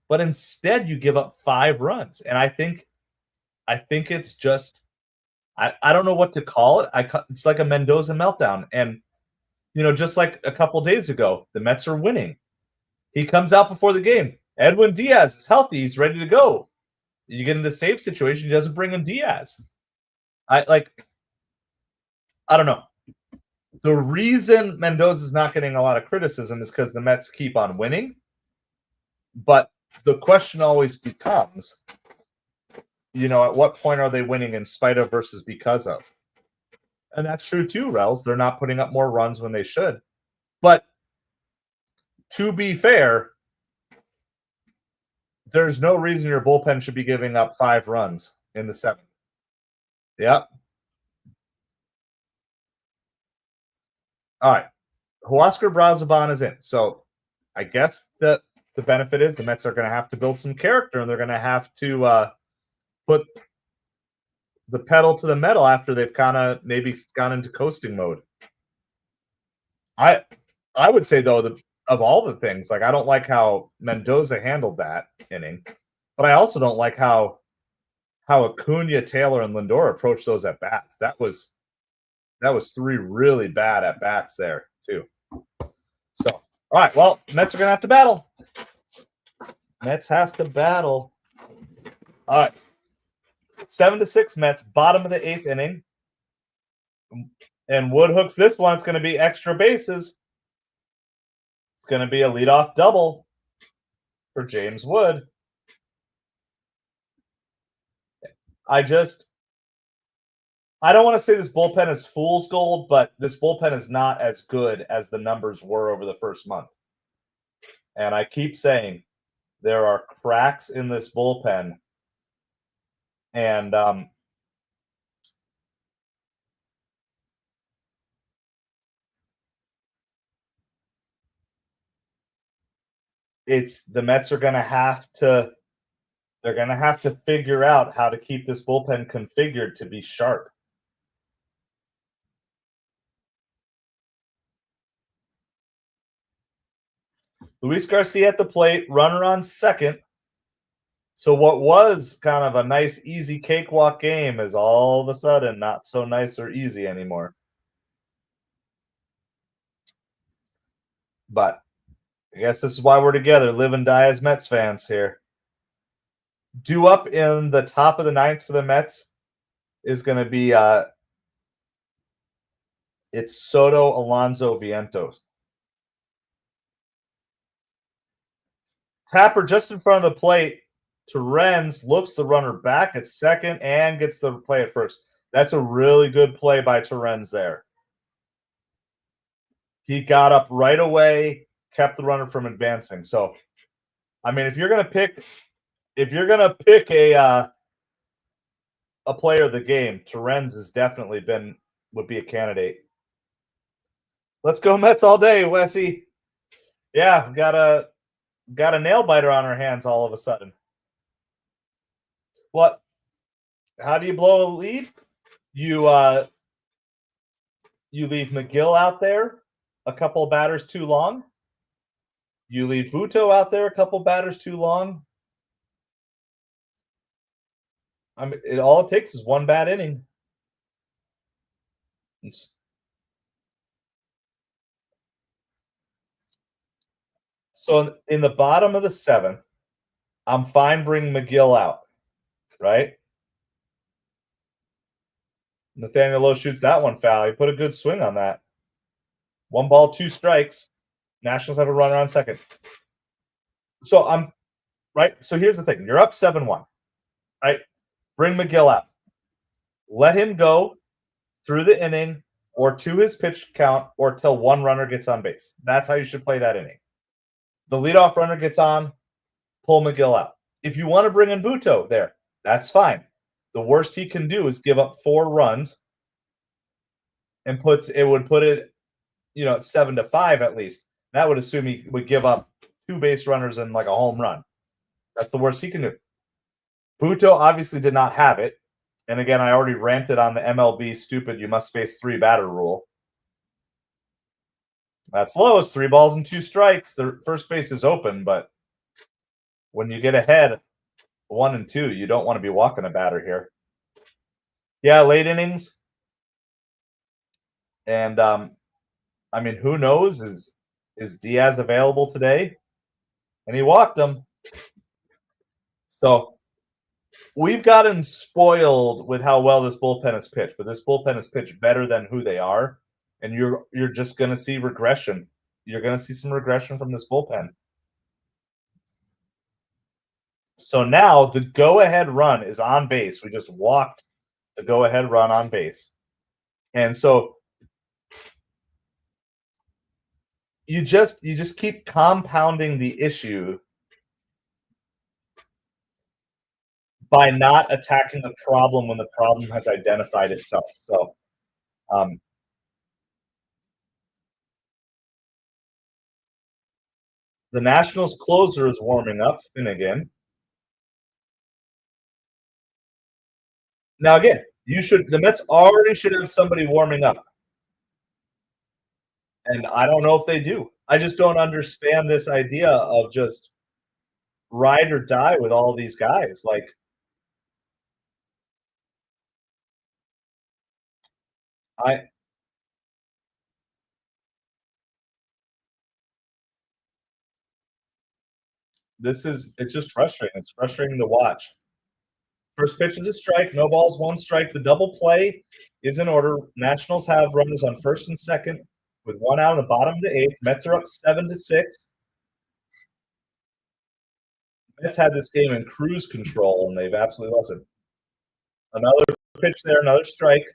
But instead you give up 5 runs. And I think it's just, I don't know what to call it. It's like a Mendoza meltdown. And, just like a couple days ago, the Mets are winning. He comes out before the game. Edwin Diaz is healthy. He's ready to go. You get into a save situation, he doesn't bring in Diaz. I don't know. The reason Mendoza's not getting a lot of criticism is because the Mets keep on winning. But the question always becomes, at what point are they winning in spite of versus because of? And that's true too, Rels. They're not putting up more runs when they should. But to be fair, there's no reason your bullpen should be giving up 5 runs in the 7th. Yep. All right. Huascar Brazoban is in. So I guess the benefit is the Mets are going to have to build some character, and they're going to have to put the pedal to the metal after they've kind of maybe gone into coasting mode. I would say, though, that of all the things, I don't like how Mendoza handled that inning, but I also don't like how Acuna, Taylor, and Lindor approached those at bats. That was 3 really bad at bats there too. So, all right, well, Mets are gonna have to battle. Mets have to battle. All right, 7-6 Mets, bottom of the 8th inning, and Wood hooks this one. It's going to be extra bases. It's going to be a leadoff double for James Wood. I don't want to say this bullpen is fool's gold, but this bullpen is not as good as the numbers were over the first month. And I keep saying there are cracks in this bullpen. And the Mets are going to have to figure out how to keep this bullpen configured to be sharp. Luis Garcia at the plate, runner on second. So what was kind of a nice, easy cakewalk game is all of a sudden not so nice or easy anymore. But I guess this is why we're together, live and die as Mets fans here. Due up in the top of the 9th for the Mets is going to be it's Soto, Alonso, Vientos. Tapper just in front of the plate. Torrens looks the runner back at second and gets the play at first. That's a really good play by Torrens there. He got up right away, kept the runner from advancing. So, I mean, if you're gonna pick a player of the game, Torrens has definitely would be a candidate. Let's go Mets all day, Wessie. Yeah, got a nail biter on our hands all of a sudden. What? How do you blow a lead? You leave McGill out there a couple of batters too long. You leave Buto out there a couple batters too long. I mean, all it takes is one bad inning. So in the bottom of the 7th, I'm fine bringing McGill out, right? Nathaniel Lowe shoots that one foul. He put a good swing on that. 1 ball, 2 strikes. Nationals have a runner on second. So I'm right. So here's the thing. You're up 7-1, right? Bring McGill out. Let him go through the inning or to his pitch count or till one runner gets on base. That's how you should play that inning. The leadoff runner gets on, pull McGill out. If you want to bring in Buto there, that's fine. The worst he can do is give up 4 runs and would put it, at 7-5 at least. That would assume he would give up 2 base runners and like a home run. That's the worst he can do. Buto obviously did not have it. And again, I already ranted on the MLB stupid you must face 3 batter rule. That's low. It's 3 balls and 2 strikes. The first base is open, but when you get ahead 1 and 2, you don't want to be walking a batter here. Yeah, late innings. And who knows? Is Diaz available today? And he walked him. So we've gotten spoiled with how well this bullpen has pitched, but this bullpen has pitched better than who they are, and you're just going to see regression. You're going to see some regression from this bullpen. So now the go-ahead run is on base. We just walked the go-ahead run on base. And so you just keep compounding the issue by not attacking the problem when the problem has identified itself. So the Nationals closer is warming up, Finnegan. Now again, the Mets already should have somebody warming up. And I don't know if they do. I just don't understand this idea of just ride or die with all these guys. Like, it's just frustrating. It's frustrating to watch. First pitch is a strike, no balls, 1 strike. The double play is in order. Nationals have runners on first and second with 1 out in the bottom of the 8th. Mets are up 7-6. Mets had this game in cruise control, and they've absolutely lost it. Another pitch there, another strike.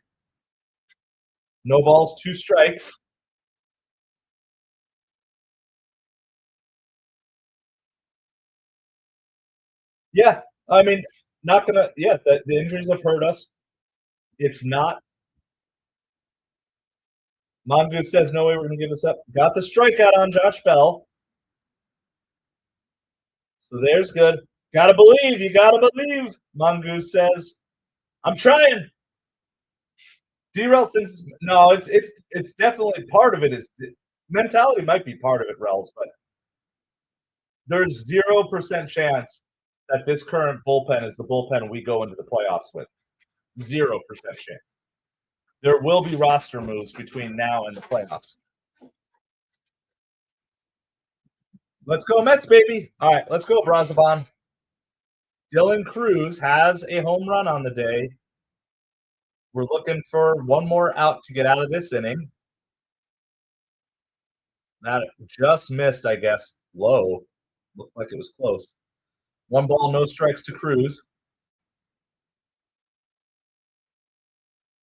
No balls, 2 strikes. Yeah, not gonna. Yeah, the injuries have hurt us. It's not. Mongoose says no way we're gonna give this up. Got the strikeout on Josh Bell. So there's good. Gotta believe. You gotta believe. Mongoose says, "I'm trying." D-Rels thinks no. It's definitely part of it. Is mentality might be part of it, Rels, but there's 0% chance that this current bullpen is the bullpen we go into the playoffs with. 0% chance. There will be roster moves between now and the playoffs. Let's go Mets, baby. All right, let's go, Brazoban. Dylan Cruz has a home run on the day. We're looking for 1 more out to get out of this inning. That just missed, I guess. Low. Looked like it was close. 1 ball, no strikes to Cruz.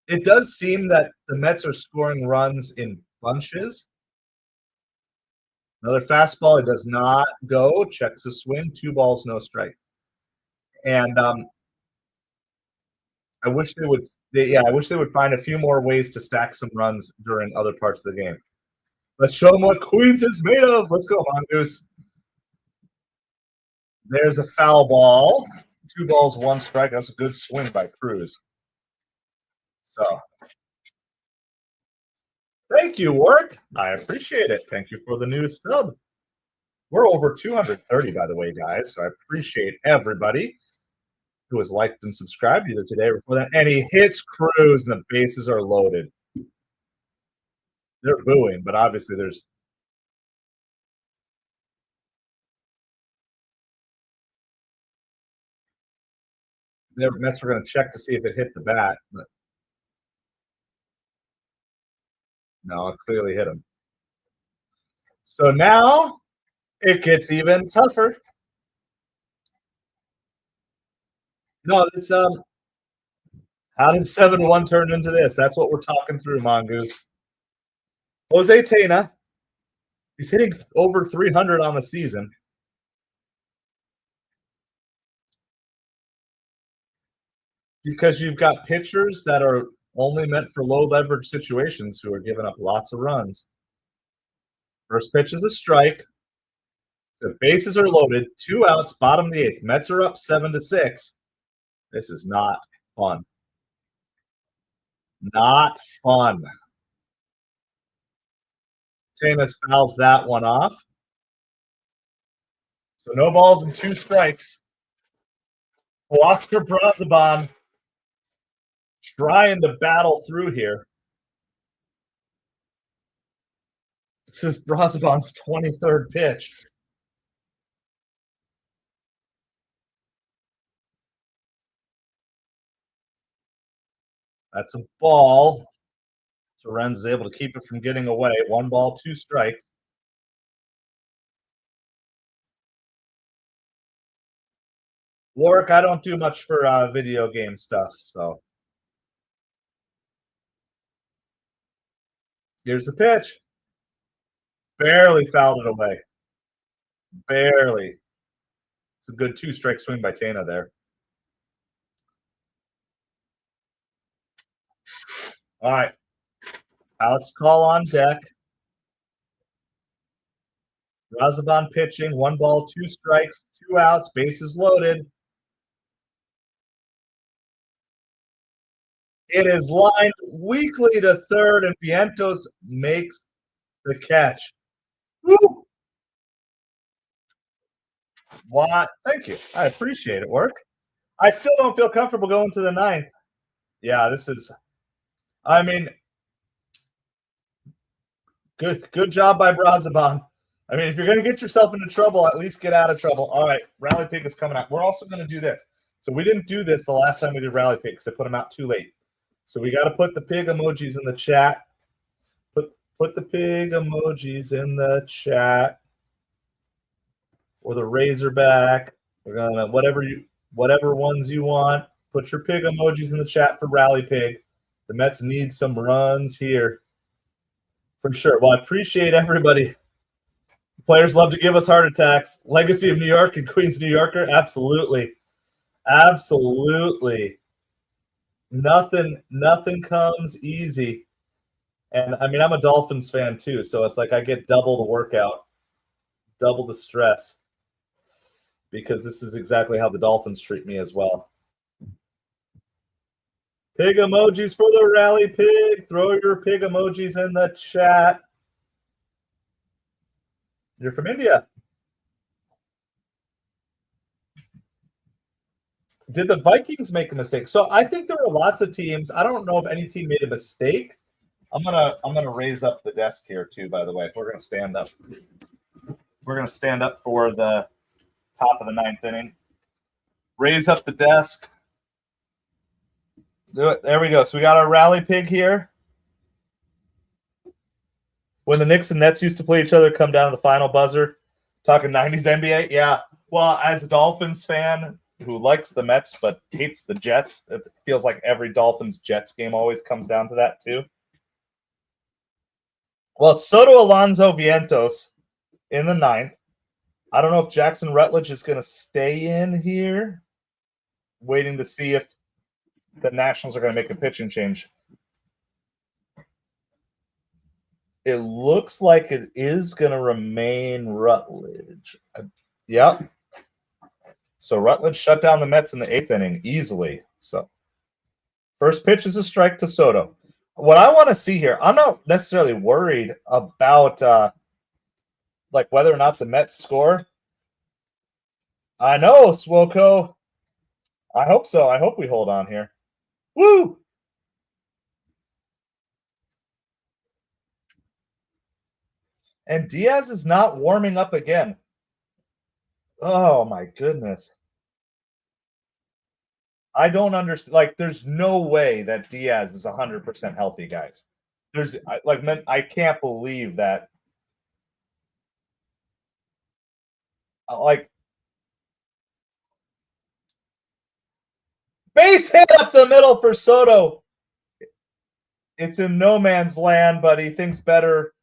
It does seem that the Mets are scoring runs in bunches. Another fastball. It does not go. Checks a swing. 2 balls, no strike. And I wish they would. I wish they would find a few more ways to stack some runs during other parts of the game. Let's show them what Queens is made of. Let's go, Mongoose. There's a foul ball. 2 balls, 1 strike. That's a good swing by Cruz. So, thank you, Work. I appreciate it. Thank you for the new sub. We're over 230, by the way, guys. So I appreciate everybody who has liked and subscribed either today or before that. And he hits Cruz, and the bases are loaded. They're booing, but obviously there's. The Mets were going to check to see if it hit the bat, but no, it clearly hit him. So now it gets even tougher. No, it's how did 7-1 turn into this? That's what we're talking through, Mongoose. Jose Tena He's hitting over 300 on the season. Because you've got pitchers that are only meant for low leverage situations who are giving up lots of runs. First pitch is a strike. The bases are loaded. 2 outs, bottom of the 8th. Mets are up 7-6. This is not fun. Not fun. Tamas fouls that one off. So no balls and 2 strikes. Oscar Brazaban trying to battle through here. This is Brazaban's 23rd pitch. That's a ball. Sorenz is able to keep it from getting away. 1 ball, 2 strikes. Warwick, I don't do much for video game stuff, so. Here's the pitch. Barely fouled it away. Barely. It's a good 2-strike swing by Tana there. All right. Alex call on deck. Brazaban pitching. 1 ball, 2 strikes, 2 outs, bases loaded. It is lined weakly to third, and Vientos makes the catch. Woo! What? Thank you. I appreciate it, Work. I still don't feel comfortable going to the 9th. Yeah, this is. I mean, good job by Brazaban. I mean, if you're going to get yourself into trouble, at least get out of trouble. All right, Rally Pig is coming out. We're also going to do this. So we didn't do this the last time we did Rally Pig because I put them out too late. So we got to put the pig emojis in the chat. Put the pig emojis in the chat. Or the Razorback. We're gonna whatever ones you want. Put your pig emojis in the chat for Rally Pig. The Mets need some runs here. For sure. Well, I appreciate everybody. The players love to give us heart attacks. Legacy of New York and Queens New Yorker. Absolutely. Absolutely. Nothing comes easy. And I mean, I'm a Dolphins fan too, so it's like I get double the workout, double the stress, because this is exactly how the Dolphins treat me as well. Pig emojis for the Rally Pig. Throw your pig emojis in the chat. You're from India. Did the Vikings make a mistake? So I think there are lots of teams. I don't know if any team made a mistake. I'm gonna raise up the desk here too, by the way. We're gonna stand up. We're gonna stand up for the top of the 9th inning. Raise up the desk. Do it. There we go. So we got our Rally Pig here. When the Knicks and Nets used to play each other, come down to the final buzzer. Talking 90s NBA. Yeah. Well, as a Dolphins fan who likes the Mets but hates the Jets, it feels like every Dolphins-Jets game always comes down to that too. Well, it's Soto, Alonso, Vientos in the 9th. I don't know if Jackson Rutledge is going to stay in here, waiting to see if the Nationals are going to make a pitching change. It looks like it is going to remain Rutledge. Yep. So Rutledge shut down the Mets in the 8th inning easily. So first pitch is a strike to Soto. What I want to see here, I'm not necessarily worried about like whether or not the Mets score. I know, Swoko. I hope so. I hope we hold on here. Woo! And Diaz is not warming up again. Oh, my goodness. I don't understand. Like, there's no way that Diaz is 100% healthy, guys. I can't believe that. Like, base hit up the middle for Soto. It's in no man's land, but he thinks better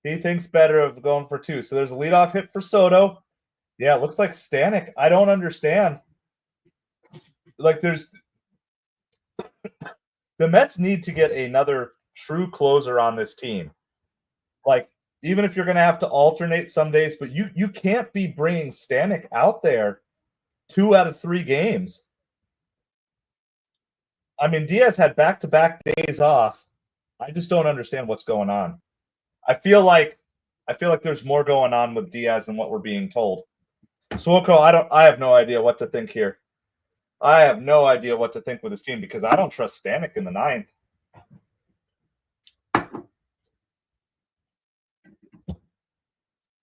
He thinks better of going for 2. So there's a leadoff hit for Soto. Yeah, it looks like Stanek. I don't understand. Like, there's the Mets need to get another true closer on this team. Like, even if you're going to have to alternate some days, but you can't be bringing Stanek out there 2 out of 3 games. I mean, Diaz had back-to-back days off. I just don't understand what's going on. I feel like there's more going on with Diaz than what we're being told. Swoko, I have no idea what to think here. I have no idea what to think with this team because I don't trust Stanek in the 9th.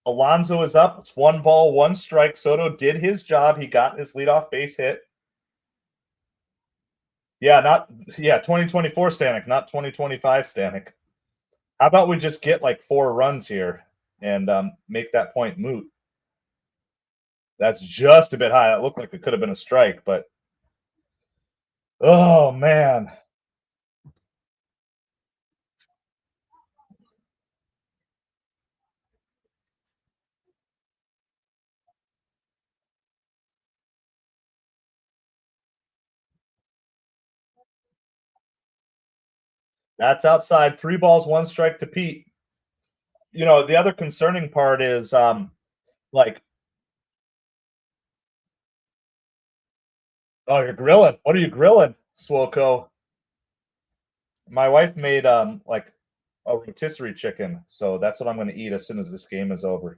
Alonso is up. It's 1 ball, 1 strike. Soto did his job. He got his leadoff base hit. Yeah, 2024 Stanek, not 2025 Stanek. How about we just get like 4 runs here and make that point moot? That's just a bit high. That looked like it could have been a strike, but oh man. That's outside. 3 balls, 1 strike to Pete. You know, the other concerning part is like, oh, you're grilling. What are you grilling, Swoko? My wife made like a rotisserie chicken, so that's what I'm going to eat as soon as this game is over.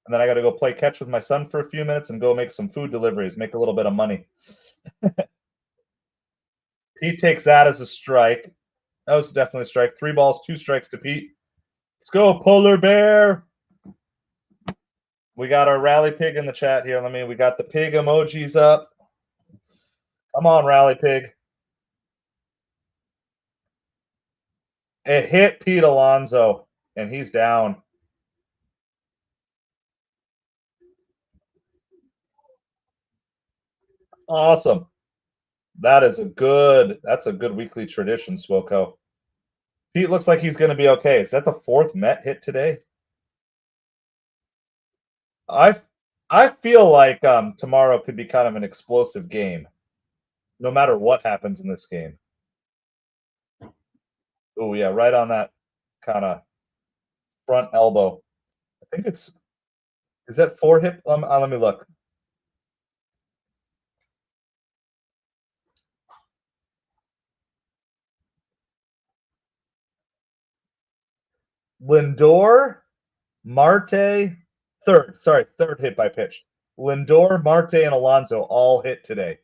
And then I got to go play catch with my son for a few minutes and go make some food deliveries, make a little bit of money. Pete takes that as a strike. That was definitely a strike. 3 balls, 2 strikes to Pete. Let's go, Polar Bear. We got our Rally Pig in the chat here. We got the pig emojis up. Come on, Rally Pig. It hit Pete Alonso, and he's down. Awesome. That's a good weekly tradition, Swoko. Pete looks like he's going to be okay. Is that the 4th Met hit today? I feel like tomorrow could be kind of an explosive game, no matter what happens in this game. Oh yeah, right on that kind of front elbow. I think is that 4 hit? Let me look. Lindor, Marte, third hit by pitch. Lindor, Marte, and Alonso all hit today.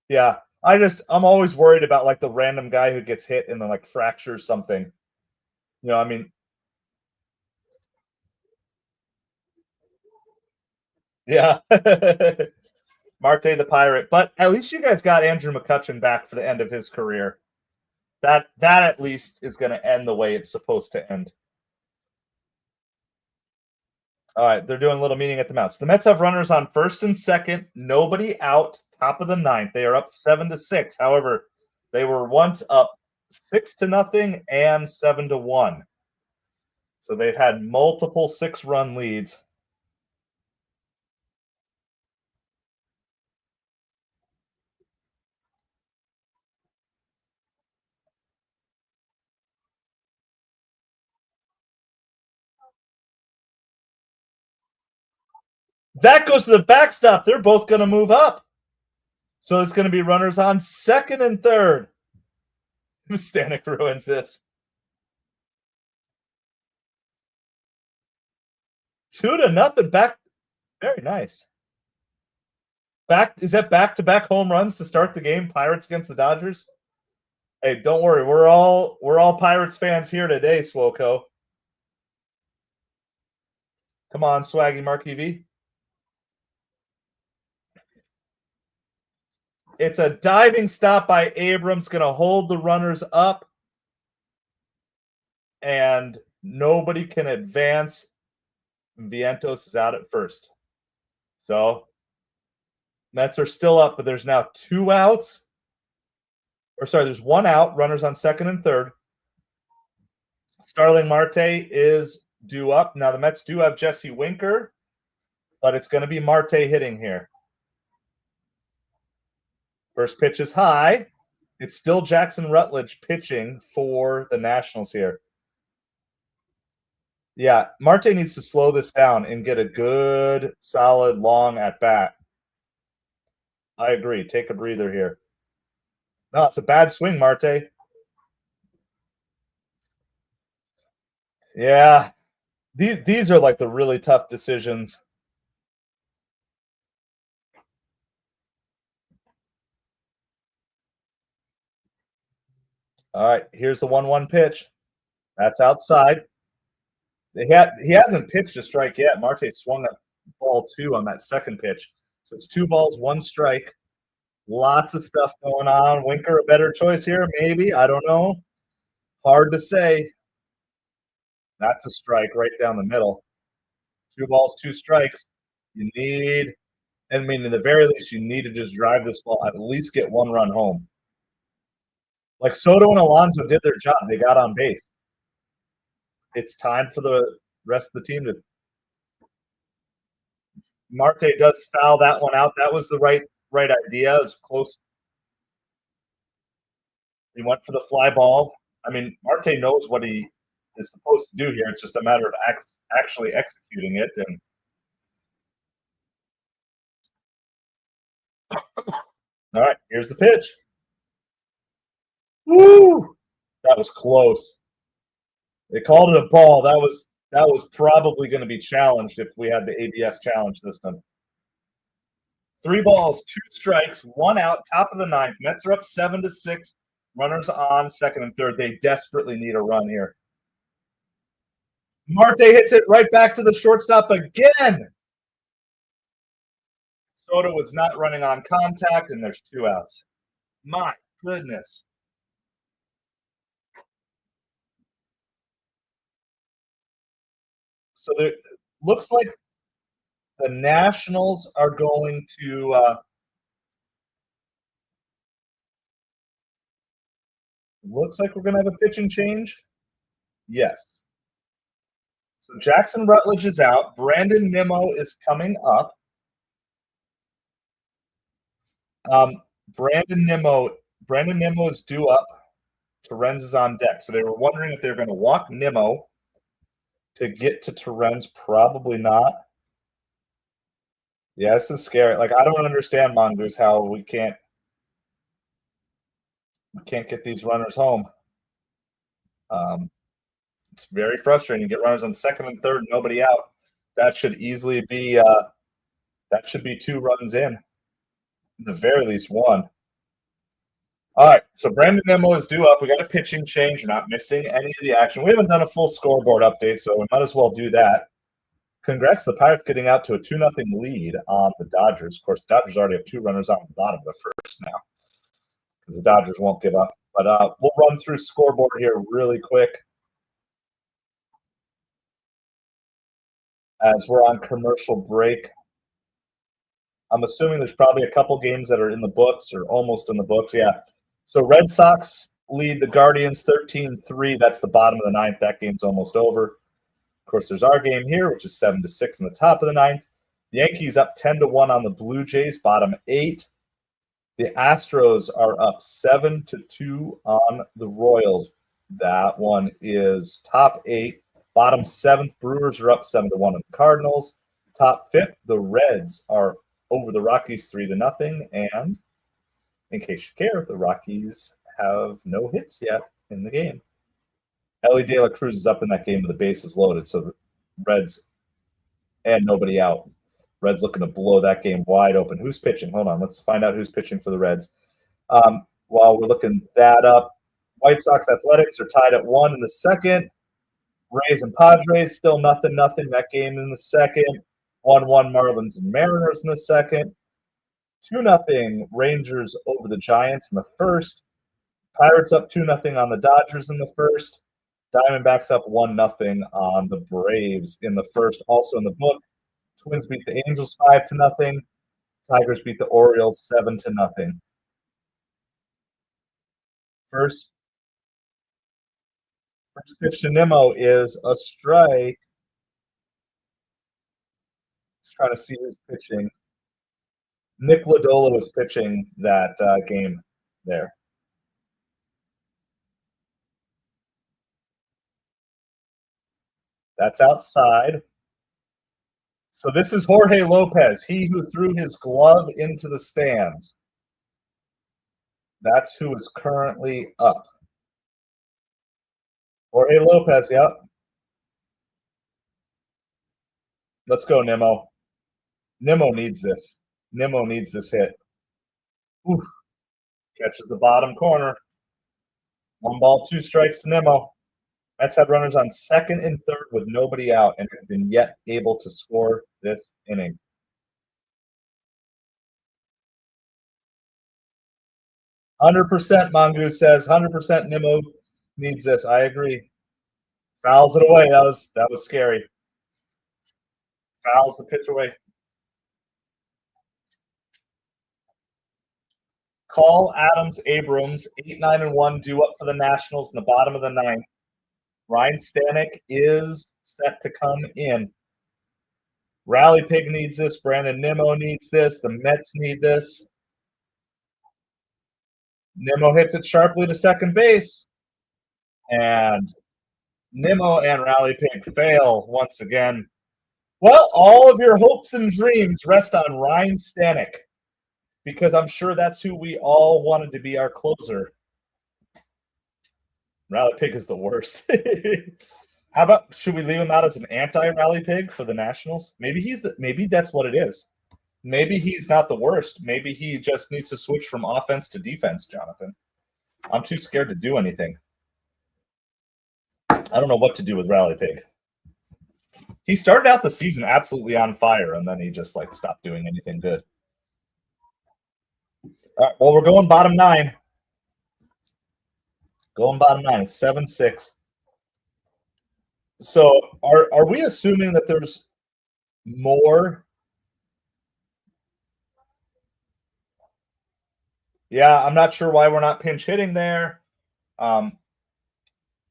Yeah. I'm always worried about like the random guy who gets hit and then like fractures something. You know, I mean, yeah. Marte the Pirate. But at least you guys got Andrew McCutchen back for the end of his career. That at least is going to end the way it's supposed to end. All right, they're doing a little meeting at the mounts. The Mets have runners on first and second, nobody out, top of the 9th. They are up 7-6. However, they were once up 6-0 and 7-1. So they've had multiple 6-run leads. That goes to the backstop. They're both going to move up. So it's going to be runners on second and third. Stanek ruins this. 2-0 back. Very nice. Is that back-to-back home runs to start the game? Pirates against the Dodgers. Hey, don't worry. We're all Pirates fans here today, Swoko. Come on, Swaggy Mark EV. It's a diving stop by Abrams, going to hold the runners up, and nobody can advance. Vientos is out at first. So Mets are still up, but there's now 2 outs. There's one out, runners on second and third. Starling Marte is due up. Now the Mets do have Jesse Winker, but it's going to be Marte hitting here. First pitch is high. It's still Jackson Rutledge pitching for the Nationals here. Yeah, Marte needs to slow this down and get a good, solid, long at bat. I agree. Take a breather here. No, it's a bad swing, Marte. Yeah, these are like the really tough decisions. All right, here's the 1-1 pitch. That's outside. He hasn't pitched a strike yet. Marte swung at ball 2 on that second pitch. So it's 2 balls, 1 strike. Lots of stuff going on. Winker a better choice here? Maybe. I don't know. Hard to say. That's a strike right down the middle. 2 balls, 2 strikes. You need, I mean, in the very least, you need to just drive this ball, at least get 1 run home. Like Soto and Alonso did their job. They got on base. It's time for the rest of the team to. Marte does foul that one out. That was the right idea. It was close. He went for the fly ball. I mean, Marte knows what he is supposed to do here. It's just a matter of actually executing it. And all right, here's the pitch. Woo! That was close. They called it a ball. That was probably going to be challenged if we had the ABS challenge system. 3 balls, 2 strikes, 1 out, top of the 9th. Mets are up 7-6. Runners on second and third. They desperately need a run here. Marte hits it right back to the shortstop again. Soto was not running on contact, and there's 2 outs. My goodness. So it looks like the Nationals are going to looks like we're going to have a pitching change. Yes. So Jackson Rutledge is out. Brandon Nimmo is coming up. Brandon Nimmo is due up. Terens is on deck. So they were wondering if they were going to walk Nimmo to get to Terens. Probably not. Yeah, this is scary. Like, I don't understand, Mongoose, how we can't get these runners home. It's very frustrating. You get runners on second and third, nobody out. That should easily be 2 runs in the very least 1. All right, so Brandon Nimmo is due up. We got a pitching change. You're not missing any of the action. We haven't done a full scoreboard update, so we might as well do that. Congrats to the Pirates getting out to a 2-0 lead on the Dodgers. Of course, the Dodgers already have 2 runners on the bottom of the first now because the Dodgers won't give up. But we'll run through scoreboard here really quick as we're on commercial break. I'm assuming there's probably a couple games that are in the books or almost in the books. Yeah. So Red Sox lead the Guardians 13-3. That's the bottom of the 9th. That game's almost over. Of course, there's our game here, which is 7-6 in the top of the 9th. The Yankees up 10-1 on the Blue Jays, bottom 8. The Astros are up 7-2 on the Royals. That one is top 8. Bottom 7th, Brewers are up 7-1 on the Cardinals. Top 5th, the Reds are over the Rockies 3-0. And in case you care, the Rockies have no hits yet in the game. Ellie De La Cruz is up in that game with the bases loaded, so the Reds and nobody out. Reds looking to blow that game wide open. Who's pitching? Hold on. Let's find out who's pitching for the Reds. While we're looking that up, White Sox Athletics are tied at 1 in the second. Rays and Padres still 0-0. That game in the second. 1-1 Marlins and Mariners in the second. 2-0 Rangers over the Giants in the first. Pirates up 2-0 on the Dodgers in the first. Diamondbacks up 1-0 on the Braves in the first. Also in the book, Twins beat the Angels 5-0. Tigers beat the Orioles 7-0. First pitch to Nimmo is a strike. Just trying to see who's pitching. Nick Lodolo was pitching that game there. That's outside. So this is Jorge Lopez, he who threw his glove into the stands. That's who is currently up. Jorge Lopez, yep. Let's go, Nimmo. Nimmo needs this. Nimmo needs this hit. Oof. Catches the bottom corner. 1-2 strikes to Nimmo. Mets had runners on second and third with nobody out and have been yet able to score this inning. 100% Mongoose says 100% Nimmo needs this. I agree. Fouls it away. That was scary. Fouls the pitch away. Call Adams Abrams 8-9-1 due up for the Nationals in the bottom of the ninth. Ryan Stanek is set to come in. Rally Pig needs this. Brandon Nimmo needs this. The Mets need this. Nimmo hits it sharply to second base. And Nimmo and Rally Pig fail once again. Well, all of your hopes and dreams rest on Ryan Stanek, because I'm sure that's who we all wanted to be our closer. Rally Pig is the worst. How about, should we leave him out as an anti-Rally Pig for the Nationals? Maybe that's what it is. Maybe he's not the worst. Maybe he just needs to switch from offense to defense, Jonathan. I'm too scared to do anything. I don't know what to do with Rally Pig. He started out the season absolutely on fire, and then he just stopped doing anything good. All right, well, we're going bottom nine. Going bottom nine. It's 7-6. So are we assuming that there's more? Yeah, I'm not sure why we're not pinch hitting there. I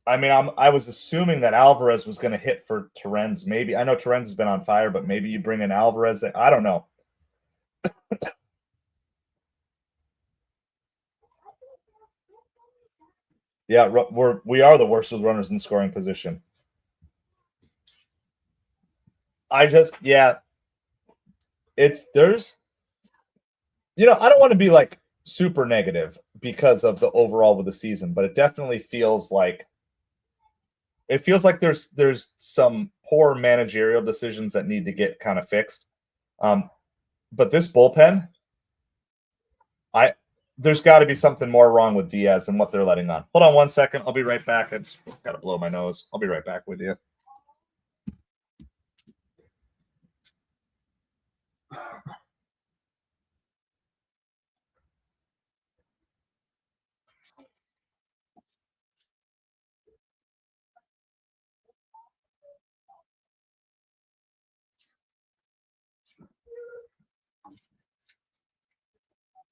was assuming that Alvarez was going to hit for Torrens. Maybe, I know Torrens has been on fire, but maybe you bring in Alvarez. I don't know. Yeah, we are the worst with runners in scoring position. I don't want to be super negative because of the overall with the season, but it definitely feels like there's some poor managerial decisions that need to get kind of fixed. But this bullpen, there's got to be something more wrong with Diaz than what they're letting on. Hold on 1 second. I'll be right back. I just got to blow my nose. I'll be right back with you.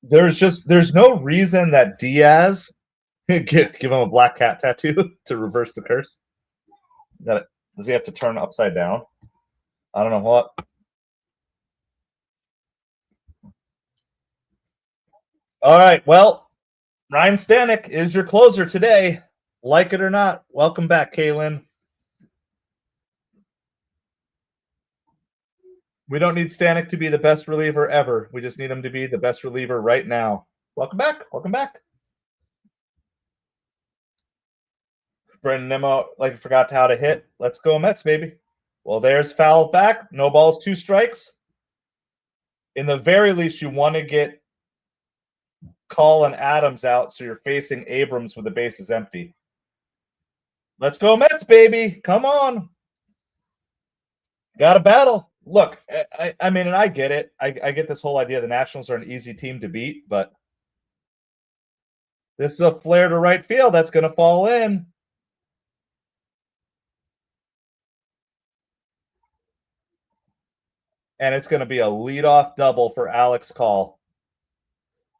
There's no reason that Diaz give him a black cat tattoo to reverse the curse. Does he have to turn upside down? I don't know what. All right. Well, Ryan Stanek is your closer today. Like it or not. Welcome back, Kaylin. We don't need Stanek to be the best reliever ever. We just need him to be the best reliever right now. Welcome back. Welcome back. Brendan Nimmo, forgot how to hit. Let's go Mets, baby. Well, there's foul back. No balls, 2 strikes. In the very least, you want to get Call and Adams out so you're facing Abrams with the bases empty. Let's go Mets, baby. Come on. Got to battle. Look, I mean, and I get it. I get this whole idea the Nationals are an easy team to beat, but this is a flare to right field that's going to fall in. And it's going to be a leadoff double for Alex Call.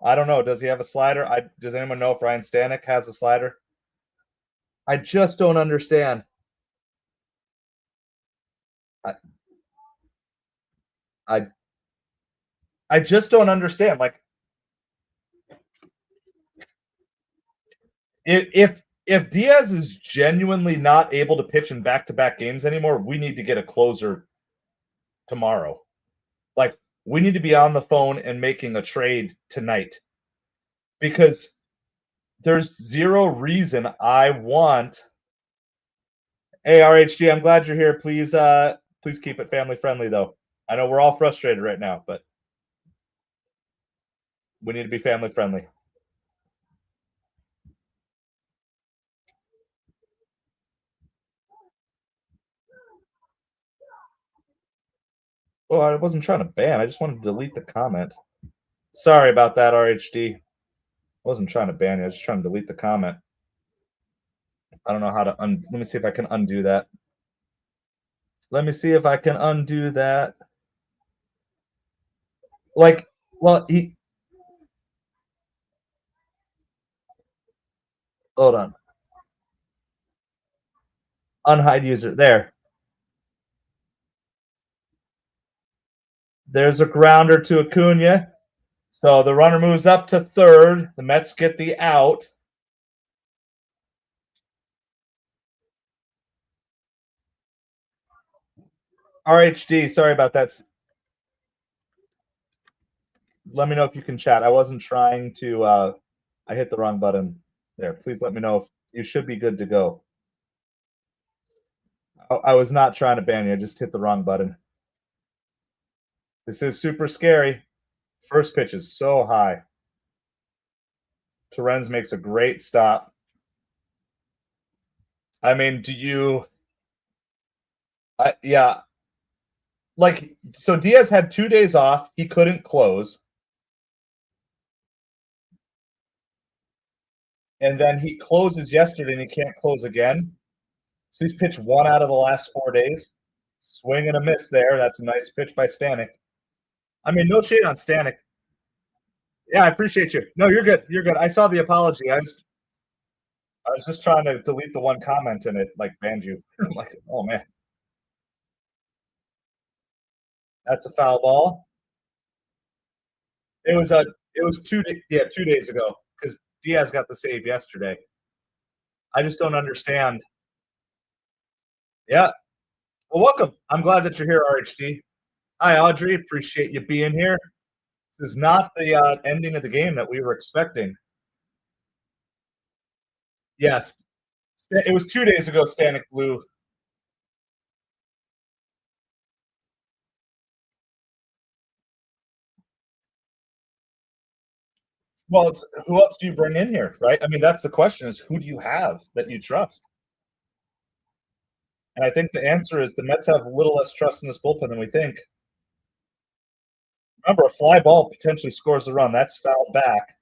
I don't know. Does he have a slider? Does anyone know if Ryan Stanek has a slider? I just don't understand. I I, I just don't understand. Like if Diaz is genuinely not able to pitch in back-to-back games anymore, we need to get a closer tomorrow. Like we need to be on the phone and making a trade tonight because there's zero reason I want. Hey RHG, I'm glad you're here. Please keep it family friendly though. I know we're all frustrated right now, but we need to be family friendly. Well, I wasn't trying to ban. I just wanted to delete the comment. Sorry about that, RHD. I wasn't trying to ban you. I was just trying to delete the comment. I don't know how to let me see if I can undo that. Let me see if I can undo that. Like, well, he hold on. Unhide user. There. There's a grounder to Acuna. So the runner moves up to third. The Mets get the out. RHD, sorry about that. Let me know if you can chat. I wasn't trying to I hit the wrong button there. Please let me know if you should be good to go. I was not trying to ban you. I just hit the wrong button. This is super scary. First pitch is so high. Torrens makes a great stop. I mean, do you? Yeah. Like, so Diaz had 2 days off. He couldn't close. And then he closes yesterday and he can't close again. So he's pitched 1 out of the last 4 days. Swing and a miss there. That's a nice pitch by Stanek. I mean, no shade on Stanek. Yeah, I appreciate you. No, you're good. You're good. I saw the apology. I was just trying to delete the one comment and it like banned you. I'm like, oh man, that's a foul ball. It was 2 days ago because Diaz got the save yesterday. I just don't understand. Yeah. Well, welcome. I'm glad that you're here, RHD. Hi, Audrey. Appreciate you being here. This is not the ending of the game that we were expecting. Yes. It was 2 days ago, Stanek blew. Well, it's who else do you bring in here, right? I mean, that's the question: is who do you have that you trust? And I think the answer is the Mets have a little less trust in this bullpen than we think. Remember, a fly ball potentially scores a run. That's fouled back.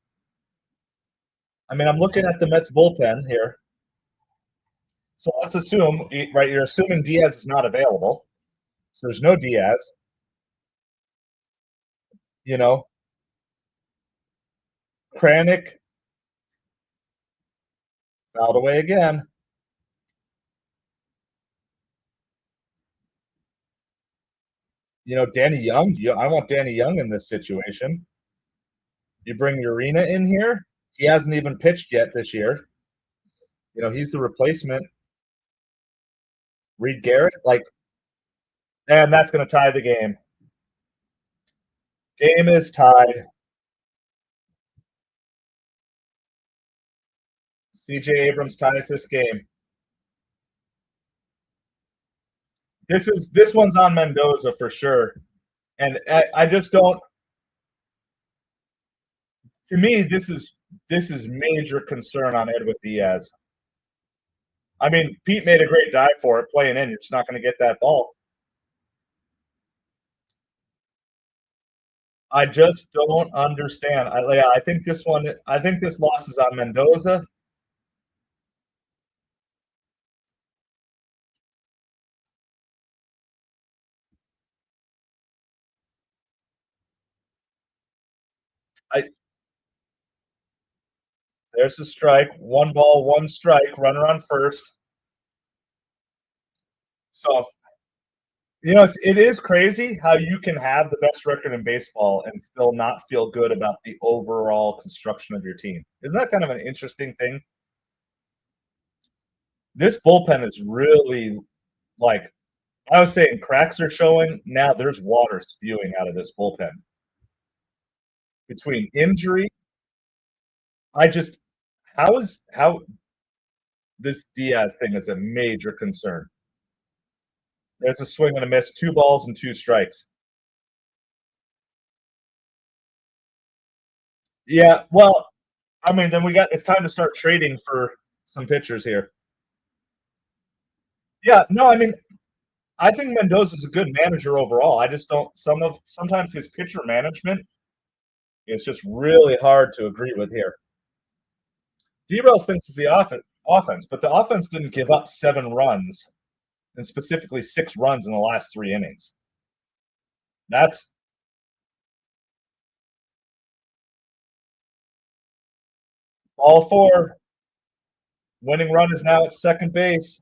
I mean, I'm looking at the Mets bullpen here. So let's assume, right? You're assuming Diaz is not available. So there's no Diaz. You know, Kranick fouled away again. Danny Young. I want Danny Young in this situation. You bring Urena in here. He hasn't even pitched yet this year. He's the replacement. Reed Garrett, and that's going to tie the game. Game is tied. CJ Abrams ties this game. This one's on Mendoza for sure, and I just don't. To me, this is major concern on Edwin Diaz. I mean, Pete made a great dive for it, playing in. You're just not going to get that ball. I just don't understand. I think this one. I think this loss is on Mendoza. I There's a strike. One ball, one strike. Runner on first. So it is crazy how you can have the best record in baseball and still not feel good about the overall construction of your team. Isn't that kind of an interesting thing? This bullpen is really like I was saying, cracks are showing. Now there's water spewing out of this bullpen. Between injury, I just how this Diaz thing is a major concern. There's a swing and a miss, 2 balls and 2 strikes. Yeah, well, I mean, then it's time to start trading for some pitchers here. Yeah, no, I mean, I think Mendoza's a good manager overall. I just don't sometimes his pitcher management is just really hard to agree with here. D-Rails thinks it's the offense, but the offense didn't give up 7 runs, and specifically 6 runs in the last 3 innings. That's all 4. Winning run is now at second base.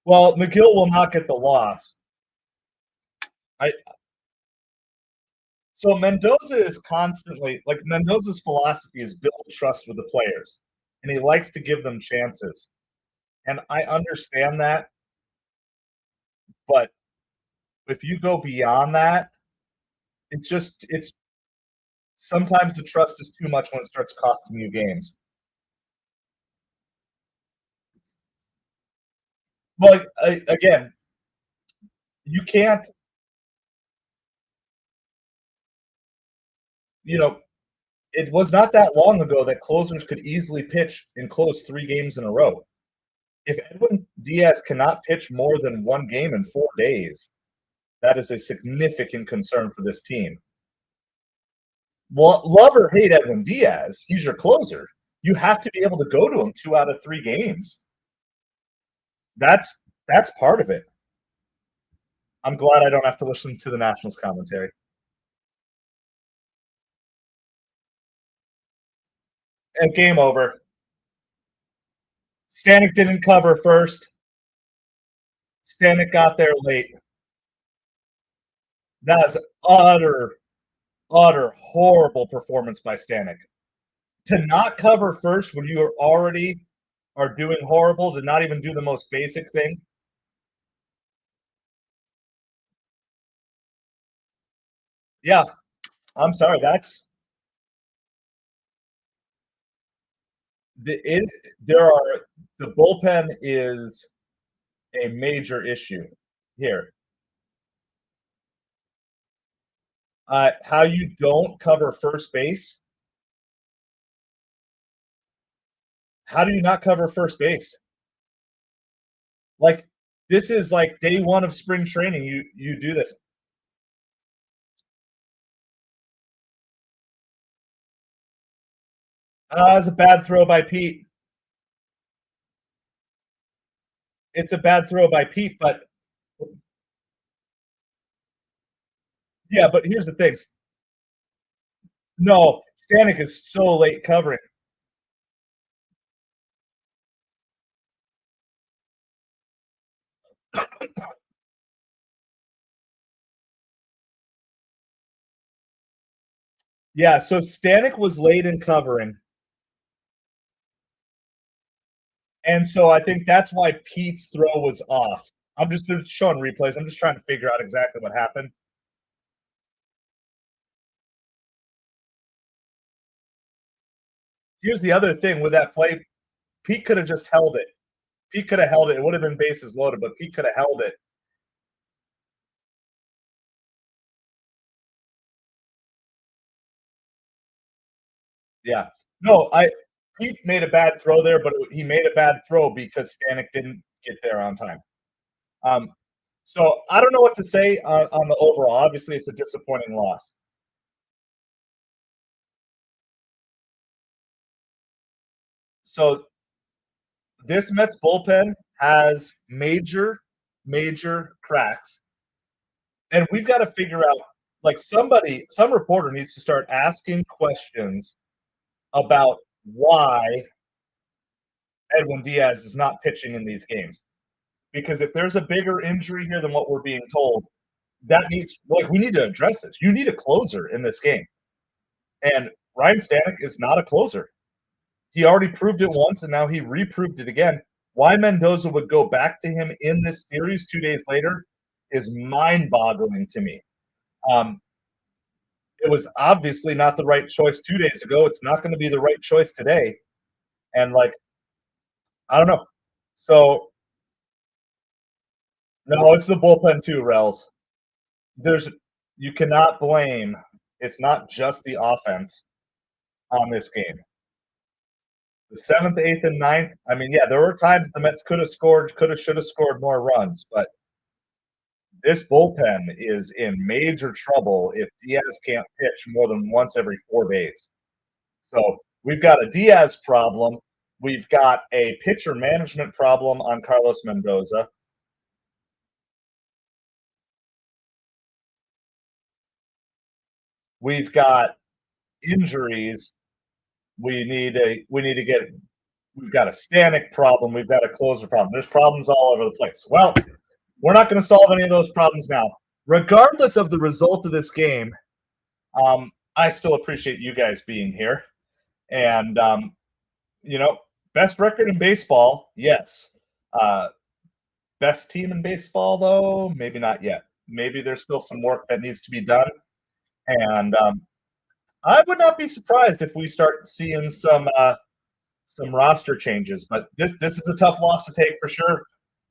Well, McGill will not get the loss. So Mendoza is constantly Mendoza's philosophy is build trust with the players, and he likes to give them chances. And I understand that, but if you go beyond that, it's sometimes the trust is too much when it starts costing you games. Well, again, you can't. It was not that long ago that closers could easily pitch and close 3 games in a row. If Edwin Diaz cannot pitch more than 1 game in 4 days, that is a significant concern for this team. Well, love or hate Edwin Diaz, he's your closer. You have to be able to go to him 2 out of 3 games. That's part of it. I'm glad I don't have to listen to the Nationals commentary. And game over. Stanek didn't cover first. Stanek got there late. That is utter horrible performance by Stanek. To not cover first when you already are doing horrible, to not even do the most basic thing. Yeah, I'm sorry. The bullpen is a major issue here. How you don't cover first base? How do you not cover first base? This is like day 1 of spring training. You do this. It's a bad throw by Pete. It's a bad throw by Pete, but yeah, but here's the thing. No, Stanek is so late covering. Yeah, so Stanek was late in covering. And so I think that's why Pete's throw was off. I'm just showing replays. I'm just trying to figure out exactly what happened. Here's the other thing with that play. Pete could have just held it. Pete could have held it. It would have been bases loaded, but Pete could have held it. Yeah. No, Pete made a bad throw there, but he made a bad throw because Stanek didn't get there on time. So I don't know what to say on the overall. Obviously, it's a disappointing loss. So this Mets bullpen has major cracks, and we've got to figure out. Like some reporter needs to start asking questions about why Edwin Diaz is not pitching in these games. Because if there's a bigger injury here than what we're being told, we need to address this. You need a closer in this game. And Ryan Stanek is not a closer. He already proved it once, and now he reproved it again. Why Mendoza would go back to him in this series 2 days later is mind-boggling to me. It was obviously not the right choice 2 days ago. It's not going to be the right choice today. And, I don't know. So, no, it's the bullpen too, Rels. You cannot blame. It's not just the offense on this game. The 7th, 8th, and 9th, there were times the Mets should have scored more runs, but this bullpen is in major trouble if Diaz can't pitch more than once every 4 days. So we've got a Diaz problem. We've got a pitcher management problem on Carlos Mendoza. We've got injuries. We've got a Stanek problem. We've got a closer problem. There's problems all over the place. Well, we're not going to solve any of those problems now. Regardless of the result of this game, I still appreciate you guys being here. And, best record in baseball, yes. Best team in baseball, though, maybe not yet. Maybe there's still some work that needs to be done. And I would not be surprised if we start seeing some roster changes. But this is a tough loss to take for sure.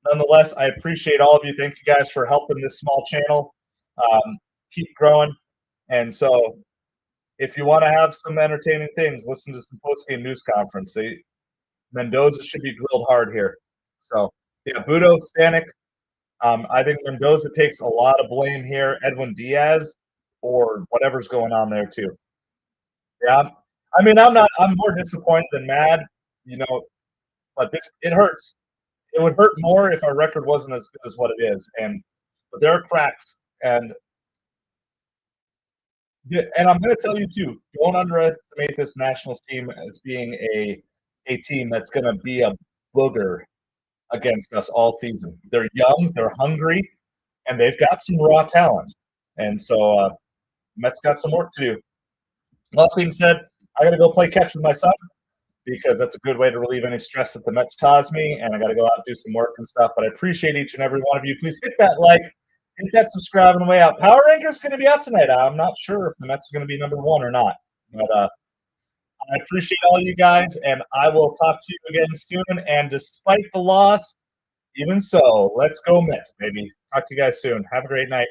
Nonetheless, I appreciate all of you. Thank you guys for helping this small channel keep growing. And so if you want to have some entertaining things, listen to some post-game news conference. Mendoza should be grilled hard here. So, yeah, Budo, Stanek. I think Mendoza takes a lot of blame here. Edwin Diaz or whatever's going on there too. Yeah, I'm more disappointed than mad, but it hurts. It would hurt more if our record wasn't as good as what it is. But there are cracks. And I'm going to tell you too, don't underestimate this Nationals team as being a team that's going to be a booger against us all season. They're young, they're hungry, and they've got some raw talent. And so Mets got some work to do. Well, that being said, I got to go play catch with my son because that's a good way to relieve any stress that the Mets cause me, and I got to go out and do some work and stuff. But I appreciate each and every one of you. Please hit that like, hit that subscribe on the way out. Power Ranker's going to be out tonight. I'm not sure if the Mets are going to be number 1 or not. But I appreciate all you guys, and I will talk to you again soon. And despite the loss, even so, let's go Mets, baby. Talk to you guys soon. Have a great night.